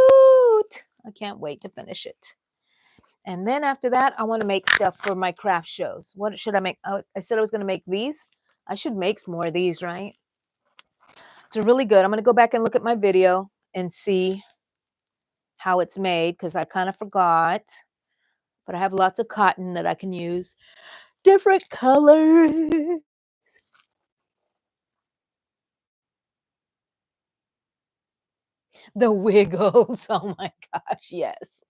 I can't wait to finish it. And then after that, I want to make stuff for my craft shows. What should I make? Oh, I said I was going to make these. I should make some more of these, right? It's really good. I'm going to go back and look at my video and see how it's made because I kind of forgot. But I have lots of cotton that I can use. Different colors. The Wiggles. Oh my gosh, yes.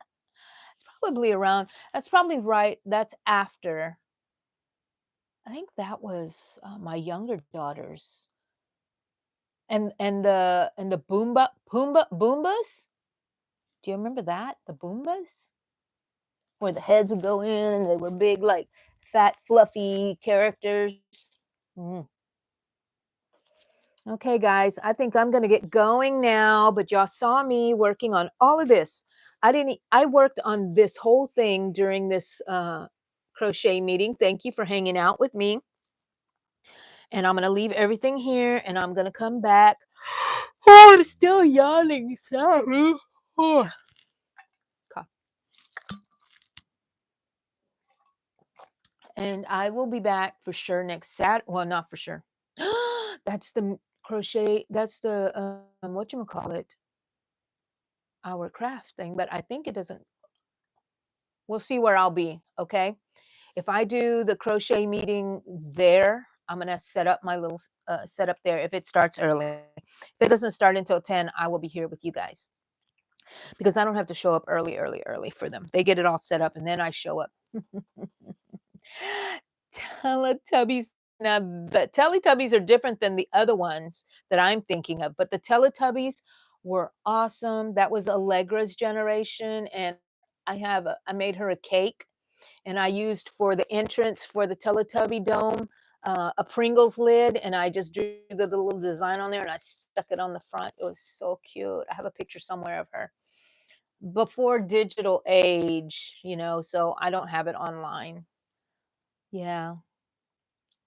It's probably around, that's probably right. That's after. I think that was my younger daughters. And the Boombas? Do you remember that? The Boombas? Where the heads would go in and they were big, like fat, fluffy characters. Mm. Okay, guys, I think I'm going to get going now, but y'all saw me working on all of this. I worked on this whole thing during this crochet meeting. Thank you for hanging out with me. And I'm going to leave everything here and I'm going to come back. Oh, I'm still yawning. Sorry. Oh. And I will be back for sure next Saturday. Well, not for sure. That's the crochet. That's the whatchamacallit, our craft thing. But I think it doesn't. We'll see where I'll be. Okay. If I do the crochet meeting there, I'm gonna set up my little setup there. If it starts early, if it doesn't start until 10, I will be here with you guys because I don't have to show up early for them. They get it all set up and then I show up. Teletubbies. Now, the Teletubbies are different than the other ones that I'm thinking of, but the Teletubbies were awesome. That was Allegra's generation, and I made her a cake, and I used for the entrance for the Teletubby dome a Pringles lid, and I just drew the little design on there, and I stuck it on the front. It was so cute. I have a picture somewhere of her before digital age, so I don't have it online. Yeah.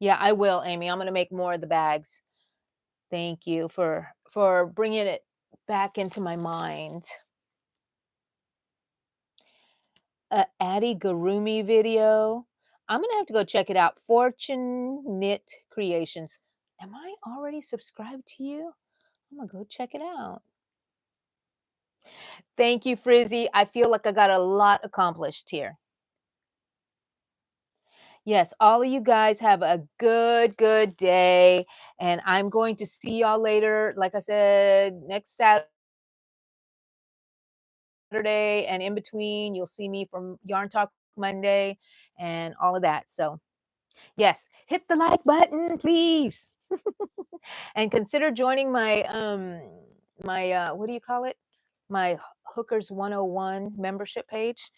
Yeah, I will, Amy. I'm gonna make more of the bags. Thank you for bringing it back into my mind. a Addie Garumi video. I'm gonna have to go check it out. Fortune Knit Creations. Am I already subscribed to you? I'm gonna go check it out. Thank you, Frizzy. I feel like I got a lot accomplished here. Yes, all of you guys have a good, good day. And I'm going to see y'all later. Like I said, next Saturday and in between, you'll see me from Yarn Talk Monday and all of that. So, yes, hit the like button, please. And consider joining my what do you call it? My Hookers 101 membership page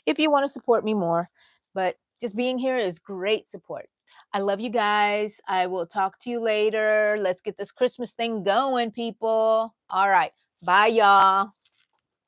if you want to support me more. But just being here is great support. I love you guys. I will talk to you later. Let's get this Christmas thing going, people. All right. Bye, y'all.